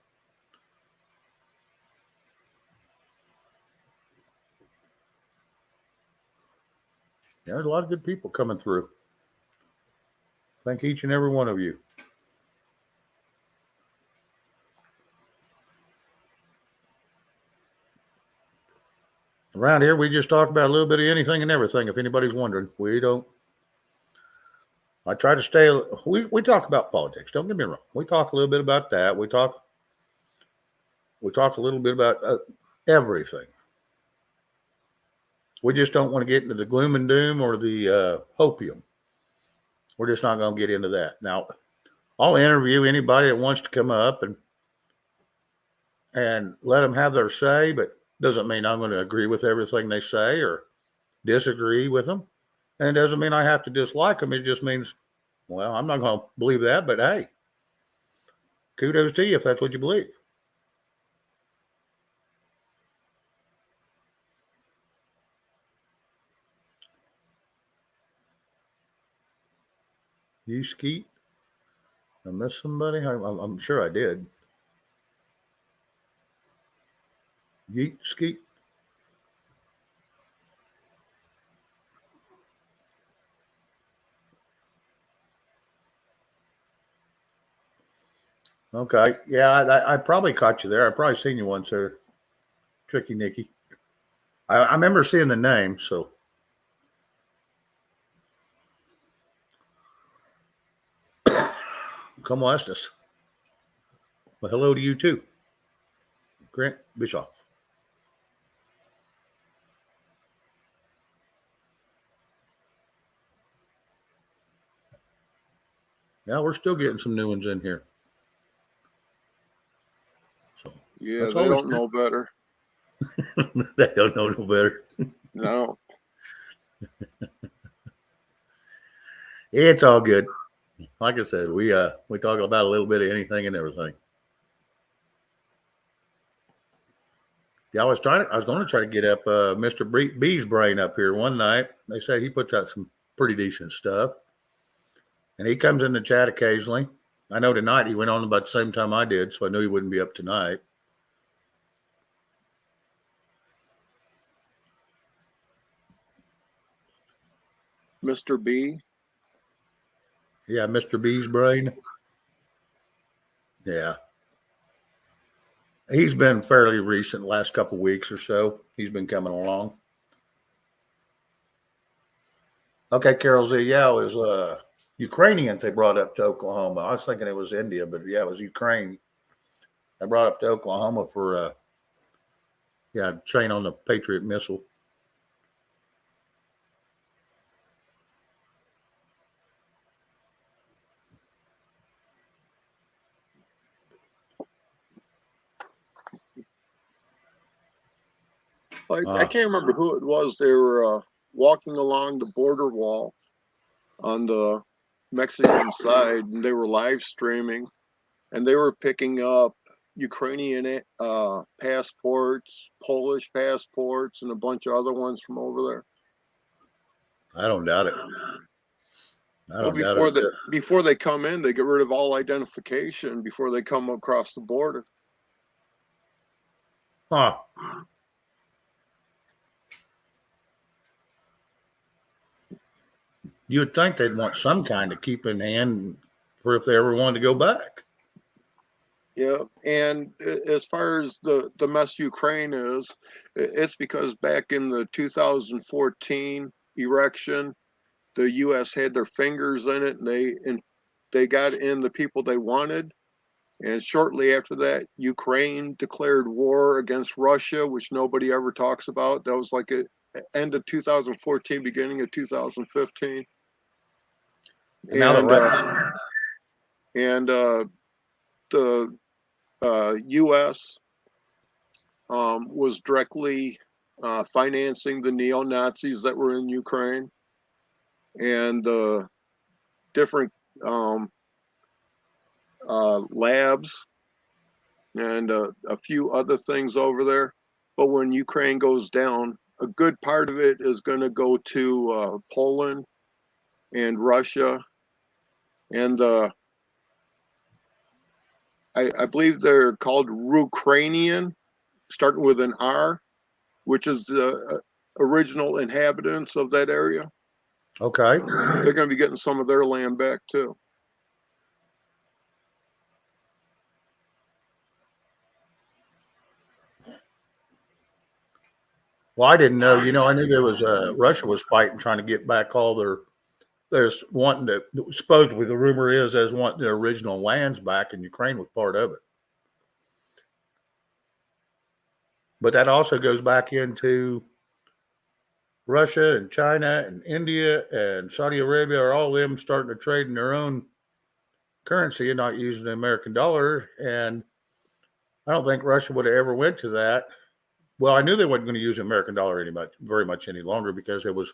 There's a lot of good people coming through. Thank each and every one of you. Around here, we just talk about a little bit of anything and everything. If anybody's wondering, we don't. I try to stay. We talk about politics. Don't get me wrong. We talk a little bit about that. We talk a little bit about everything. We just don't want to get into the gloom and doom or the hopium. We're just not going to get into that. Now, I'll interview anybody that wants to come up and let them have their say, but doesn't mean I'm going to agree with everything they say or disagree with them. And it doesn't mean I have to dislike them. It just means, well, I'm not going to believe that, but hey, kudos to you if that's what you believe. You Skeet? I missed somebody? I'm sure I did. Yeet Skeet? Okay. Yeah, I probably caught you there. I probably seen you once there. Tricky Nicky. I remember seeing the name, so. Come west us. Well, hello to you too. Grant Bischoff. Yeah, we're still getting some new ones in here. So Yeah, that's they always don't know better. they don't know no better. No. It's all good. Like I said, we talk about a little bit of anything and everything. Yeah, I was going to try to get up Mr. B's brain up here one night. They say he puts out some pretty decent stuff, and he comes in the chat occasionally. I know tonight he went on about the same time I did, so I knew he wouldn't be up tonight. Mr. B. Yeah, Mr. B's brain. Yeah. He's been fairly recent, last couple of weeks or so. He's been coming along. Okay, Carol Z. Yeah, it was Ukrainians they brought up to Oklahoma. I was thinking it was India, but yeah, it was Ukraine. They brought up to Oklahoma for train on the Patriot missile. I can't remember who it was. They were walking along the border wall on the Mexican side, and they were live streaming, and they were picking up Ukrainian passports, Polish passports, and a bunch of other ones from over there. I don't doubt it. Well, before they come in, they get rid of all identification before they come across the border. Huh. You would think they'd want some kind of keep in hand for if they ever wanted to go back. Yeah, and as far as the mess Ukraine is, it's because back in the 2014 election, the U.S. had their fingers in it, and they got in the people they wanted. And shortly after that, Ukraine declared war against Russia, which nobody ever talks about. That was like end of 2014, beginning of 2015. And now The U.S. Was directly financing the neo-Nazis that were in Ukraine, and the different labs and a few other things over there. But when Ukraine goes down, a good part of it is going to go to Poland and Russia, and I believe they're called Rukranian, starting with an R, which is the original inhabitants of that area. Okay. They're going to be getting some of their land back too. Well, I didn't know. I knew there was Russia was fighting, trying to get back all there's wanting to. Supposedly, the rumor is there's wanting their original lands back, and Ukraine was part of it. But that also goes back into Russia and China and India and Saudi Arabia are all them starting to trade in their own currency and not using the American dollar. And I don't think Russia would have ever went to that. Well, I knew they weren't going to use the American dollar very much any longer because it was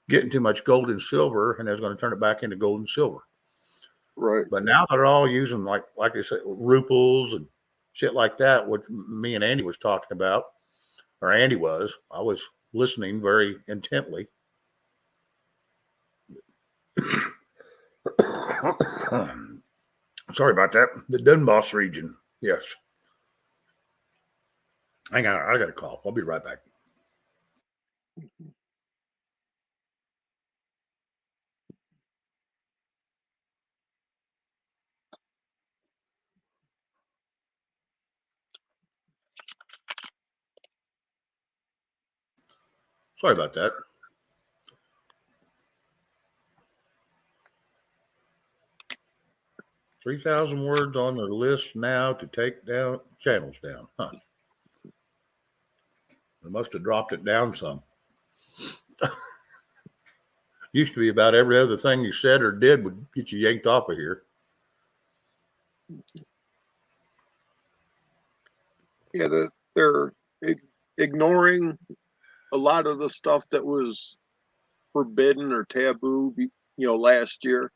getting too much gold and silver, and they was going to turn it back into gold and silver. Right. But now they're all using like I said, ruples and shit like that, which me and Andy was talking about, or Andy was. I was listening very intently. Sorry about that. The Donbass region. Yes. Hang on. I got a cough. I'll be right back. Sorry about that. $3,000 words on the list now to take down channels down. Huh. They must have dropped it down some. Used to be about every other thing you said or did would get you yanked off of here. Yeah, they're ignoring a lot of the stuff that was forbidden or taboo, last year,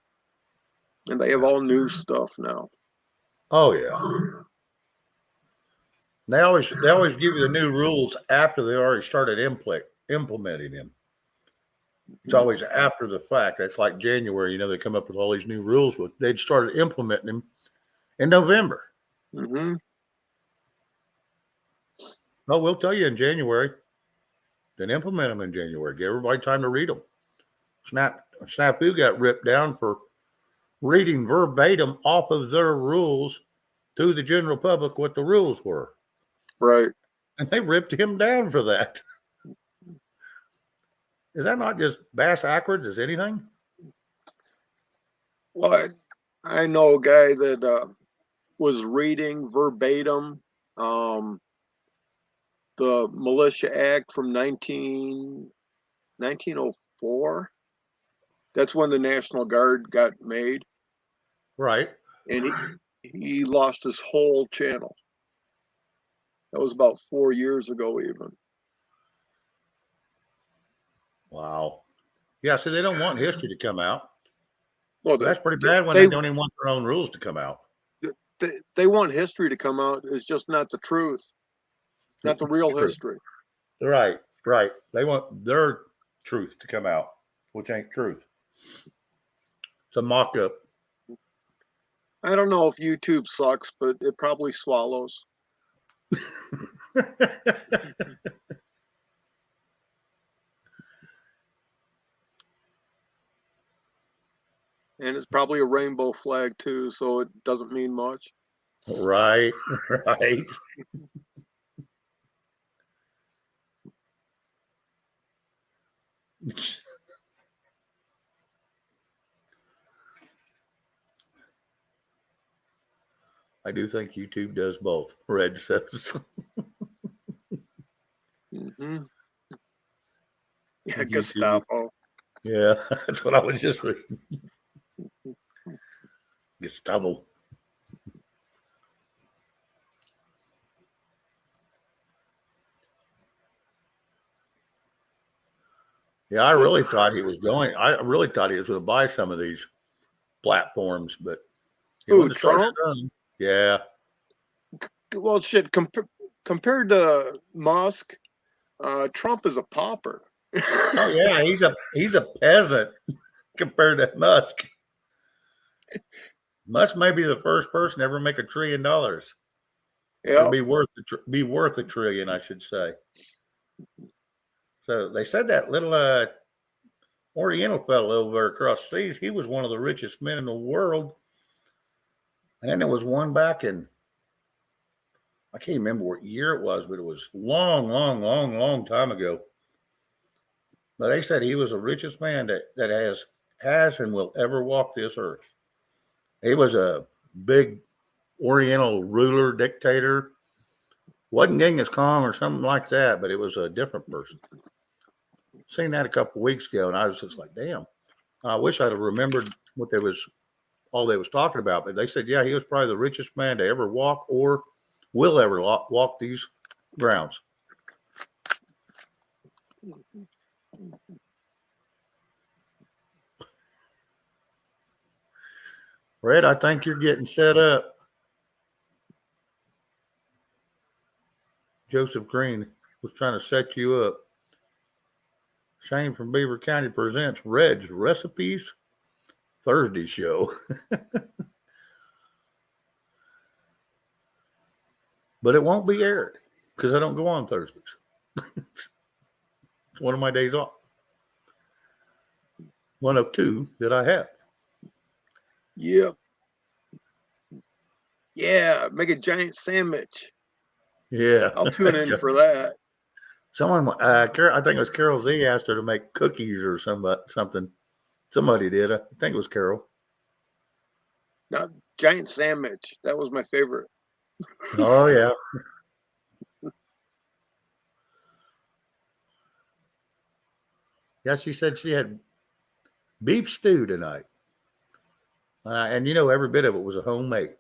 and they have all new stuff now. Oh yeah. They always give you the new rules after they already started implementing them. It's always after the fact. It's like January, they come up with all these new rules. They'd started implementing them in November. Mm-hmm. Oh, we'll tell you in January. Then implement them in January. Give everybody time to read them. Snafu got ripped down for reading verbatim off of their rules to the general public what the rules were. Right. And they ripped him down for that. Is that not just bass backwards as anything? Well, I know a guy that was reading verbatim the Militia Act from 1904. That's when the National Guard got made. Right. And he lost his whole channel. That was about 4 years ago, even. Wow. Yeah, so they don't want history to come out. Well, that's pretty bad when they don't even want their own rules to come out. They want history to come out. It's just not the truth, not the real history. Right. They want their truth to come out, which ain't truth. It's a mock-up. I don't know if YouTube sucks, but it probably swallows. And it's probably a rainbow flag too, so it doesn't mean much. Right. I do think YouTube does both. Red says. Mm-hmm. Yeah, Gestapo. Yeah, that's what I was just reading. Gestapo. Yeah, I really thought he was going to buy some of these platforms, but he wouldn't Trump? Yeah. Well, shit, compared to Musk, Trump is a pauper. Oh yeah, he's a peasant compared to Musk. Musk may be the first person to ever make $1 trillion. Yeah, be worth $1 trillion, I should say. So they said that little Oriental fellow over across the seas, he was one of the richest men in the world. And then there was one back in, I can't remember what year it was, but it was long time ago. But they said he was the richest man that has and will ever walk this earth. He was a big Oriental ruler, dictator. Wasn't Genghis Khan or something like that, but it was a different person. Seen that a couple of weeks ago, and I was just like, damn. I wish I'd have remembered what they was talking about. But they said, yeah, he was probably the richest man to ever walk or will ever walk these grounds. Red, I think you're getting set up. Joseph Green was trying to set you up. Shane from Beaver County presents Red's Recipes Thursday show. But it won't be aired because I don't go on Thursdays. It's one of my days off. One of two that I have. Yep. Yeah, make a giant sandwich. Yeah. I'll tune in for that. Someone, I think it was Carol Z asked her to make cookies or something. Somebody did. I think it was Carol. No, giant sandwich. That was my favorite. Oh, yeah. Yeah, she said she had beef stew tonight. And you know, every bit of it was a homemade.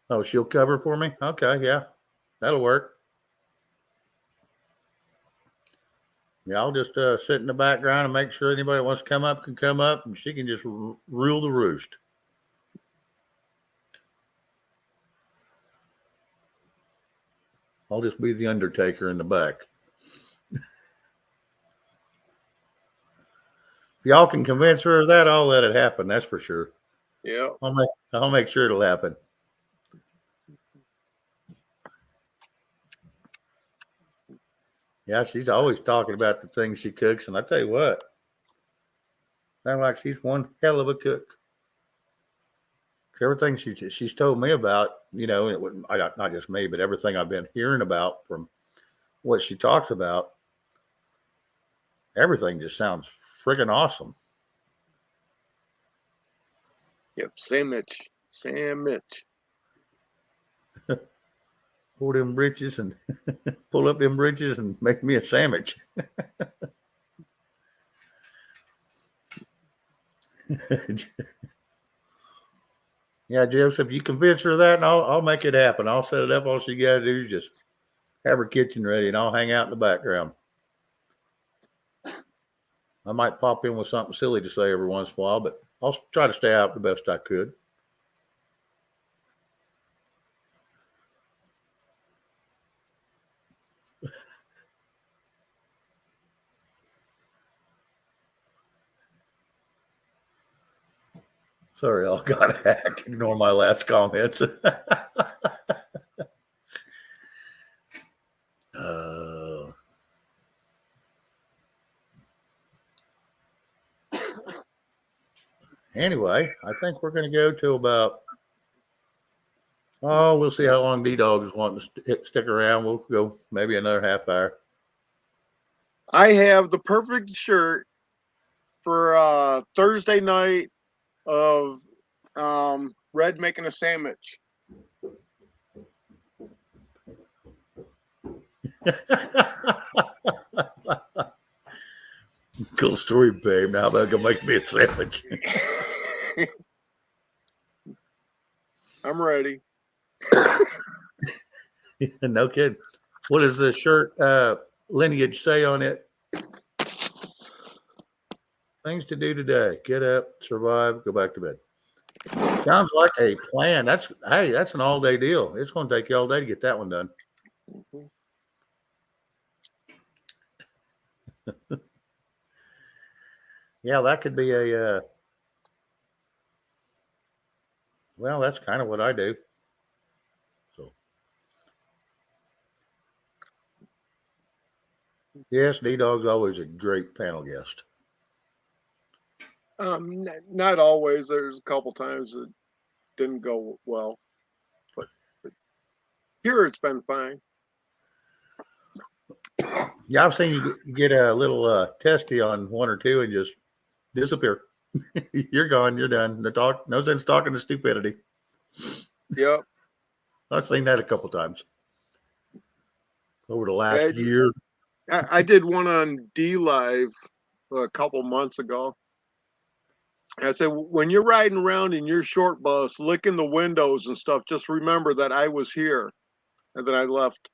Oh, she'll cover for me? Okay, yeah. That'll work. Yeah, I'll just sit in the background and make sure anybody that wants to come up can come up, and she can just rule the roost. I'll just be the Undertaker in the back. If y'all can convince her of that, I'll let it happen. That's for sure. Yeah. I'll make sure it'll happen. Yeah, she's always talking about the things she cooks, and I tell you what, sounds like she's one hell of a cook. Everything she's told me about, you know, not just me, but everything I've been hearing about from what she talks about, everything just sounds freaking awesome. Yep, sandwich. Pull them britches and pull up them britches and make me a sandwich. Yeah, Joseph, you convince her of that, and I'll make it happen. I'll set it up. All she got to do is just have her kitchen ready, and I'll hang out in the background. I might pop in with something silly to say every once in a while, but I'll try to stay out the best I could. Sorry, I'll got hacked. Ignore my last comments. Anyway, I think we're going to go to about, we'll see how long D-Dog is wanting to stick around. We'll go maybe another half hour. I have the perfect shirt for Thursday night of Red making a sandwich. Cool story, babe. Now about to make me a sandwich. I'm ready. No kidding. What does the shirt lineage say on it? Things to do today: get up, survive, go back to bed. Sounds like a plan. That's an all-day deal. It's going to take you all day to get that one done. Yeah, that could be a. Well, that's kind of what I do. So, yes, D-Dog's always a great panel guest. Not always. There's a couple times it didn't go well, but here it's been fine. Yeah, I've seen you get a little testy on one or two and just disappear. You're gone. You're done. No sense talking to stupidity. Yep. I've seen that a couple times over the last year. I did one on D-Live a couple months ago. I said, when you're riding around in your short bus, licking the windows and stuff, just remember that I was here and then I left.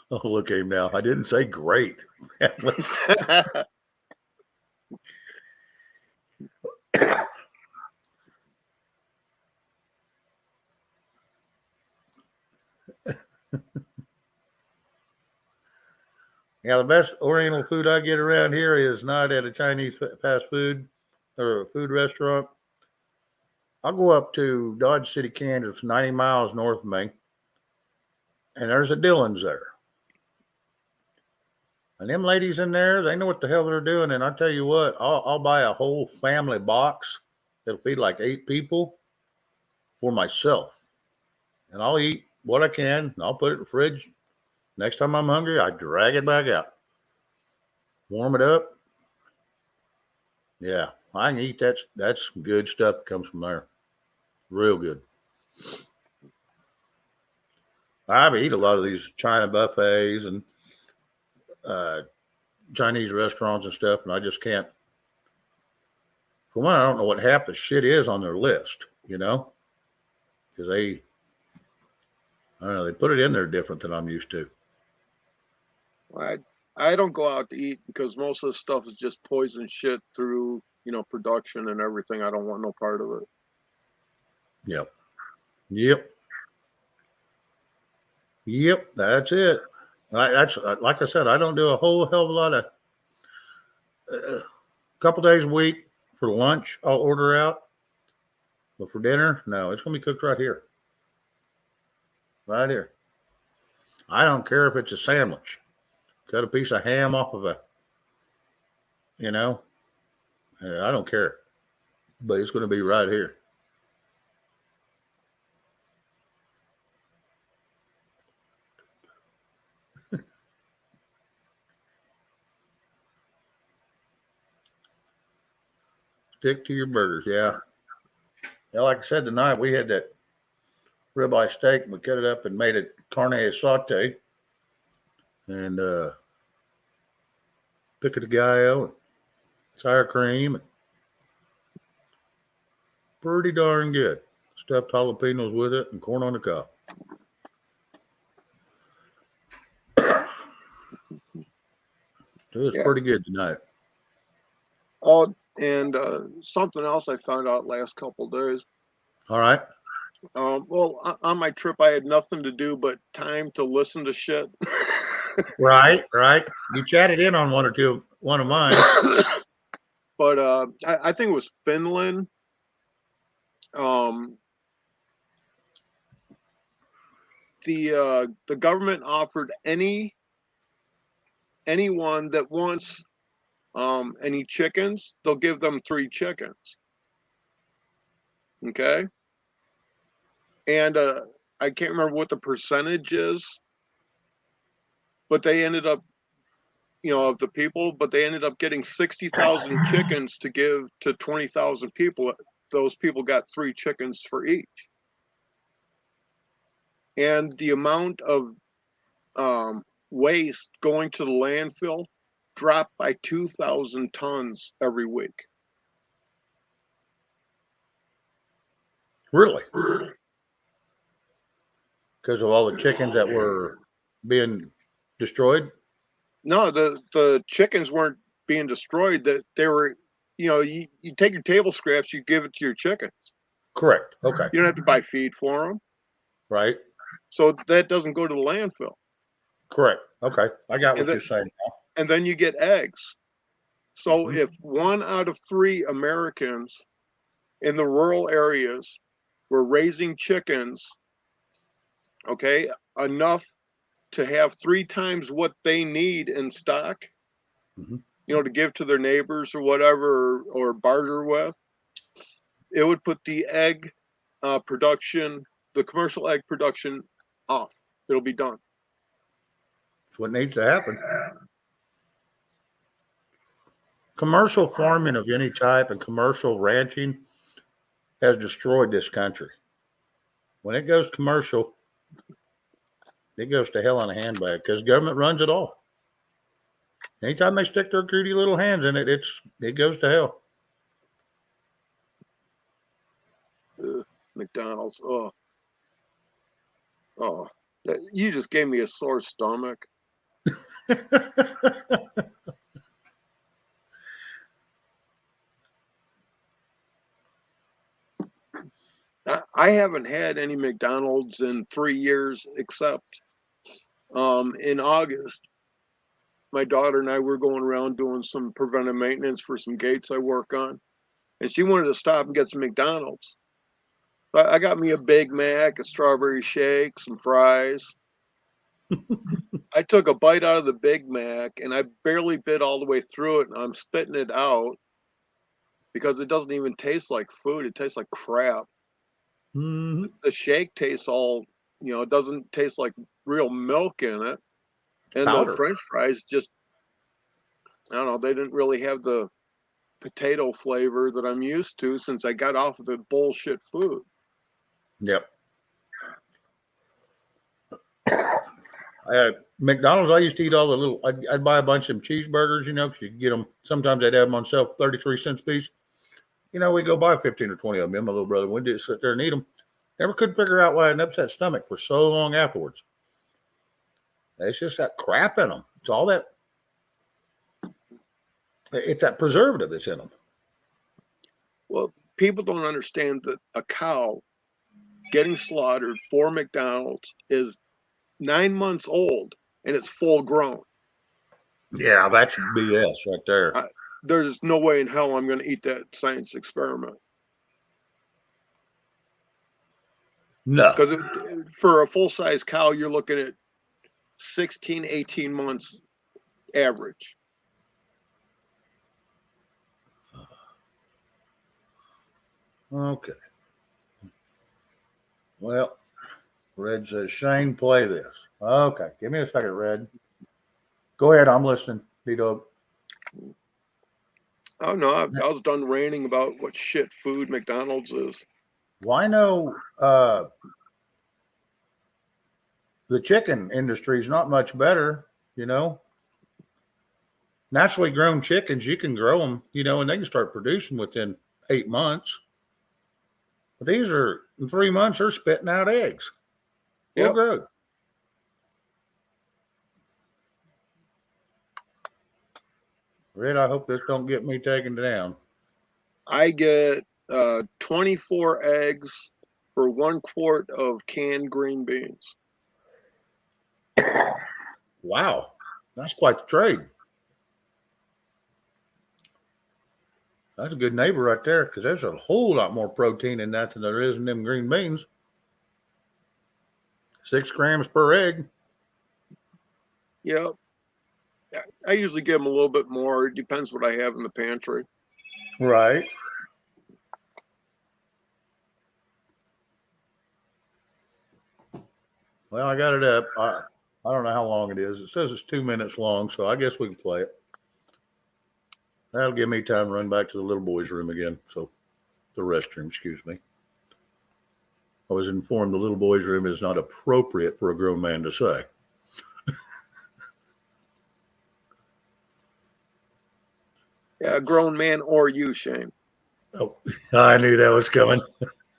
Oh, look at him now. I didn't say great. Yeah, the best Oriental food I get around here is not at a Chinese fast food or a food restaurant. I'll go up to Dodge City, Kansas, 90 miles north of me, and there's a Dillon's there. And them ladies in there, they know what the hell they're doing. And I tell you what, I'll buy a whole family box that'll feed like 8 people for myself. And I'll eat what I can, and I'll put it in the fridge. Next time I'm hungry, I drag it back out. Warm it up. Yeah, I can eat that. That's good stuff that comes from there. Real good. I eat a lot of these China buffets and Chinese restaurants and stuff, and I just can't. For one, I don't know what half the shit is on their list, because I don't know, they put it in there different than I'm used to. I don't go out to eat because most of the stuff is just poison shit through, production and everything. I don't want no part of it. Yep, that's it. That's like I said, I don't do a whole hell of a lot of. A couple days a week for lunch, I'll order out. But for dinner, no, it's gonna be cooked right here. Right here. I don't care if it's a sandwich. Cut a piece of ham off of I don't care. But it's gonna be right here. Stick to your burgers, yeah. Yeah, like I said tonight, we had that ribeye steak and we cut it up and made it carne asada and pico de gallo and sour cream. Pretty darn good. Stuffed jalapenos with it and corn on the cob. So it's pretty good tonight. Oh, and something else I found out last couple of days. All right. Well, on my trip, I had nothing to do but time to listen to shit. Right. You chatted in on one of mine. But I think it was Finland. The government offered anyone that wants any chickens, they'll give them 3 chickens. Okay. And I can't remember what the percentage is, but they ended up, of the people, but they ended up getting 60,000 chickens to give to 20,000 people. Those people got 3 chickens for each. And the amount of waste going to the landfill dropped by 2,000 tons every week. Really? Because of all the chickens that were being destroyed? No, the chickens weren't being destroyed. That they were, you take your table scraps, you give it to your chickens. Correct. Okay. You don't have to buy feed for them. Right. So that doesn't go to the landfill. Correct. Okay. I got what you're saying now. And then you get eggs. So if 1 out of 3 Americans in the rural areas were raising chickens, okay, enough to have 3 times what they need in stock, to give to their neighbors or whatever, or barter with, it would put the egg production, the commercial egg production off. It'll be done. That's what needs to happen. Commercial farming of any type and commercial ranching has destroyed this country. When it goes commercial, it goes to hell in a handbag because government runs it all. Anytime they stick their greedy little hands in it, it goes to hell. McDonald's. Oh, you just gave me a sore stomach. I haven't had any McDonald's in 3 years, except in August. My daughter and I were going around doing some preventive maintenance for some gates I work on, and she wanted to stop and get some McDonald's. I got me a Big Mac, a strawberry shake, some fries. I took a bite out of the Big Mac, and I barely bit all the way through it, and I'm spitting it out because it doesn't even taste like food. It tastes like crap. The shake tastes it doesn't taste like real milk in it. And powder. The French fries just, I don't know, they didn't really have the potato flavor that I'm used to since I got off of the bullshit food. Yep. McDonald's, I used to eat all the little. I'd buy a bunch of them cheeseburgers, because you could get them. Sometimes they'd have them on sale, 33 cents a piece. We go buy 15 or 20 of them. Me and my little brother, we did sit there and eat them. Never could figure out why I had an upset stomach for so long afterwards. It's just that crap in them. It's all that. It's that preservative that's in them. Well, people don't understand that a cow getting slaughtered for McDonald's is 9 months old and it's full grown. Yeah, that's BS right there. There's no way in hell I'm going to eat that science experiment. No. Because for a full-size cow, you're looking at 16, 18 months average. Okay. Well, Red says, Shane, play this. Okay. Give me a second, Red. Go ahead. I'm listening. D-Dog. Oh, no. I was done ranting about what shit food McDonald's is. Well, I know the chicken industry is not much better, Naturally grown chickens, you can grow them, and they can start producing within 8 months. But these are, in 3 months, they're spitting out eggs. Well, good. Red, I hope this don't get me taken down. I get 24 eggs for 1 quart of canned green beans. Wow. That's quite the trade. That's a good neighbor right there, because there's a whole lot more protein in that than there is in them green beans. 6 grams per egg. Yep. I usually give them a little bit more. It depends what I have in the pantry. Right. Well, I got it up. I don't know how long it is. It says it's 2 minutes long, so I guess we can play it. That'll give me time to run back to the little boy's room again. So, the restroom, excuse me. I was informed the little boy's room is not appropriate for a grown man to say. Yeah, a grown man or you, Shane. Oh, I knew that was coming.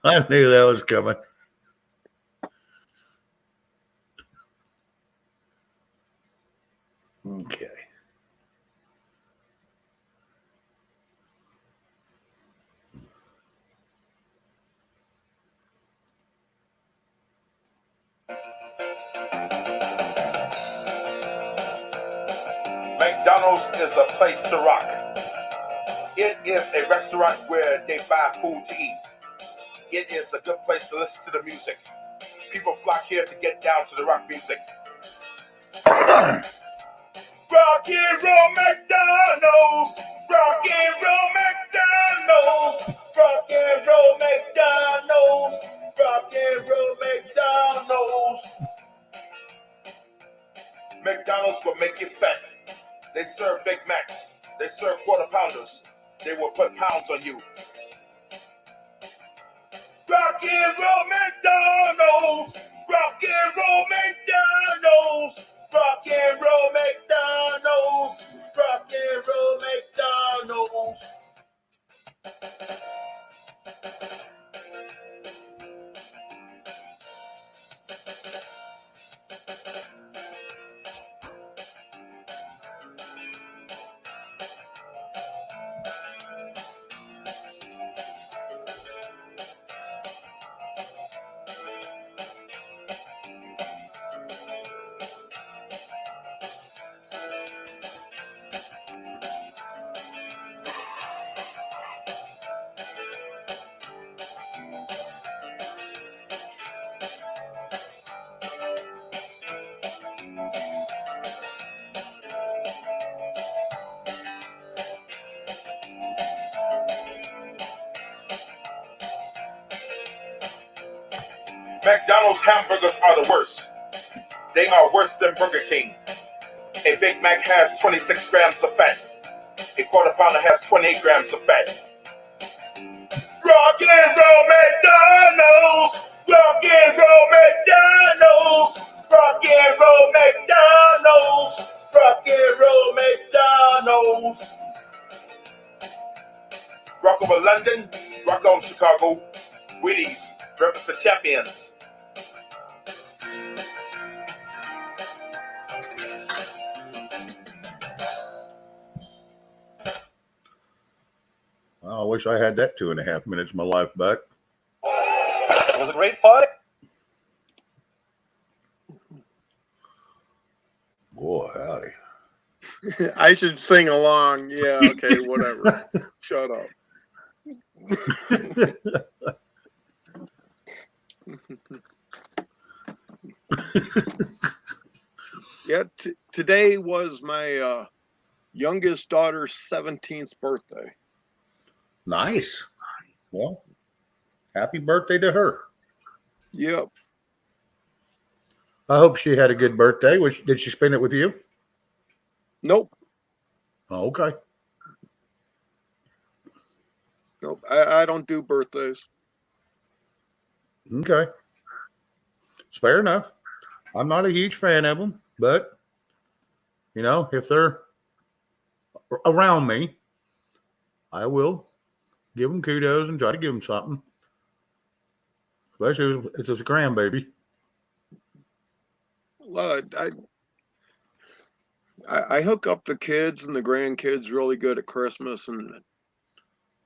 I knew that was coming. Okay. McDonald's is a place to rock. It is a restaurant where they buy food to eat. It is a good place to listen to the music. People flock here to get down to the rock music. Rock and roll McDonald's. Rock and roll McDonald's. Rock and roll McDonald's. Rock and roll McDonald's. McDonald's will make you fat. They serve Big Macs. They serve quarter pounders. They will put pounds on you. Rock and roll McDonald's. Rock and roll McDonald's. Rock and roll McDonald's. Rock and roll McDonald's. McDonald's hamburgers are the worst. They are worse than Burger King. A Big Mac has 26 grams of fat. A quarter pounder has 28 grams of fat. Rock and roll McDonald's. Rock and roll McDonald's. Rock and roll McDonald's. Rock and roll McDonald's. Rock over London, rock on Chicago. Wheaties, represent champions. I wish I had that 2.5 minutes of my life back. It was a great party. Boy, howdy. I should sing along. Yeah, okay, whatever. Shut up. Yeah, today was my youngest daughter's 17th birthday. Nice. Well, happy birthday to her. Yep. I hope she had a good birthday. Did she spend it with you? Nope. Oh, okay. Nope. I don't do birthdays. Okay. It's fair enough. I'm not a huge fan of them, but, you know, if they're around me, I will give them kudos and try to give them something. Especially if it's a grandbaby. Well, I hook up the kids and the grandkids really good at Christmas, and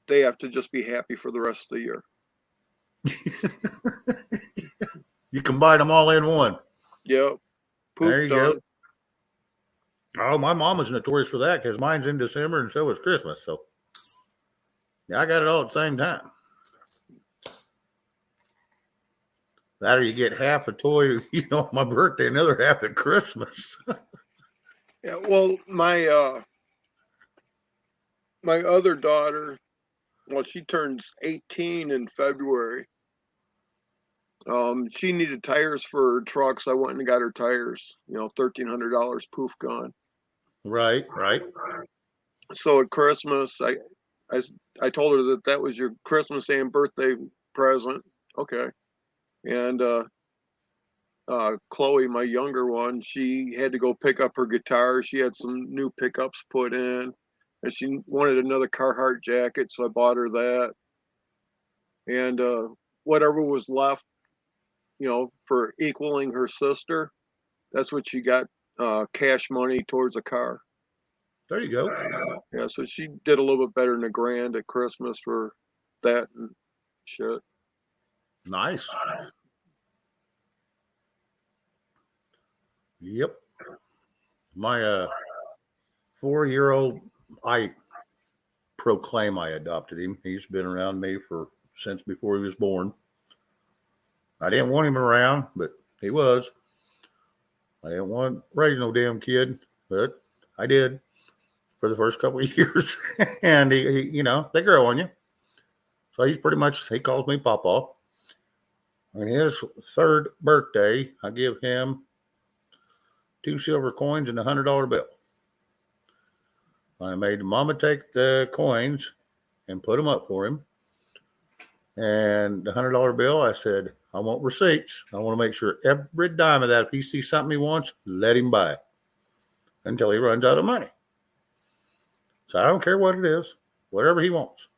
they have to just be happy for the rest of the year. You combine them all in one. Yep. Poof, There you done. go. Oh, my mom was notorious for that because mine's in December and so was Christmas. So, yeah, I got it all at the same time. That or you get half a toy, you know, on my birthday, another half at Christmas. Yeah, well, my other daughter, well, she turns 18 in February. She needed tires for her trucks. I went and got her tires. You know, $1,300, poof, gone. Right. So at Christmas, I told her that was your Christmas and birthday present. Okay. And Chloe, my younger one, she had to go pick up her guitar. She had some new pickups put in, and she wanted another Carhartt jacket, so I bought her that. And whatever was left, you know, for equaling her sister, that's what she got, cash money towards a car. There you go. Yeah, so she did a little bit better than $1,000 at Christmas for that and shit. Nice. Yep. My 4-year-old, I proclaim I adopted him. He's been around me since before he was born. I didn't want him around, but he was. I didn't want to raise no damn kid, but I did for the first couple of years. And he, you know, they grow on you. So he calls me Papa. On his 3rd birthday, I give him 2 silver coins and a $100 bill. I made Mama take the coins and put them up for him. And the $100 bill, I said, I want receipts. I want to make sure every dime of that, if he sees something he wants, let him buy it until he runs out of money. So I don't care what it is, whatever he wants.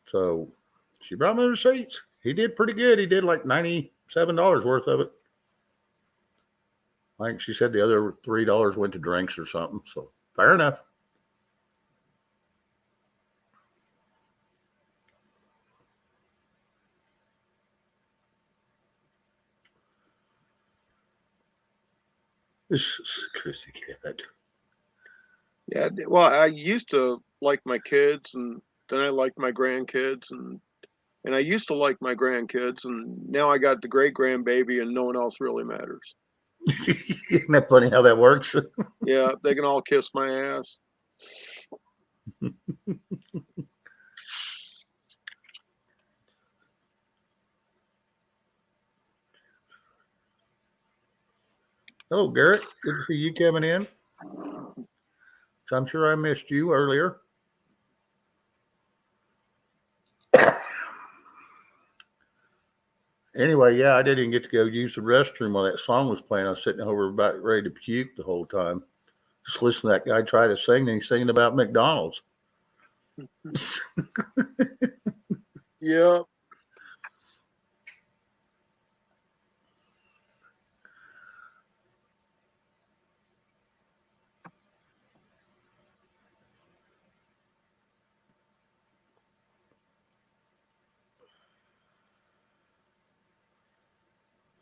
So she brought me receipts. He did pretty good. He did like $97 worth of it. I think she said the other $3 went to drinks or something. So fair enough. This is Chrissy Cat. Yeah, well, I used to like my kids, and then I liked my grandkids, and I used to like my grandkids, and now I got the great grandbaby, and no one else really matters. Isn't that funny how that works? Yeah, they can all kiss my ass. Hello, Garrett. Good to see you coming in. So I'm sure I missed you earlier. Anyway, yeah, I didn't get to go use the restroom while that song was playing. I was sitting over about ready to puke the whole time. Just listen to that guy try to sing, and he's singing about McDonald's. Yeah.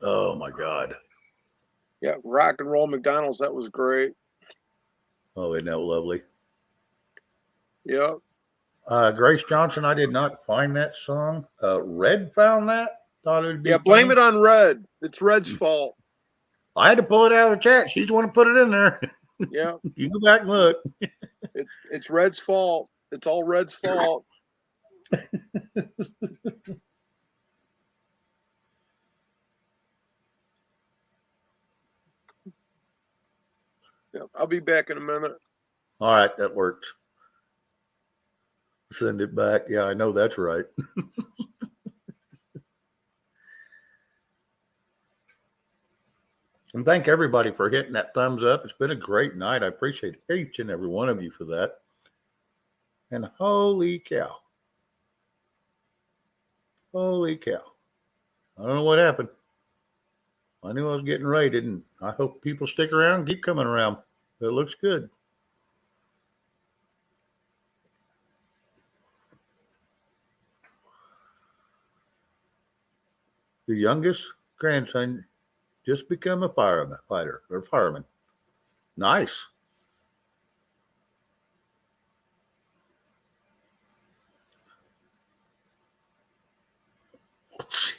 Oh my God. Yeah. Rock and roll McDonald's. That was great. Oh, isn't that lovely? Yeah. Grace Johnson, I did not find that song. Red found that. Thought it would be Yeah. Blame funny. it on Red. It's Red's fault. I had to pull it out of the chat. She's the one to put it in there. Yeah. You go back and look. It's Red's fault. It's all Red's fault. Yeah. I'll be back in a minute. All right, that works. Send it back. Yeah, I know that's right. And thank everybody for hitting that thumbs up. It's been a great night. I appreciate each and every one of you for that. And holy cow. Holy cow. I don't know what happened. I knew I was getting rated, and I hope people stick around and keep coming around. It looks good. Your youngest grandson just become a fireman. Nice.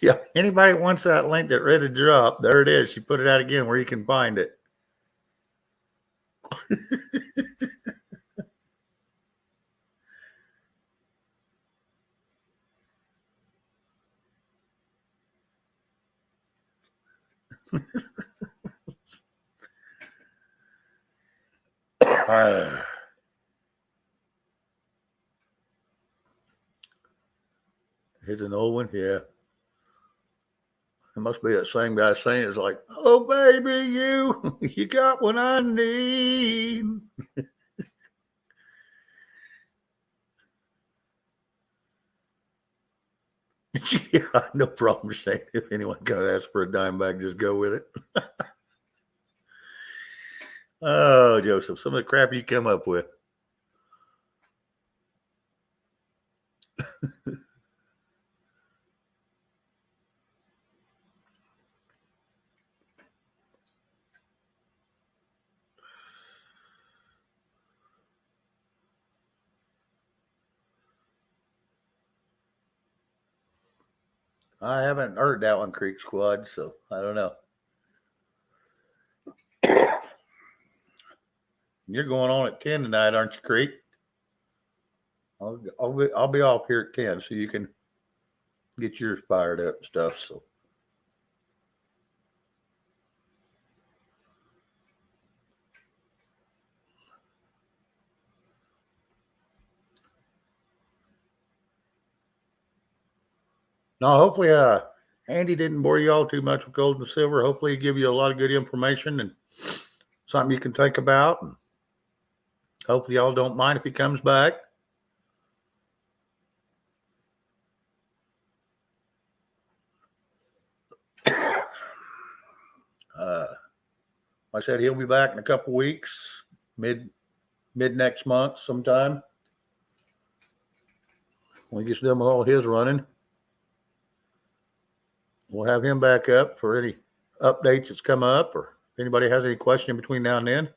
Yeah, anybody wants that link that ready to drop, there it is. She put it out again where you can find it. It's an old one, yeah. It must be that same guy saying it's like, oh baby, you got what I need. Yeah, no problem saying if anyone can ask for a dime bag, just go with it. Oh, Joseph, some of the crap you come up with. I haven't heard that one, Creek Squad, so I don't know. You're going on at 10 tonight, aren't you, Creek? I'll be off here at 10 so you can get yours fired up and stuff. So no, hopefully Andy didn't bore you all too much with gold and silver. Hopefully he give you a lot of good information and something you can think about. And hopefully y'all don't mind if he comes back. I said he'll be back in a couple weeks, mid next month sometime. When he gets done with all his running, we'll have him back up for any updates that's come up, or if anybody has any question between now and then.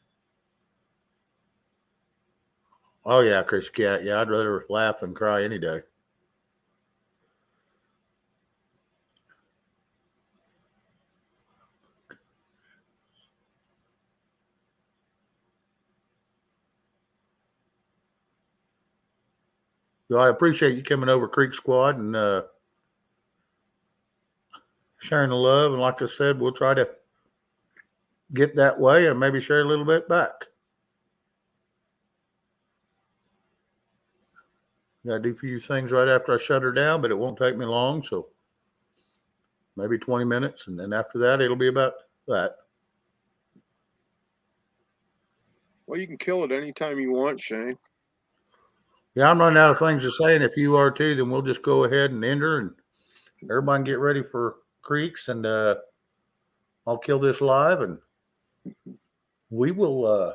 Oh yeah, Chris Cat. Yeah, I'd rather laugh than cry any day. So I appreciate you coming over, Creek Squad, and sharing the love. And like I said, we'll try to get that way and maybe share a little bit back. Got to do a few things right after I shut her down, but it won't take me long. So maybe 20 minutes. And then after that, it'll be about that. Well, you can kill it anytime you want, Shane. Yeah, I'm running out of things to say. And if you are too, then we'll just go ahead and enter and everybody get ready for creeks. And I'll kill this live and we will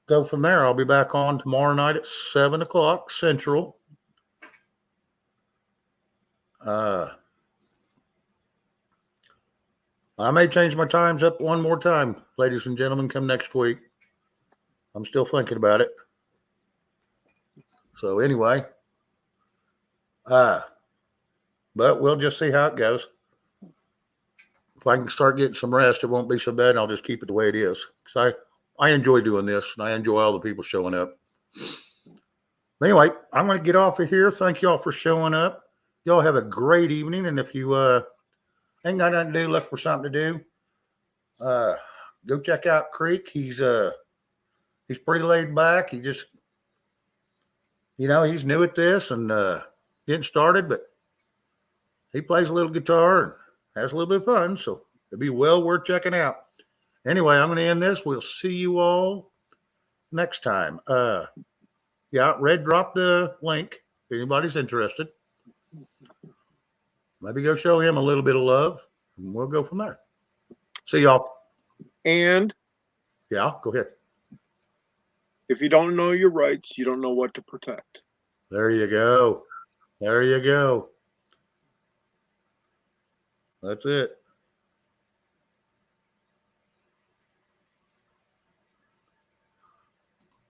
go from there. I'll be back on tomorrow night at 7 o'clock Central. I may change my times up one more time, ladies and gentlemen, come next week. I'm still thinking about it. So anyway, but we'll just see how it goes. If I can start getting some rest, it won't be so bad, and I'll just keep it the way it is. Because I enjoy doing this, and I enjoy all the people showing up. Anyway, I'm going to get off of here. Thank you all for showing up. Y'all have a great evening, and if you ain't got nothing to do, look for something to do. Go check out Creek. He's pretty laid back. He just, he's new at this and getting started, but he plays a little guitar and has a little bit of fun, so it'll be well worth checking out. Anyway, I'm going to end this. We'll see you all next time. Red dropped the link if anybody's interested. Maybe go show him a little bit of love, and we'll go from there. See y'all. And yeah, go ahead. If you don't know your rights, you don't know what to protect. There you go. There you go. That's it.